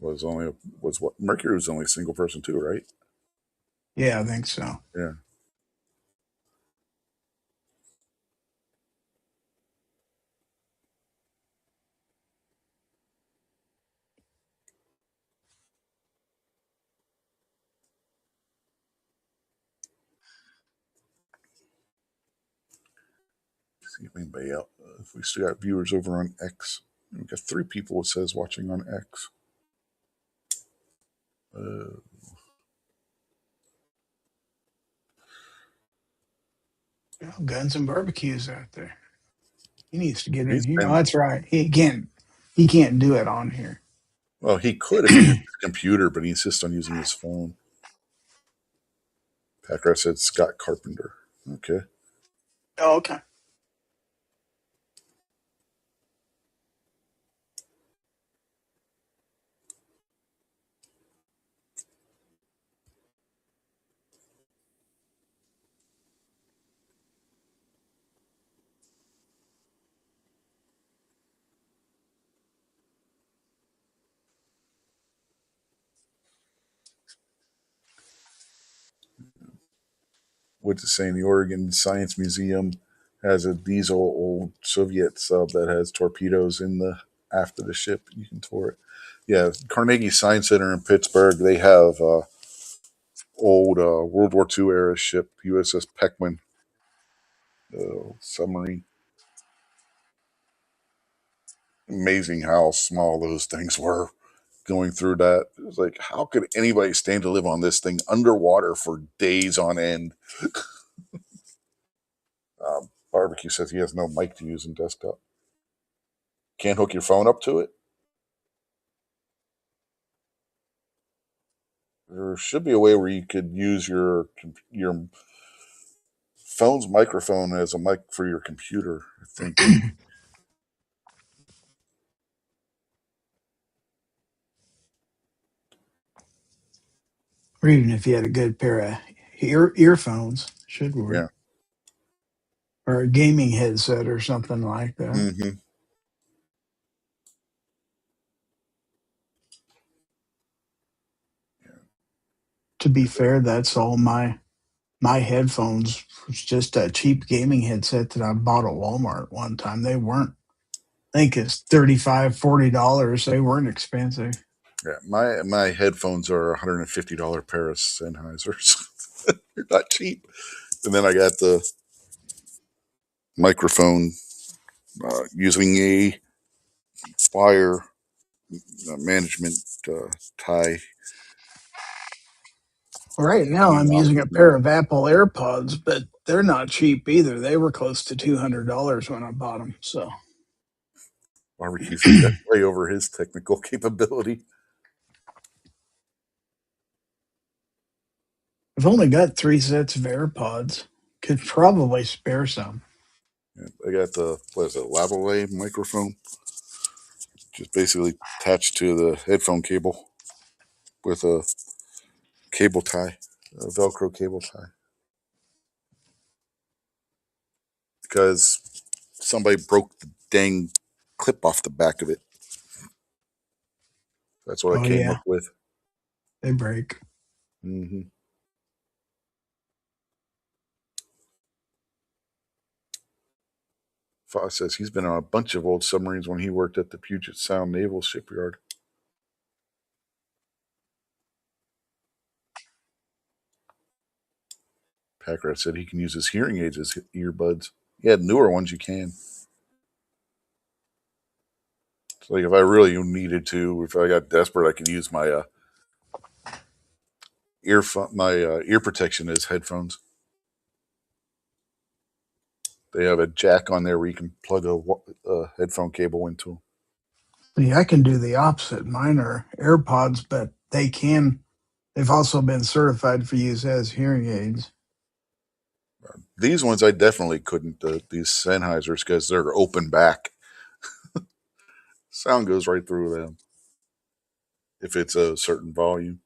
was only was what Mercury was only a single person too, right? Yeah, I think so. Yeah. See if anybody else. If we still got viewers over on X, we got 3 people. It says watching on X. Uh, Oh, guns and barbecues out there. He needs to get in he's here. Oh, been that's right. He can't. He can't do it on here. well. He could if he used his computer, but he insists on using his phone. Packer said Scott Carpenter. Okay. Oh, okay. What's it saying? The Oregon Science Museum has a diesel old Soviet sub that has torpedoes in the aft of the ship. You can tour it. Yeah, Carnegie Science Center in Pittsburgh. They have old World War II era ship, USS Peckman submarine. Amazing how small those things were going through that. It was like, how could anybody stand to live on this thing underwater for days on end? Barbecue says he has no mic to use in desktop. Can't hook your phone up to it. There should be a way where you could use your phone's microphone as a mic for your computer. I think. Or even if you had a good pair of earphones, should work. Yeah. Or a gaming headset or something like that. Mm-hmm. To be fair, that's all my headphones was just a cheap gaming headset that I bought at Walmart one time. They weren't, I think it's $35, $40. They weren't expensive. Yeah. My headphones are $150 pair of Sennheisers. They're not cheap. And then I got the microphone using a wire management tie. Right now, I'm using a pair of Apple AirPods, but they're not cheap either. They were close to $200 when I bought them. So Barbecue said that's way over his technical capability. I've only got three sets of AirPods. Could probably spare some. Yeah, I got the what is it, lavalier microphone, just basically attached to the headphone cable with a cable tie, a Velcro cable tie, because somebody broke the dang clip off the back of it. That's what I Oh came up yeah, with. they break. Mm-hmm. Foss says he's been on a bunch of old submarines when he worked at the Puget Sound Naval Shipyard. Packard said he can use his hearing aids as earbuds. Yeah, newer ones you can. So like if I really needed to, if I got desperate, I could use my ear protection as headphones. They have a jack on there where you can plug a headphone cable into them. See, I can do the opposite. Mine are AirPods, but they've also been certified for use as hearing aids. These ones I definitely couldn't. These Sennheisers because they're open back. Sound goes right through them if it's a certain volume.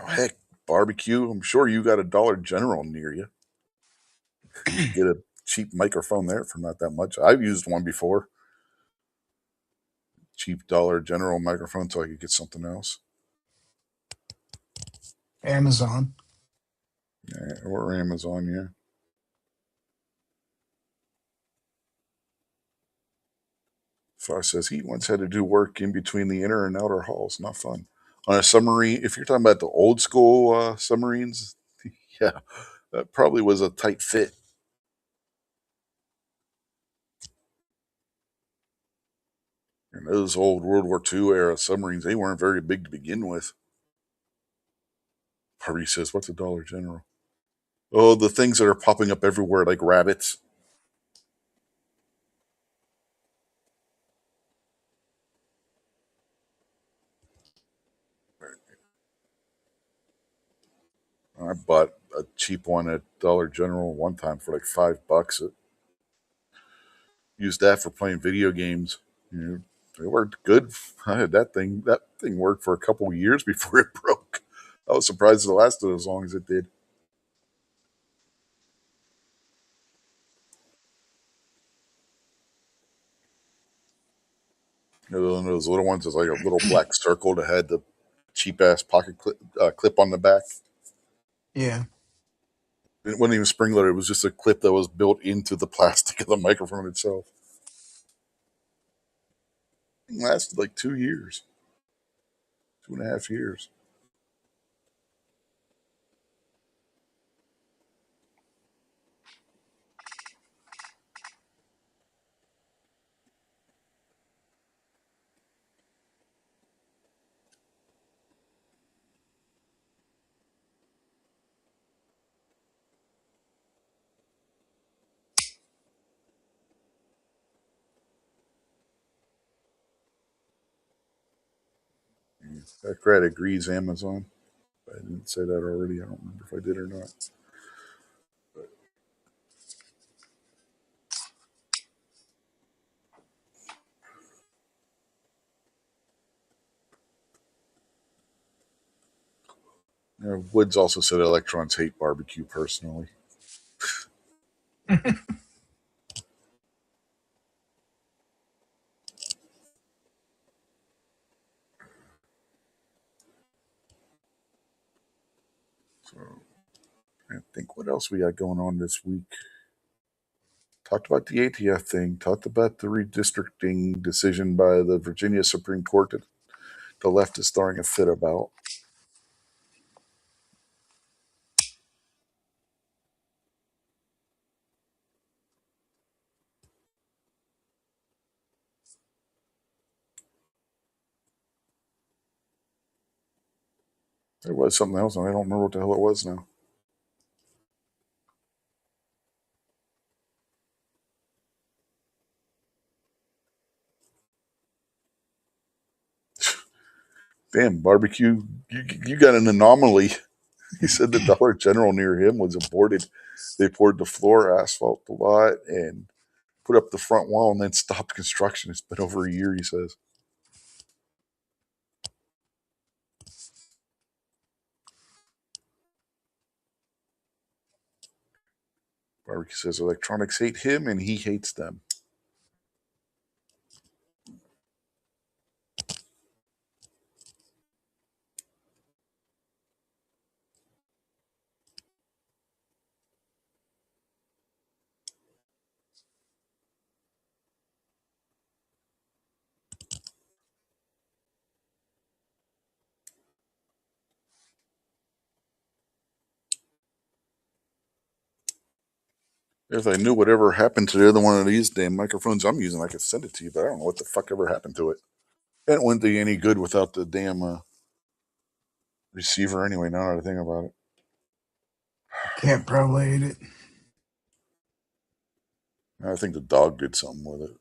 Oh, heck, barbecue. I'm sure you got a Dollar General near you. You could get a cheap microphone there for not that much. I've used one before. Cheap Dollar General microphone so I could get something else. Amazon. Yeah, or Amazon, yeah. Fox says he once had to do work in between the inner and outer halls. Not fun. On a submarine, if you're talking about the old school submarines, yeah, that probably was a tight fit. And those old World War II era submarines, they weren't very big to begin with. Harvey says, "What's a Dollar General?" Oh, the things that are popping up everywhere like rabbits. I bought a cheap one at Dollar General one time for like $5. It used that for playing video games. You know, it worked good. I had that thing. That thing worked for a couple of years before it broke. I was surprised it lasted as long as it did. You know, one of those little ones is like a little black circle that had the cheap ass pocket clip on the back. Yeah. It wasn't even spring loaded. It was just a clip that was built into the plastic of the microphone itself. It lasted like 2 years, 2.5 years. That crowd agrees Amazon. I didn't say that already. I don't remember if I did or not. Woods also said electrons hate barbecue personally. So I think what else we got going on this week. Talked about the ATF thing. Talked about the redistricting decision by the Virginia Supreme Court that the left is throwing a fit about. There was something else, and I don't remember what the hell it was now. Damn, barbecue, you got an anomaly. He said the Dollar General near him was aborted. They poured the floor, asphalt the lot, and put up the front wall and then stopped construction. It's been over a year, he says. Barbecue says electronics hate him and he hates them. If I knew whatever happened to the other one of these damn microphones I'm using, I could send it to you, but I don't know what the fuck ever happened to it. It wouldn't do any good without the damn receiver anyway, now that I think about it. Cat probably ate it. I think the dog did something with it.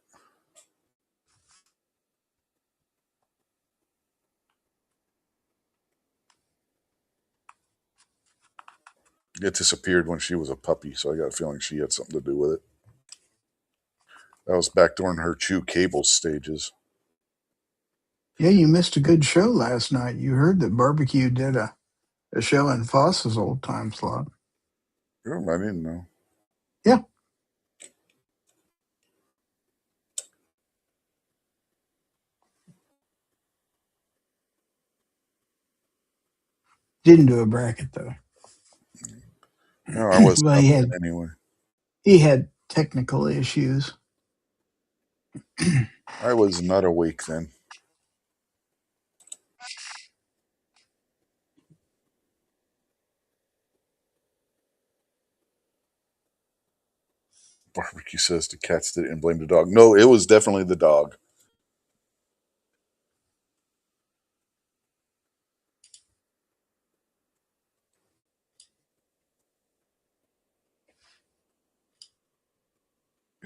It disappeared when she was a puppy, so I got a feeling she had something to do with it. That was back during her chew cable stages. Yeah, you missed a good show last night. You heard that Barbecue did a show in Foss's old time slot. Oh, I didn't know. Yeah, didn't do a bracket though. No, I wasn't Well, up then anyway. he had technical issues. I was not awake then. Barbecue says the cats did it and blame the dog. No, it was definitely the dog.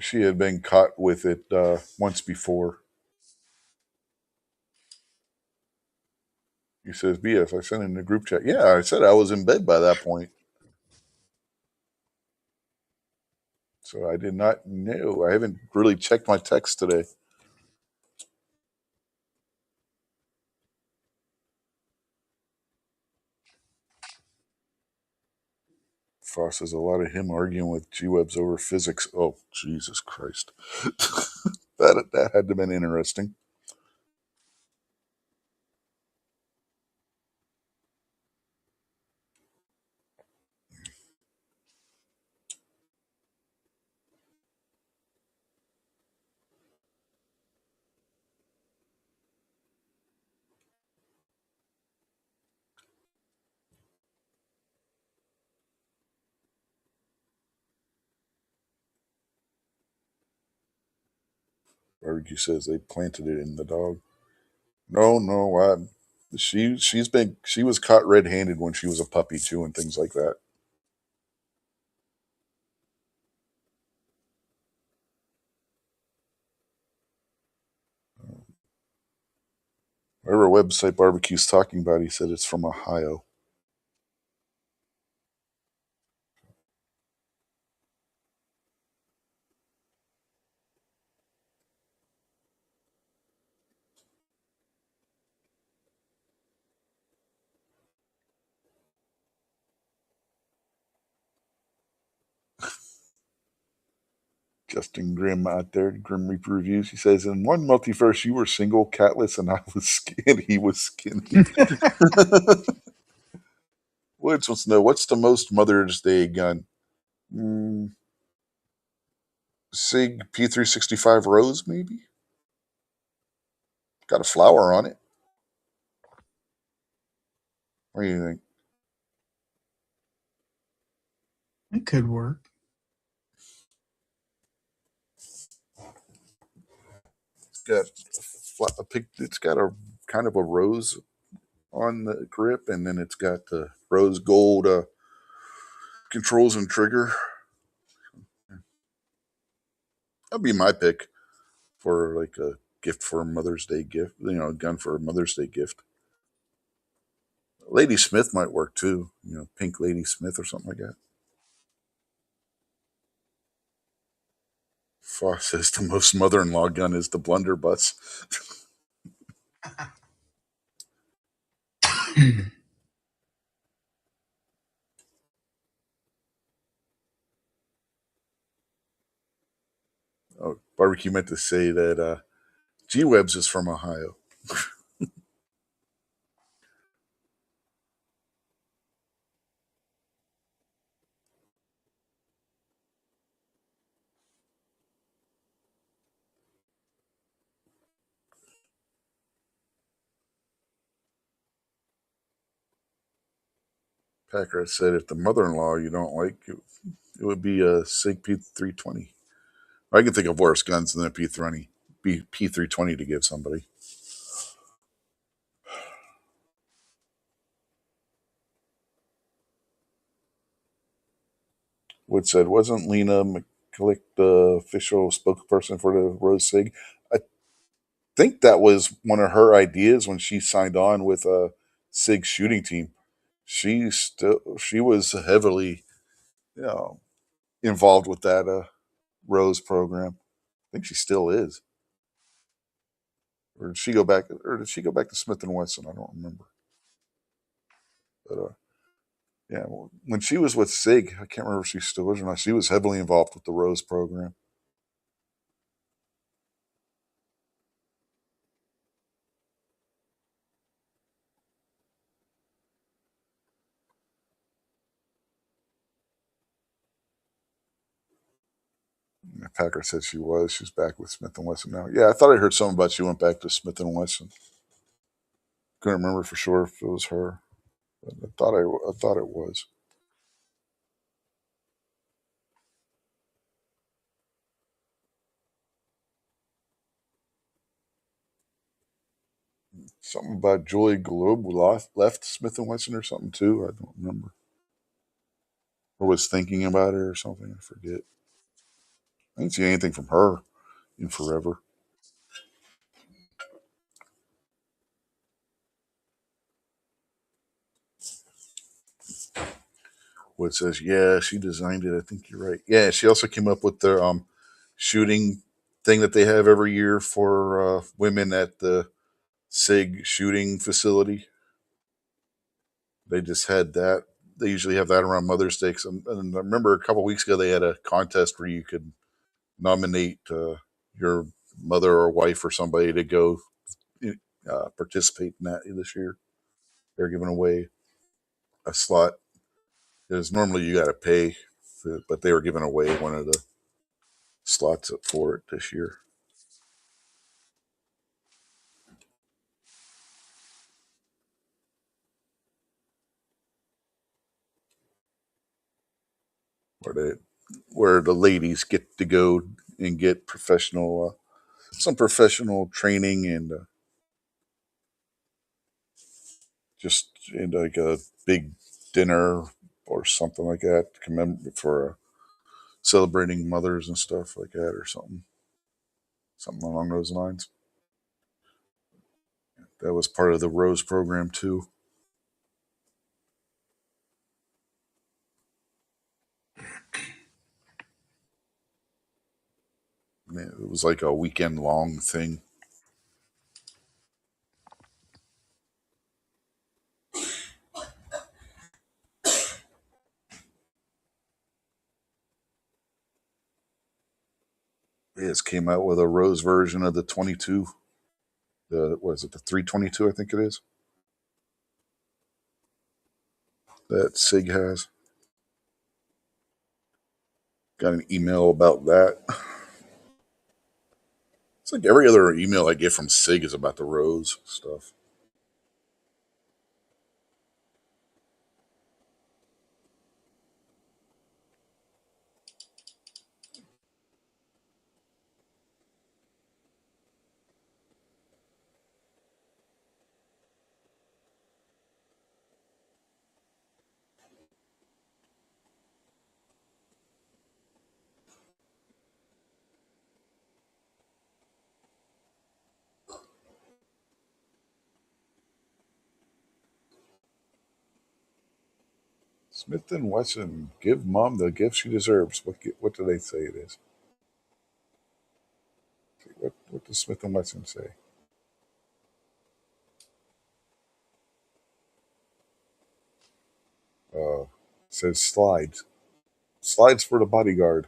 She had been caught with it once before. He says, BS, I sent in the group chat. Yeah, I said I was in bed by that point. So I did not know. I haven't really checked my text today. Foss says a lot of him arguing with G-Webs over physics. Oh, Jesus Christ. That had to have been interesting. Barbecue says they planted it in the dog. No, she was caught red-handed when she was a puppy too, and things like that. Whatever website Barbecue's talking about, he said it's from Ohio. Justin Grimm out there, Grim Reaper Reviews. He says, in one multiverse, you were single, catless, and I was skinny. He was skinny. Woods wants to know, what's the most Mother's Day gun? Mm, Sig P365 Rose, maybe? Got a flower on it. What do you think? It could work. It's got a kind of a rose on the grip, and then it's got the rose gold controls and trigger. That'd be my pick for like a gift for a Mother's Day gift. A gun for a Mother's Day gift. Lady Smith might work too. Pink Lady Smith or something like that. Foss says the most mother-in-law gun is the blunderbuss. Oh, Barbecue meant to say that G-Webs is from Ohio. Packer said if the mother-in-law you don't like, it would be a Sig P320. I can think of worse guns than a P320 to give somebody. Wood said, wasn't Lena McCulloch the official spokesperson for the Rose Sig? I think that was one of her ideas when she signed on with a Sig shooting team. She was heavily, you know, involved with that Rose program. I think she still is. Or did she go back? Or did she go back to Smith and Wesson? I don't remember. But yeah, when she was with Sig, I can't remember if she still is or not. She was heavily involved with the Rose program. Packer said she was. She's back with Smith and Wesson now. Yeah, I thought I heard something about she went back to Smith and Wesson. Couldn't remember for sure if it was her. But I thought it was. Something about Joy Globe left Smith and Wesson or something too. I don't remember. Or was thinking about it or something. I forget. I didn't see anything from her in forever. What says, yeah, she designed it. I think you're right. Yeah, she also came up with the shooting thing that they have every year for women at the SIG shooting facility. They just had that. They usually have that around Mother's Day. And I remember a couple weeks ago they had a contest where you could nominate your mother or wife or somebody to go participate in that this year. They're giving away a slot. Because normally you got to pay, but they were giving away one of the slots up for it this year. Where they where the ladies get to go and get some professional training and just in like a big dinner or something like that for celebrating mothers and stuff like that or something along those lines. That was part of the Rose program too. Man, it was like a weekend long thing. They just came out with a Rose version of the 22. The was it the 322? I think it is that Sig has. Got an email about that. It's like every other email I get from Sig is about the Rose stuff. Smith and Wesson, give mom the gift she deserves. What do they say it is? What does Smith and Wesson say? It says slides. Slides for the bodyguard.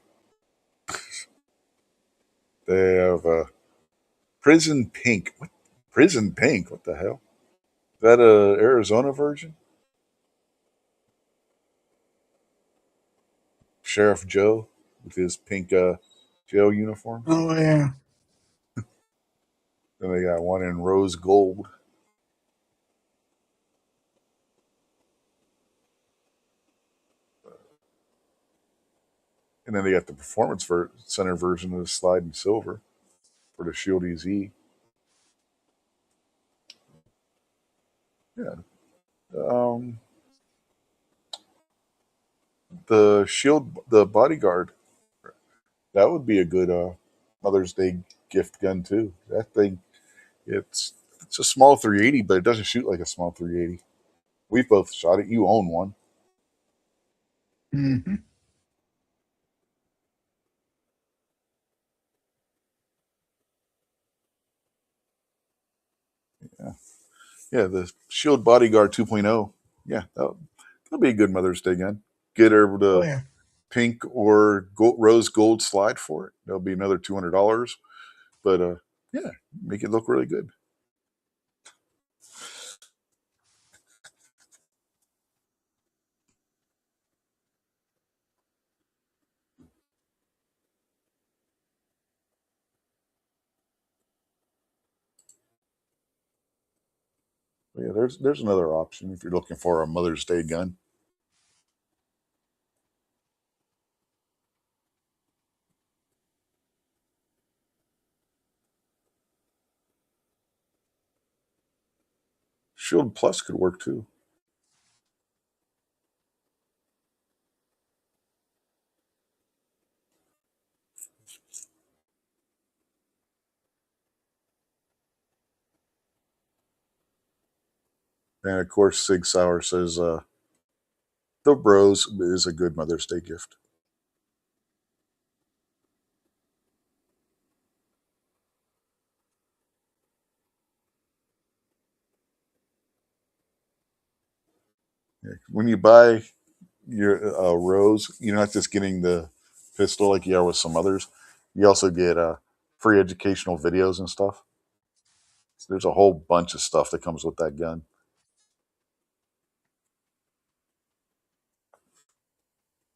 They have prison pink. What? Prison pink? What the hell? Is that a Arizona version? Sheriff Joe with his pink jail uniform. Oh yeah. Then they got one in rose gold. And then they got the performance center version of the slide in silver for the Shield EZ. Yeah. Um, the Shield, the Bodyguard, that would be a good Mother's Day gift gun too. That thing, it's it's a small 380, but it doesn't shoot like a small 380. We both shot it. You own one. Hmm. Yeah, yeah. The Shield Bodyguard 2.0. Yeah, that'll be a good Mother's Day gun. Get her Oh the yeah. pink or rose gold slide for it. That'll be another $200. But yeah, make it look really good. But yeah, there's another option if you're looking for a Mother's Day gun. Shield Plus could work too. And of course, Sig Sauer says the Rose is a good Mother's Day gift. Yeah. When you buy your Rose, you're not just getting the pistol like you are with some others. You also get free educational videos and stuff. So there's a whole bunch of stuff that comes with that gun.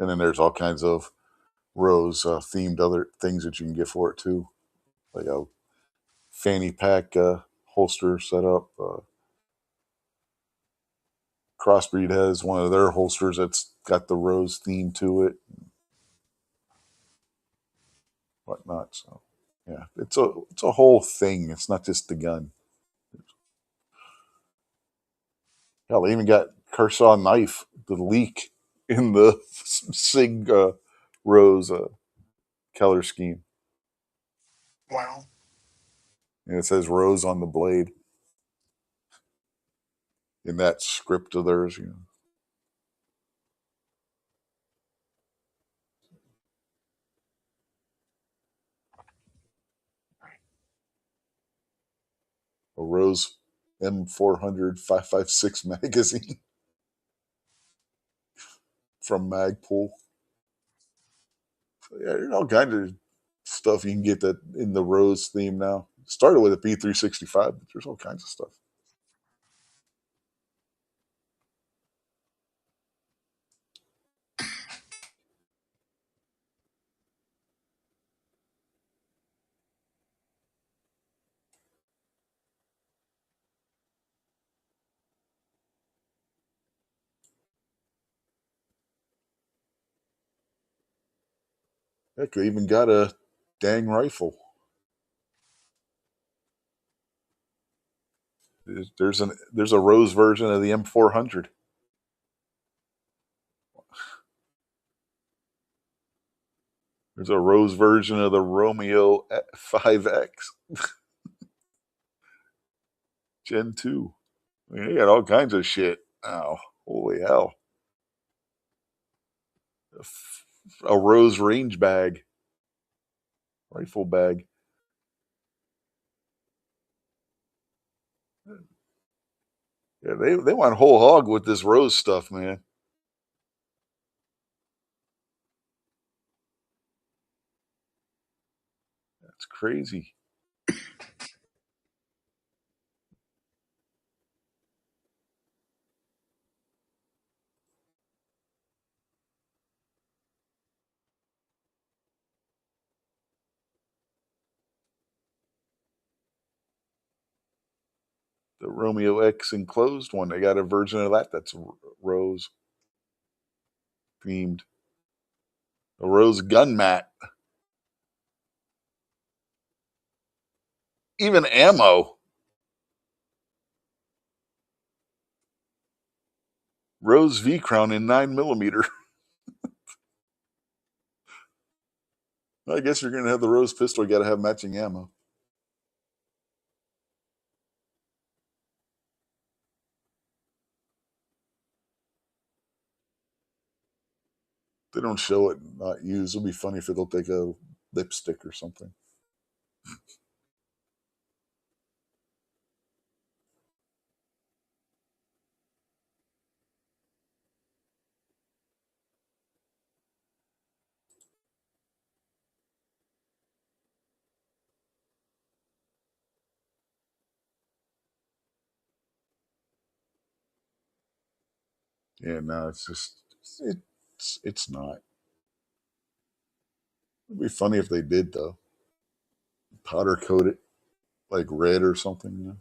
And then there's all kinds of Rose themed other things that you can get for it too, like a fanny pack holster setup. Crossbreed has one of their holsters that's got the Rose theme to it, whatnot. So yeah, it's a whole thing. It's not just the gun. Hell, they even got Kershaw knife, the leak in the Sig Rose color scheme, Wow. and it says Rose on the blade in that script of theirs. A Rose M400 556 magazine from Magpul. So yeah, there's all kinds of stuff you can get that in the Rose theme now. Started with a P365, but there's all kinds of stuff. Heck, they even got a dang rifle. There's a Rose version of the M400. There's a Rose version of the Romeo 5X Gen 2. I mean, they got all kinds of shit. Oh, holy hell. A Rose range bag, rifle bag. Yeah, they went whole hog with this Rose stuff, man. That's crazy. The Romeo X enclosed one, they got a version of that that's Rose themed. A Rose gun mat. Even ammo. Rose V Crown in 9mm. I guess you're going to have the Rose pistol. You got to have matching ammo. They don't show it not used. It'll be funny if they'll take a lipstick or something. Yeah, no, it's just it's not. It'd be funny if they did though. Powder coat it like red or something.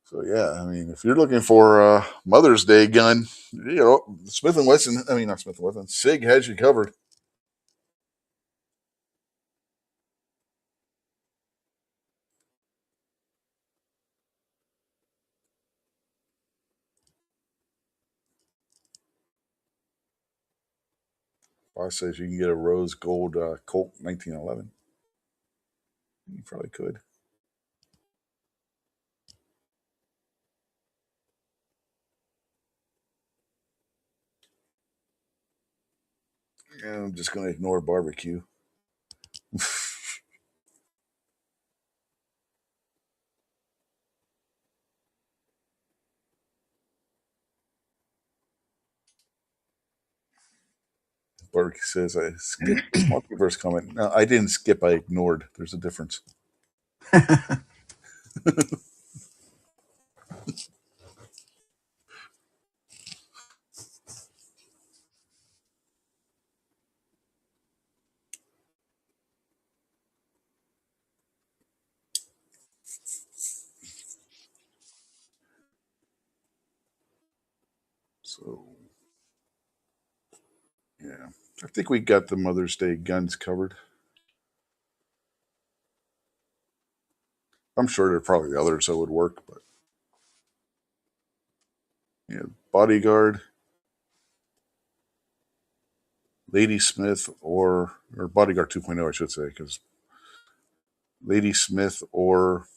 So yeah, I mean, if you're looking for a Mother's Day gun, Smith and Wesson. I mean, not Smith and Wesson. Sig has you covered. Boss says you can get a rose gold Colt 1911. You probably could. Yeah, I'm just going to ignore barbecue. Barbecue says I skipped multiverse comment. No, I didn't skip. I ignored. There's a difference. So yeah, I think we got the Mother's Day guns covered. I'm sure there are probably others that would work, but yeah, Bodyguard, Lady Smith, or Bodyguard 2.0, I should say, because Lady Smith or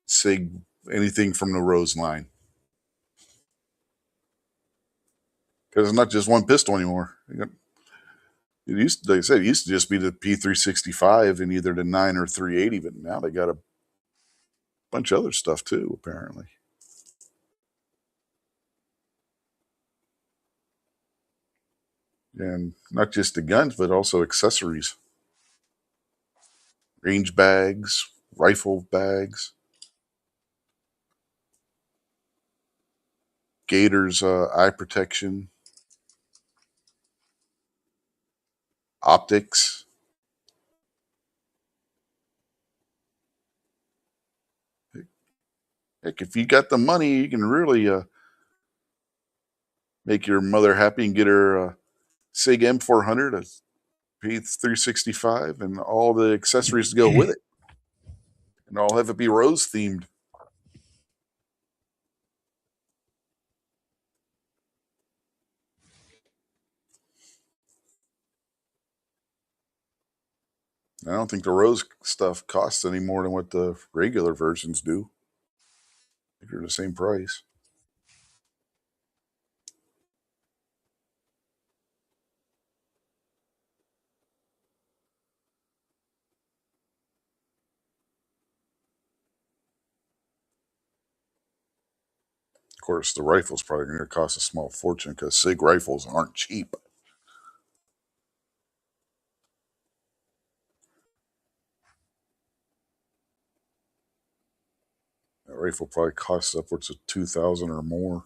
Sig, anything from the Rose line, because it's not just one pistol anymore. It used, like I said, it used to just be the P365 and either the 9 or 380, but now they got a bunch of other stuff too, apparently. And not just the guns, but also accessories, range bags, rifle bags, Gators eye protection, optics. Heck, if you got the money, you can really make your mother happy and get her a Sig M400, a P365, and all the accessories to go with it. And all have it be Rose themed. I don't think the Rose stuff costs any more than what the regular versions do. I think they're the same price. Of course, the rifle's probably going to cost a small fortune because SIG rifles aren't cheap. That rifle probably costs upwards of 2,000 or more.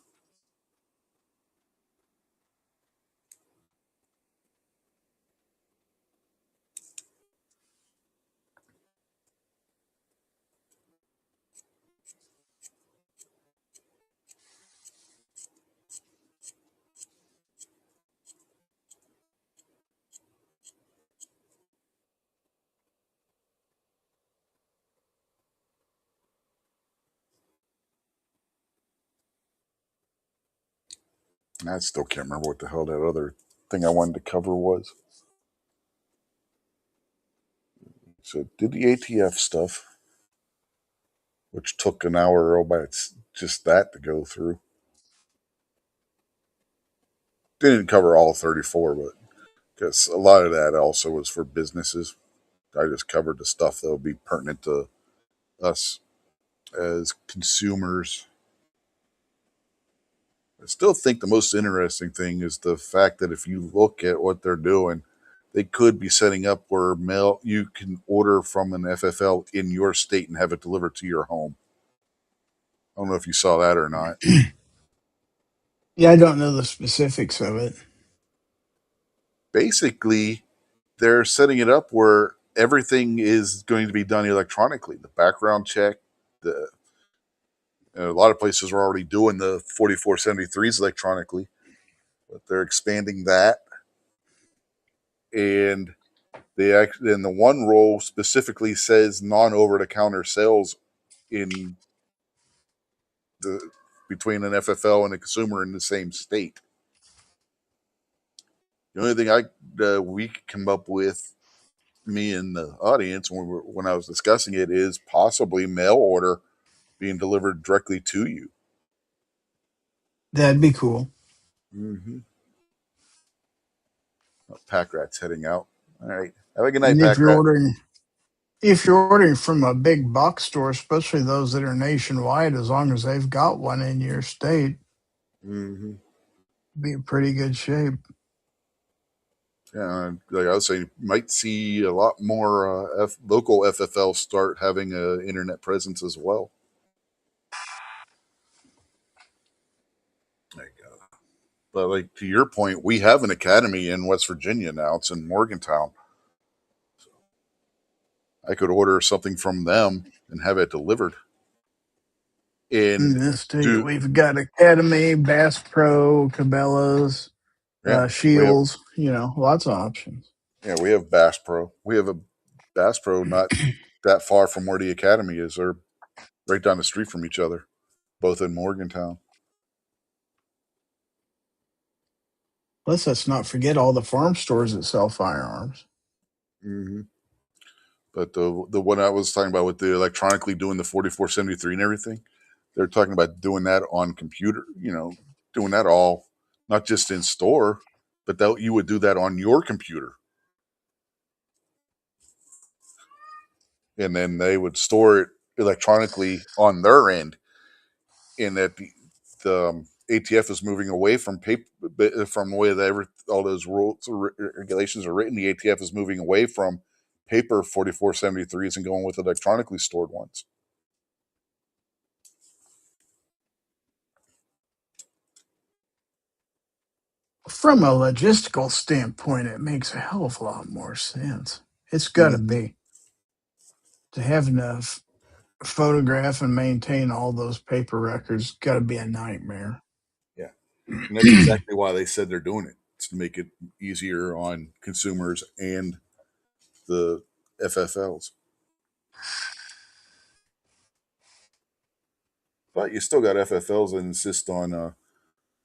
I still can't remember what the hell that other thing I wanted to cover was. So did the ATF stuff, which took an hour all by just that to go through. Didn't cover all 34, but because a lot of that also was for businesses. I just covered the stuff that would be pertinent to us as consumers. I still think the most interesting thing is the fact that if you look at what they're doing, they could be setting up where mail you can order from an FFL in your state and have it delivered to your home. I don't know if you saw that or not. Yeah, I don't know the specifics of it. Basically, they're setting it up where everything is going to be done electronically. The background check, the a lot of places are already doing the 4473s electronically, but they're expanding that. And and the one role specifically says non over the counter sales in the between an FFL and a consumer in the same state. The only thing we could come up with, me and the audience, when I was discussing it, is possibly mail order being delivered directly to you. That'd be cool. Mm-hmm. Pack rat's heading out. All right. Have a good night, And Pack rat. if you're ordering from a big box store, especially those that are nationwide, as long as they've got one in your state, Mm-hmm. be in pretty good shape. Yeah, like I was saying, you might see a lot more local FFL start having an internet presence as well. There you go. But like to your point, we have an academy in West Virginia now. It's in Morgantown. I could order something from them and have it delivered. And In this state, do we've got Academy, Bass Pro, Cabela's, yeah, Shields, lots of options. we have Bass Pro. We have a Bass Pro not that far from where the academy is. They're right down the street from each other, both in Morgantown. Let's not forget all the farm stores that sell firearms. Mm-hmm. But the one I was talking about with the electronically doing the 4473 and everything, they're talking about doing that on computer. Doing that all not just in store, but that you would do that on your computer, and then they would store it electronically on their end. And that the ATF is moving away from paper, from the way that all those rules regulations are written. The ATF is moving away from paper 4473s and going with electronically stored ones. From a logistical standpoint, it makes a hell of a lot more sense. It's got to Mm-hmm. be to have enough photograph and maintain all those paper records. Got to be a nightmare. Yeah. And that's exactly why they said they're doing it. It's to make it easier on consumers and the FFLs. But you still got FFLs that insist on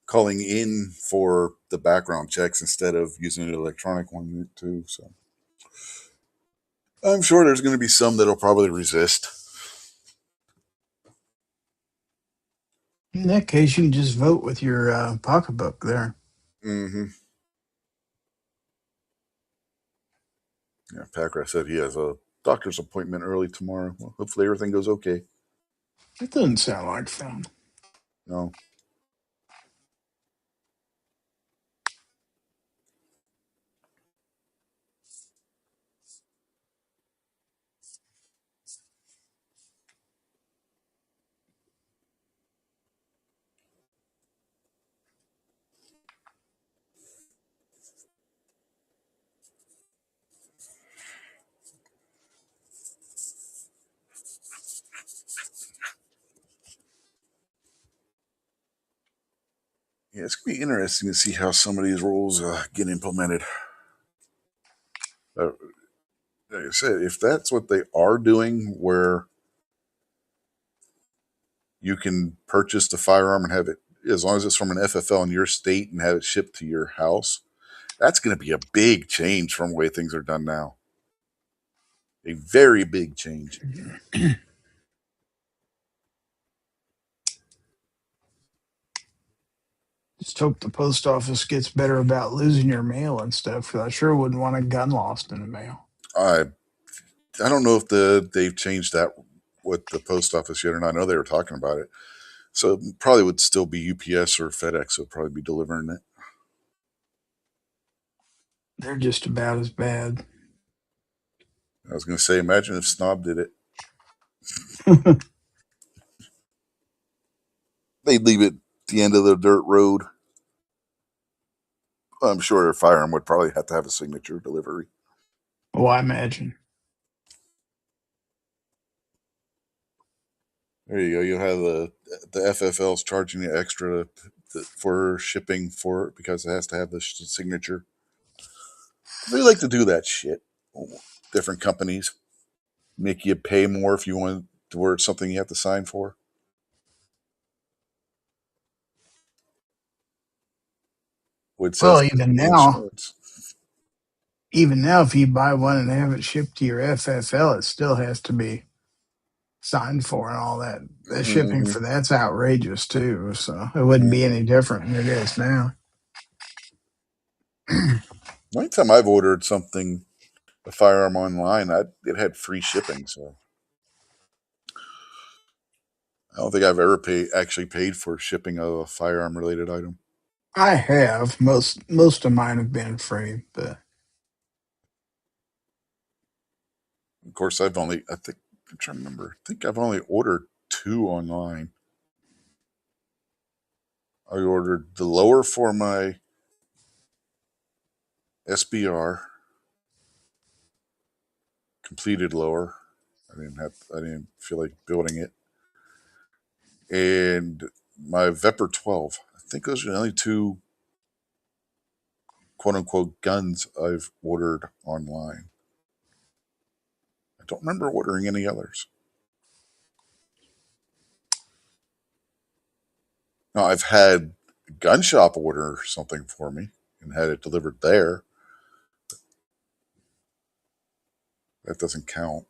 calling in for the background checks instead of using an electronic one too. So I'm sure there's going to be some that'll probably resist. In that case, you can just vote with your pocketbook there. Mm-hmm. Yeah, Packer said he has a doctor's appointment early tomorrow. Well, hopefully everything goes okay. It doesn't sound like fun. No. Yeah, it's going to be interesting to see how some of these rules get implemented. Uh, like I said, if that's what they are doing, where you can purchase the firearm and have it as long as it's from an FFL in your state and have it shipped to your house, that's going to be a big change from the way things are done now. A very big change. Just hope the post office gets better about losing your mail and stuff. Because I sure wouldn't want a gun lost in the mail. I I don't know if they've changed that with the post office yet or not. I know they were talking about it. So it probably would still be UPS or FedEx would probably be delivering it. They're just about as bad. I was going to say, imagine if Snob did it. They'd leave it at the end of the dirt road. I'm sure their firearm would probably have to have a signature delivery. Oh, I imagine. There you go. You'll have the FFLs charging you extra for shipping for it because it has to have the signature. They like to do that shit. Different companies make you pay more if you want to where it's something you have to sign for. Which says Well, company insurance. even now, if you buy one and have it shipped to your FFL, it still has to be signed for and all that. The shipping Mm-hmm. for that's outrageous too. So it wouldn't be Mm-hmm. any different than it is now. The only time I've ordered something, a firearm online, it had free shipping. So I don't think I've ever actually paid for shipping of a firearm related item. I have most of mine have been free, but Of course, I think, I'm trying to remember. I think I've only ordered two online. I ordered the lower for my SBR, completed lower. I didn't feel like building it. And my Vepr 12. I think those are the only two quote unquote guns I've ordered online. I don't remember ordering any others. Now, I've had a gun shop order something for me and had it delivered there. That doesn't count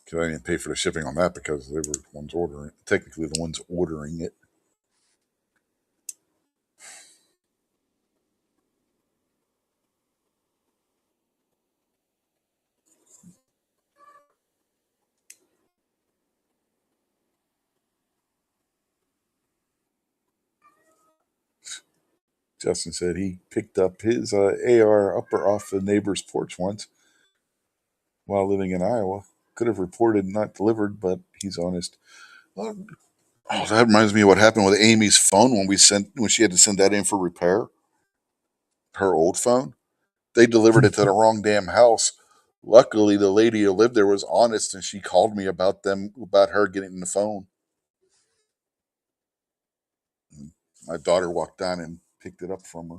because I didn't pay for the shipping on that because they were the ones ordering, technically the ones ordering it. Justin said he picked up his AR upper off the neighbor's porch once while living in Iowa. Could have reported not delivered, but he's honest. Oh, that reminds me of what happened with Amy's phone when she had to send that in for repair. Her old phone. They delivered it to the wrong damn house. Luckily, the lady who lived there was honest, and she called me about her getting the phone. My daughter walked down and picked it up from her.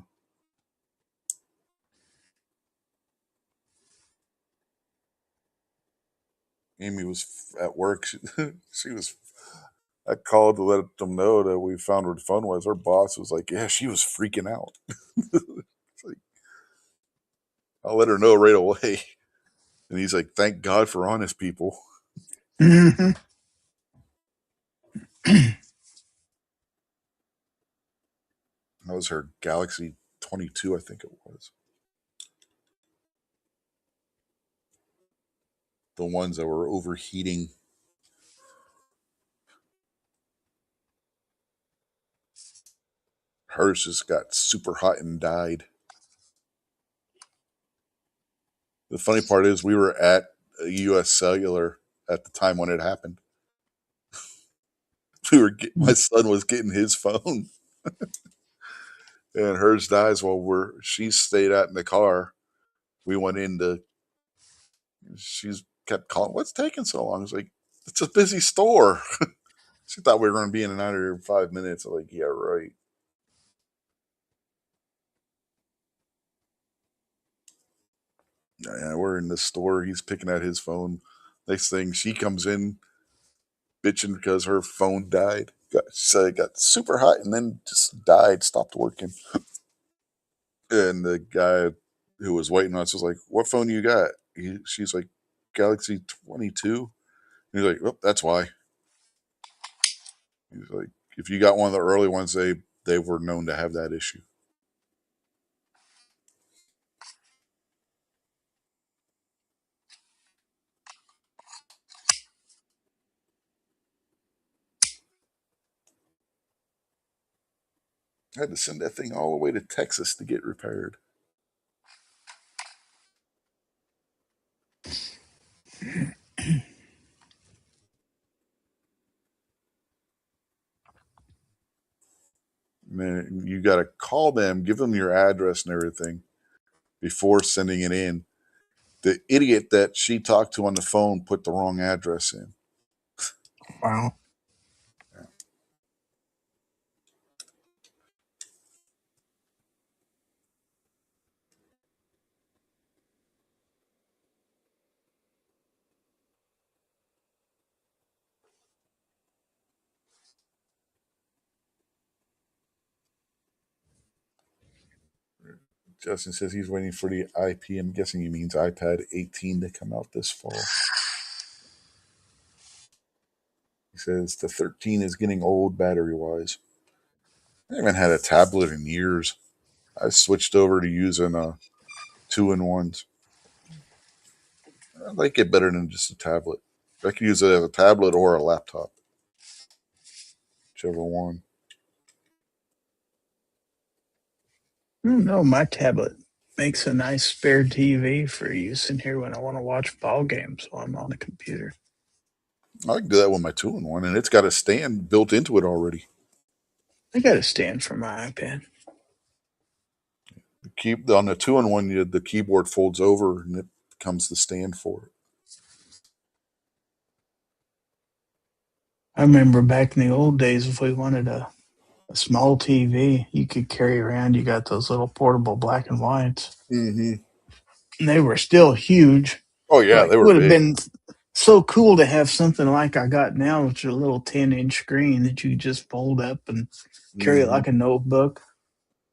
Amy was at work. She was. I called to let them know that we found where the phone was. Her boss was like, "Yeah, she was freaking out." It's like, I'll let her know right away. And he's like, "Thank God for honest people." mhm. That was her Galaxy 22, I think it was. The ones that were overheating. Hers just got super hot and died. The funny part is, we were at U.S. Cellular at the time when it happened. My son was getting his phone, and hers dies while she stayed out in the car. We went into. She's kept calling. What's taking so long? It's like it's a busy store. She thought we were going to be in and out of here in 5 minutes. I'm like, yeah, right. Yeah, we're in the store. He's picking out his phone. Next thing, she comes in. bitching because her phone died. It got super hot and then just died, stopped working. And the guy who was waiting on us was like, "What phone you got?" She's like, "Galaxy 22." He's like, "Well, that's why." He's like, "If you got one of the early ones, they were known to have that issue." I had to send that thing all the way to Texas to get repaired. Man, you got to call them, give them your address and everything before sending it in. The idiot that she talked to on the phone put the wrong address in. Wow. Justin says he's waiting for the IP. I'm guessing he means iPad 18 to come out this fall. He says the 13 is getting old battery wise. I haven't had a tablet in years. I switched over to using two-in-ones. I like it better than just a tablet. I could use it as a tablet or a laptop, whichever one. No, my tablet makes a nice spare TV for use in here when I want to watch ball games while I'm on the computer. I can do that with my two-in-one, and it's got a stand built into it already. I got a stand for my iPad. Keep on the two-in-one, the keyboard folds over, and it becomes the stand for it. I remember back in the old days, if we wanted a small TV you could carry around, you got those little portable black and whites. Mm-hmm. And they were still huge. Oh yeah, Like, they were would have big. been so cool to have something like I got now, which is a little 10-inch screen that you just fold up and carry it Mm-hmm. like a notebook,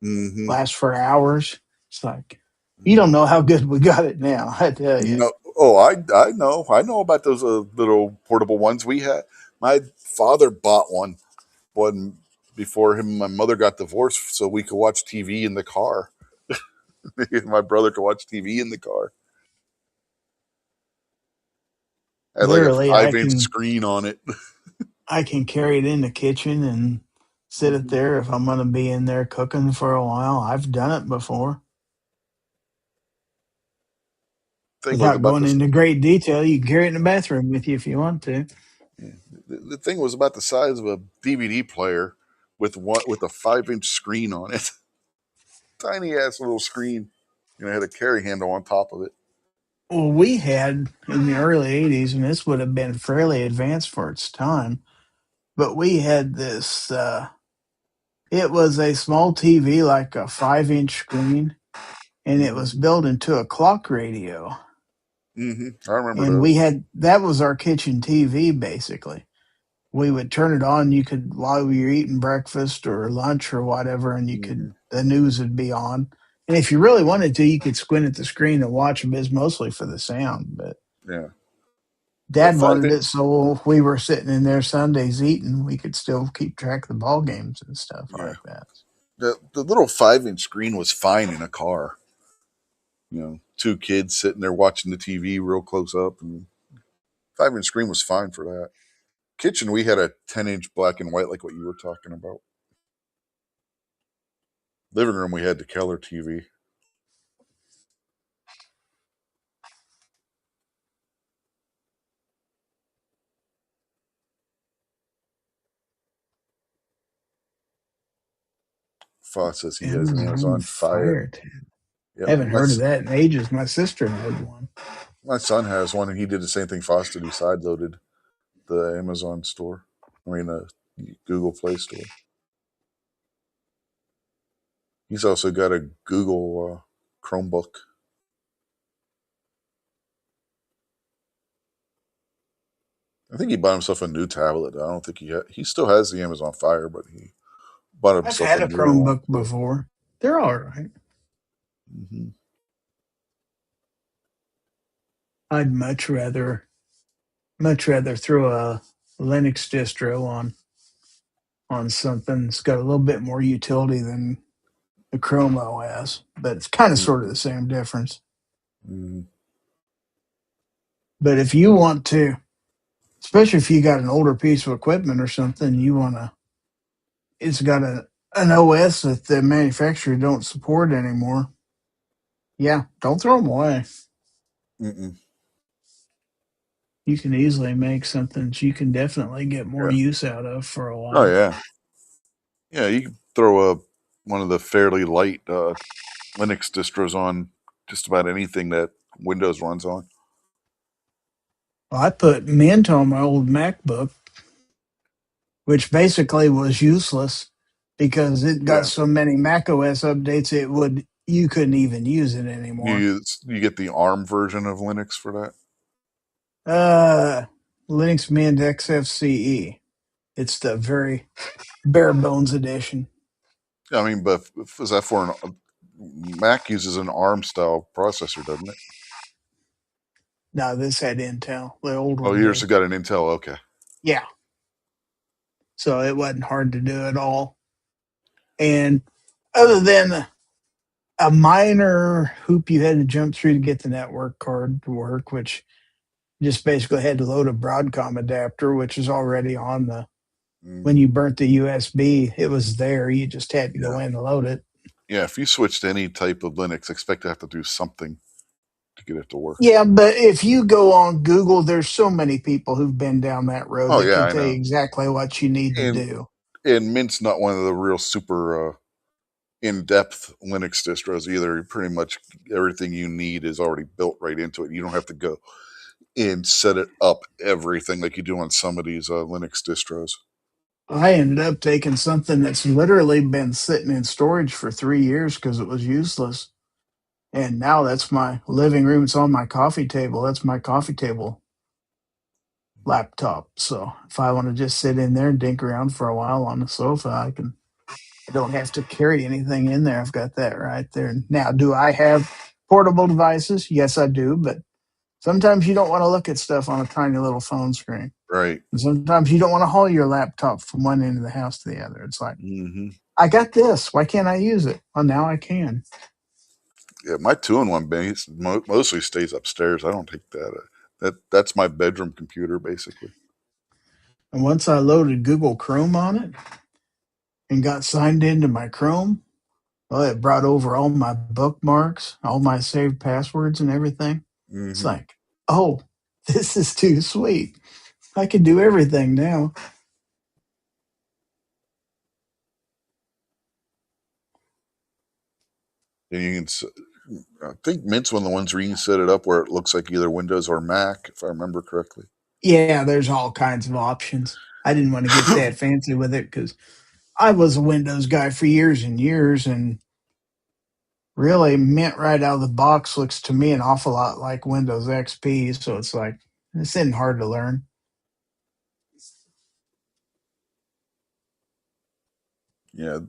Mm-hmm. last for hours. It's like, you Mm-hmm. don't know how good we got it now, I tell you. No, oh, I know about those little portable ones we had. My father bought one before him and my mother got divorced, so we could watch TV in the car. My brother could watch TV in the car. Had like a Literally, 5 inch screen on it. I can carry it in the kitchen and sit it Mhm. there if I'm going to be in there cooking for a while. I've done it before. Thing was Without about going this. into great detail, you can carry it in the bathroom with you if you want to. Yeah, the thing was about the size of a DVD player with a 5 inch screen on it. Tiny ass little screen. It had a carry handle on top of it. Well, we had in the early 80s, and this would have been fairly advanced for its time, but we had this. It was a small TV, like a 5-inch screen, and it was Mm-hmm. built into a clock radio. Mm-hmm. I remember And those. we had that was our kitchen TV basically. We would turn it on. You could, while we were eating breakfast or lunch or whatever, and you could, Mm-hmm. the news would be on. And if you really wanted to, you could squint at the screen and watch them. It's mostly for the sound, but Yeah. That Dad five wanted inch. it so if we were sitting in there Sundays eating, we could still keep track of the ball games and stuff Yeah. like that. The little 5 inch screen was fine in a car. Two kids sitting there watching the TV real close up, and 5 inch screen was fine for that. Kitchen, we had a 10 inch black and white, like what you were talking about. Living room, we had the Keller TV. Foss says he has an Amazon Amazon Fire. Fire Tab. Yeah, Haven't heard of that in ages. My sister had one. my son has one, and he did the same thing Foss did. He side loaded the Amazon store. I mean, Google Play Store. He's also got a Google Chromebook. I think he bought himself a new tablet. I don't think he still has the Amazon Fire, but he bought I've himself a had a newer one. Chromebook before. They're all right. Hmm. I'd much rather throw a Linux distro on something that's got a little bit more utility than the Chrome OS, but it's kind of sort of the same difference. Hmm. But if you want to, especially if you got an older piece of equipment or something, you want to, it's got an OS that the manufacturer don't support anymore. Yeah, don't throw them away. Mm-mm. You can easily make something that you can definitely get more Yeah. use out of for a Oh while. yeah. Yeah. You can throw one of the fairly light Linux distros on just about anything that Windows runs on. Well, I put Mint on my old MacBook, which basically was useless because it got Yeah. so many Mac OS updates you couldn't even use it anymore. You get the ARM version of Linux for that. Uh Linux Mint XFCE. It's the very bare bones edition. I mean, but is that for an Mac uses an ARM style processor, doesn't it? No, this had Intel. The old Oh, one yours did. have got an Intel. Okay. Yeah. So it wasn't hard to do at all. And other than a minor hoop you had to jump through to get the network card to work, which just basically had to load a Broadcom adapter, which is already on the when Hmm. you burnt the USB, it was there. You just had to go Yeah. in and load it. Yeah. If you switch to any type of Linux, expect to have to do something to get it to work. Yeah, but if you go on Google, there's so many people who've been down that road Oh that yeah, can I tell you know. exactly what you need to And do. Mint's not one of the real super in-depth Linux distros either. Pretty much everything you need is already built right into it. You don't have to go and set it up everything like you do on some of these Linux distros. I ended up taking something that's literally been sitting in storage for 3 years because it was useless. And now that's my living room. It's on my coffee table. That's my coffee table laptop. So if I want to just sit in there and dink around for a while on the sofa, I can. I don't have to carry anything in there. I've got that right there. Now, do I have portable devices? Yes, I do. But sometimes you don't want to look at stuff on a tiny little phone screen. Right. And sometimes you don't want to haul your laptop from one end of the house to the other. It's like, Hmm. I got this. Why can't I use it? Well, now I can. Yeah, my two-in-one base mostly stays upstairs. I don't take that. That's my bedroom computer basically. And once I loaded Google Chrome on it and got signed into my Chrome, well, it brought over all my bookmarks, all my saved passwords, and everything. It's Hmm. like, oh, this is too sweet. I can do everything now. And you can. I think Mint's one of the ones where you can set it up where it looks like either Windows or Mac, if I remember correctly. Yeah, there's all kinds of options. I didn't want to get that fancy with it because I was a Windows guy for years and years, and really Mint right out of the box looks to me an awful lot like Windows XP. So it's like, this isn't hard to learn. Yeah.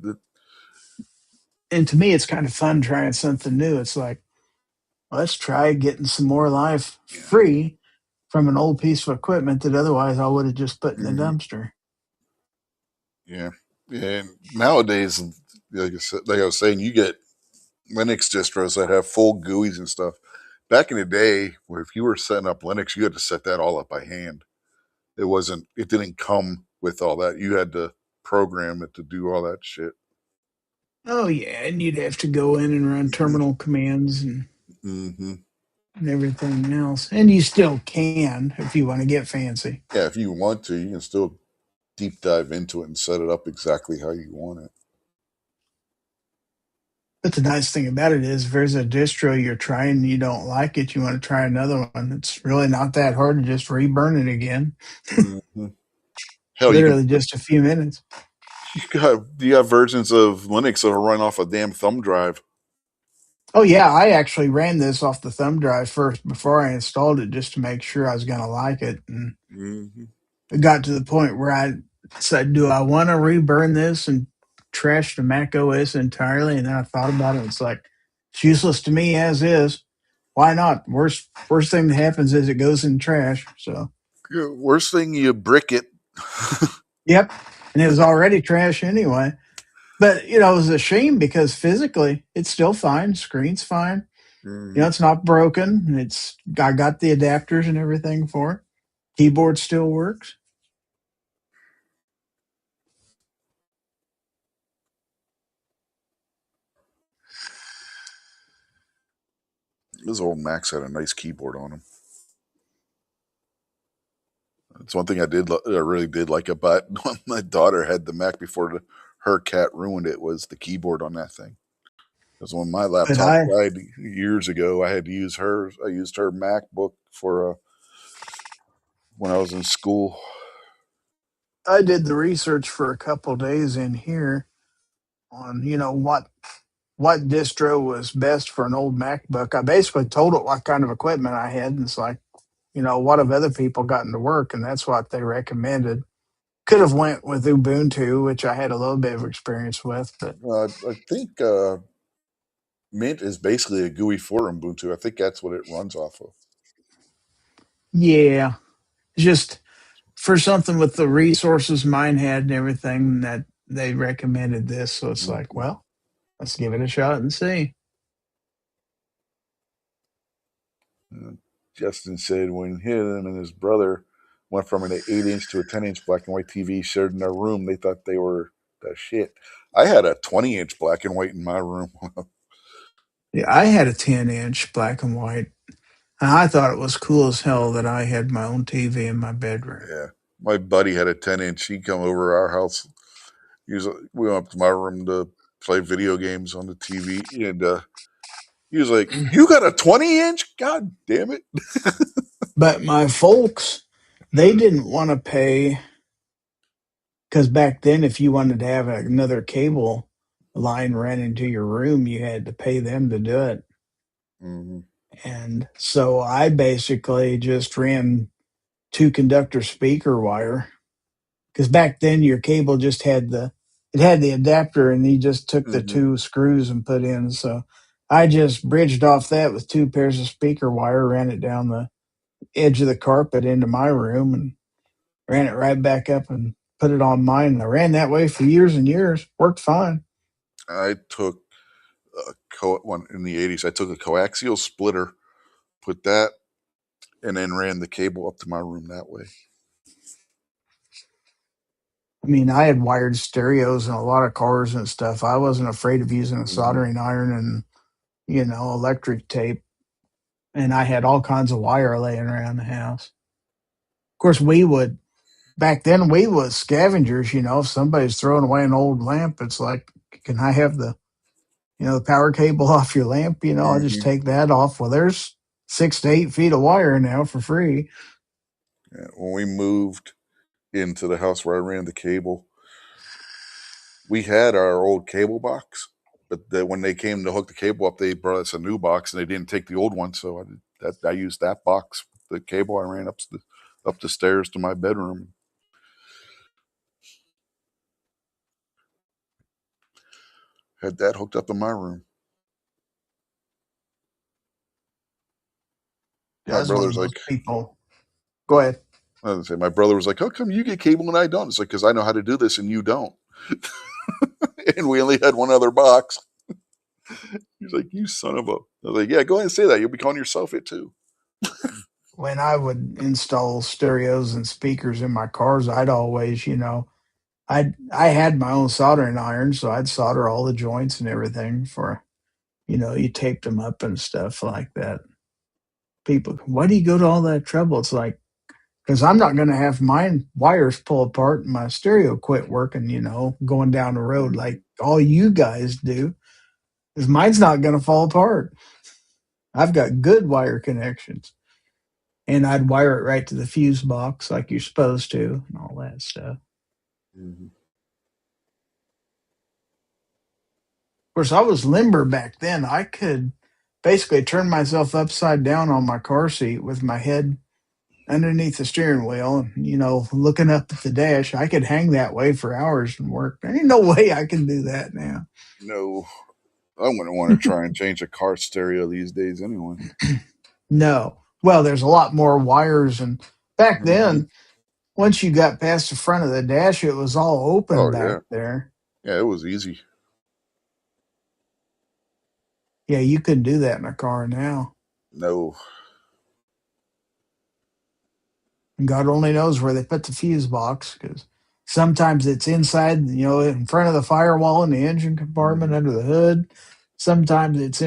And to me, it's kind of fun trying something new. It's like, let's try getting some more life Yeah. free from an old piece of equipment that otherwise I would have just put in the Mhm. dumpster. Yeah. Yeah. And nowadays, like I was saying, you get Linux distros that have full GUIs and stuff. Back in the day, where if you were setting up Linux, you had to set that all up by hand. It didn't come with all that. You had to program it to do all that shit. Oh, yeah. And you'd have to go in and run terminal commands Hmm. and everything else. And you still can if you want to get fancy. Yeah, if you want to, you can still deep dive into it and set it up exactly how you want it. But the nice thing about it is, if there's a distro you're trying and you don't like it, you want to try another one. It's really not that hard to just reburn it again. Hmm. Hell, Literally just a few minutes. you got versions of Linux that'll run off a damn thumb drive. Oh yeah, I actually ran this off the thumb drive first before I installed it just to make sure I was going to like it. And Hmm. it got to the point where I said, "Do I want to reburn this and trash the Mac OS entirely?" And then I thought about it. It's like it's useless to me as is. Why not? Worst thing that happens is it goes in trash. So Worst thing, you brick it. yep, and it was already trash anyway. But it was a shame because physically it's still fine. Screen's fine. Hmm. It's not broken. It's I got the adapters and everything for it. Keyboard still works. Those old Macs had a nice keyboard on them. That's one thing I really did like about when my daughter had the Mac before her cat ruined it was the keyboard on that thing. Because when my But laptop I died years ago, I had to use hers. I used her MacBook for when I was in school. I did the research for a couple days in here on what distro was best for an old MacBook. I basically told it what kind of equipment I had, and it's like, what have other people gotten to work, and that's what they recommended. Could have went with Ubuntu, which I had a little bit of experience with, but I think Mint is basically a GUI for Ubuntu. I think that's what it runs off of. yeah, just for something with the resources mine had and everything that they recommended this. So it's like, Hmm. well, let's give it a shot and see. Uh, Justin said when him and his brother went from an 8-inch to a 10-inch black and white TV shared in their room, they thought they were the shit. I had a 20-inch black and white in my room. Yeah, I had a 10-inch black and white. And I thought it was cool as hell that I had my own TV in my bedroom. Yeah. My buddy had a 10-inch. He'd come over our house. We went up to my room to play video games on the TV, and he was like, "You got a 20-inch? God damn it!" But my folks, they didn't want to pay because back then, if you wanted to have another cable line ran into your room, you had to pay them to do it. Hmm. And so I basically just ran two conductor speaker wire because back then your cable just had the adapter and you just took the Hmm. two screws and put in. So I just bridged off that with two pairs of speaker wire, ran it down the edge of the carpet into my room and ran it right back up and put it on mine. And I ran that way for years and years. Worked fine. I took one in the 80s. I took a coaxial splitter, put that, and then ran the cable up to my room that way. I mean, I had wired stereos in a lot of cars and stuff. I wasn't afraid of using a Hmm. soldering iron and, electric tape. And I had all kinds of wire laying around the house. Of course, back then we was scavengers. If somebody's throwing away an old lamp, it's like, can I have the power cable off your lamp? I'll just Hmm. take that off. Well, there's 6 to 8 feet of wire now for free. Yeah, when we moved into the house where I ran the cable, we had our old cable box, but when they came to hook the cable up, they brought us a new box, and they didn't take the old one. So I used that box, the cable. I ran up the stairs to my bedroom, had that hooked up in my room. Yeah, I My was one of brother's those like, people. Go ahead. I was say, my brother was like, "How come you get cable and I don't?" It's like, "Because I know how to do this and you don't." And we only had one other box. He's like, "You son of a!" I was like, "Yeah, go ahead and say that. You'll be calling yourself it too." When I would install stereos and speakers in my cars, I'd always, I had my own soldering iron, so I'd solder all the joints and everything for, you taped them up and stuff like that. People, why do you go to all that trouble? It's like, because I'm not going to have my wires pull apart and my stereo quit working, going down the road Hmm. like all you guys do, because mine's not going to fall apart. I've got good wire connections. And I'd wire it right to the fuse box like you're supposed to and all that stuff. Of Hmm. course, I was limber back then. I could. basically turned myself upside down on my car seat with my head underneath the steering wheel and, looking up at the dash. I could hang that way for hours and work. There ain't no way I can do that now. No, I wouldn't want to try and change a car stereo these days anyway. No. Well, there's a lot more wires. And back Hmm. then, once you got past the front of the dash, it was all open Oh back yeah, there. yeah, it was easy. Yeah, you couldn't do that in a car now. No, And God only knows where they put the fuse box because sometimes it's inside, in front of the firewall in the engine compartment hmm, under the hood. Sometimes it's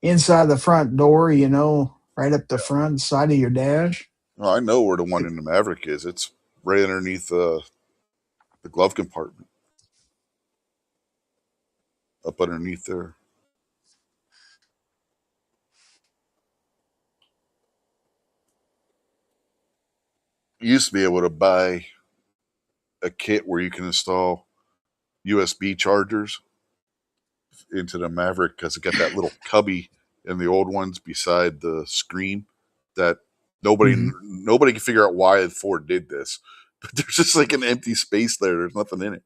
inside the front door, right up the front side of your dash. well, I know where the one in the Maverick is. It's right underneath the glove compartment, up underneath there. You used to be able to buy a kit where you can install USB chargers into the Maverick because it got that little cubby in the old ones beside the screen that nobody Hmm. nobody can figure out why Ford did this. But there's just like an empty space there. There's nothing in it.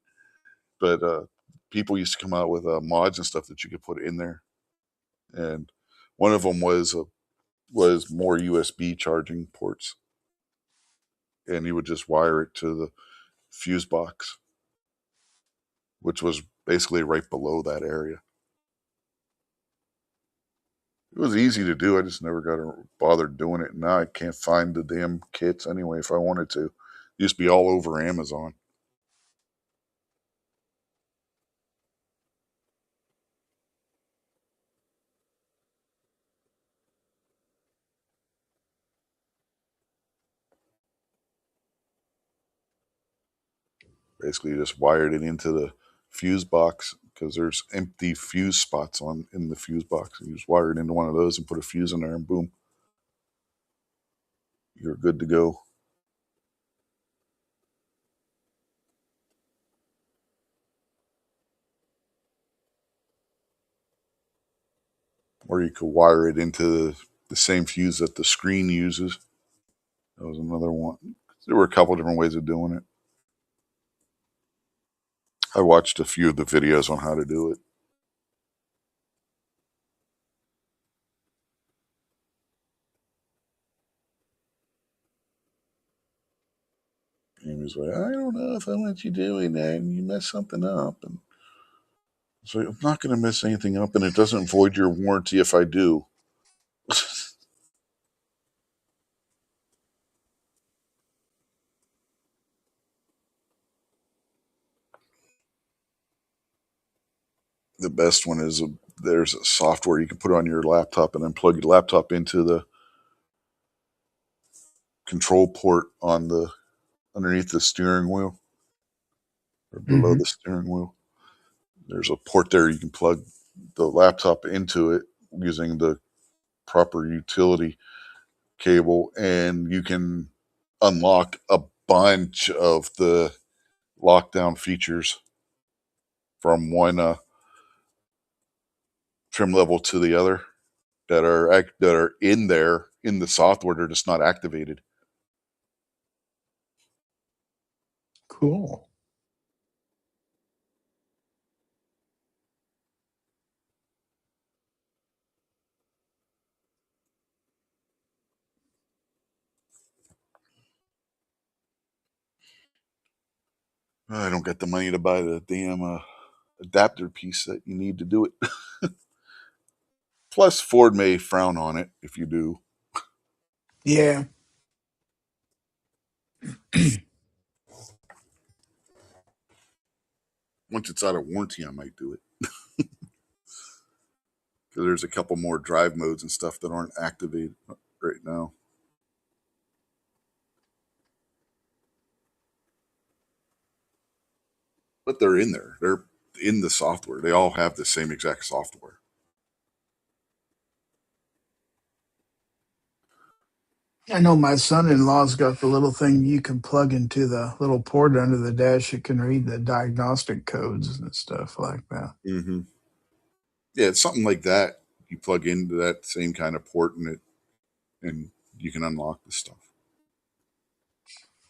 But people used to come out with mods and stuff that you could put in there, and one of them was more USB charging ports, and you would just wire it to the fuse box, which was basically right below that area. It was easy to do. I just never got bothered doing it. Now I can't find the damn kits anyway if I wanted to. It used to be all over Amazon. Basically, you just wired it into the fuse box because there's empty fuse spots on in the fuse box. You just wire it into one of those and put a fuse in there, and boom, you're good to go. Or you could wire it into the same fuse that the screen uses. That was another one. There were a couple different ways of doing it. I watched a few of the videos on how to do it. He was like, I don't know if I want you doing that and you mess something up. And so I'm not going to mess anything up and it doesn't void your warranty if I do. The best one is there's a software you can put on your laptop and then plug your laptop into the control port on the underneath the steering wheel or below Hmm. the steering wheel. There's a port there you can plug the laptop into it using the proper utility cable, and you can unlock a bunch of the lockdown features from one trim level to the other that are in there in the software. They're just not activated. Cool. I don't get the money to buy the damn adapter piece that you need to do it. Plus, Ford may frown on it if you do. Yeah. Once it's out of warranty, I might do it because there's a couple more drive modes and stuff that aren't activated right now. But they're in there. They're in the software. They all have the same exact software. I know my son in law's got the little thing you can plug into the little port under the dash. It can read the diagnostic codes and stuff like that. Hmm. Yeah, it's something like that. You plug into that same kind of port, and you can unlock the stuff.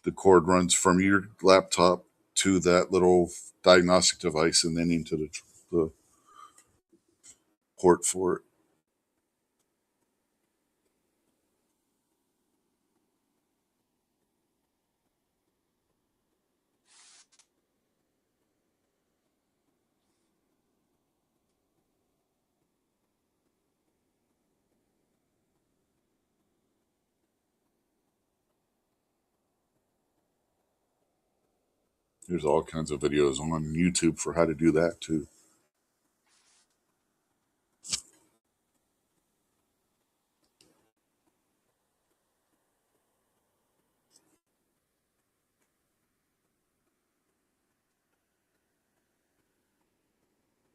The cord runs from your laptop to that little diagnostic device, and then into the port for it. There's all kinds of videos on YouTube for how to do that too.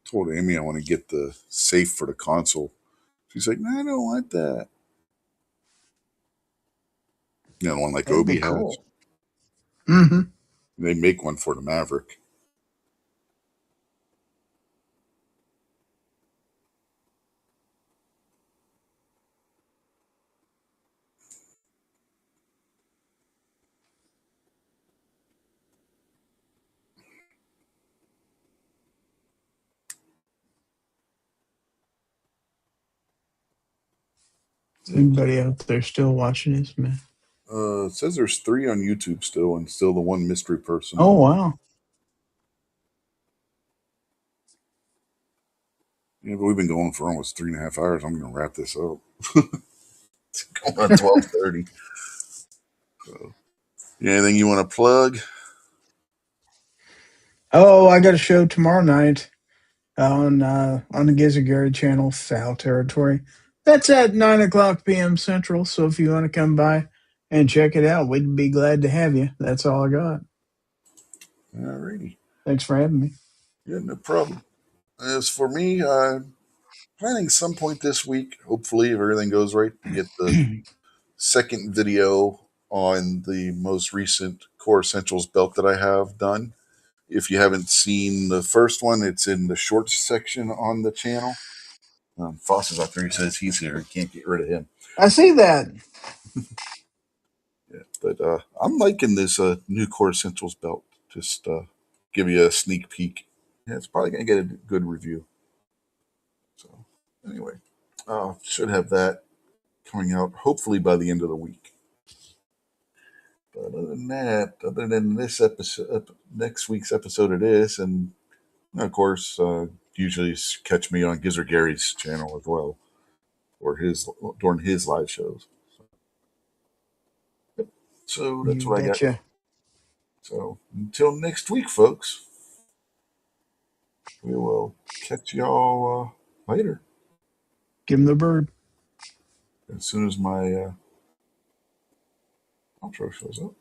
Told Amy I want to get the safe for the console. She's like, "No, I don't want that." You know, the one like That'd be Obi has. cool. Mm-hmm. They make one for the Maverick. Is anybody out there still watching this, man? It says there's 3 on YouTube still, and still the one mystery person Oh, left. wow. Yeah, but we've been going for almost 3.5 hours. I'm going to wrap this up. It's going on 12:30. So, anything you want to plug? Oh, I got a show tomorrow night on the Gizzard channel, Foul Territory. That's at 9 o'clock p.m. Central. So if you want to come by and check it out, we'd be glad to have you. That's all I got. Alrighty. Thanks for having me. Yeah, no problem. As for me, I'm planning some point this week, hopefully, if everything goes right, to get the second video on the most recent Core Essentials belt that I have done. If you haven't seen the first one, it's in the shorts section on the channel. Foss is out there. He says he's here. He can't get rid of him. I see that. Yeah, but I'm liking this new Core Essentials belt. Just give you a sneak peek. Yeah, it's probably going to get a good review. So, anyway, should have that coming out hopefully by the end of the week. But other than that, other than this episode, next week's episode of this, and of course, usually catch me on Gizzard Gary's channel as well, or his during his live shows. So that's You what I got. betcha. So until next week, folks, we will catch y'all later Give him the bird. as soon as my outro shows up.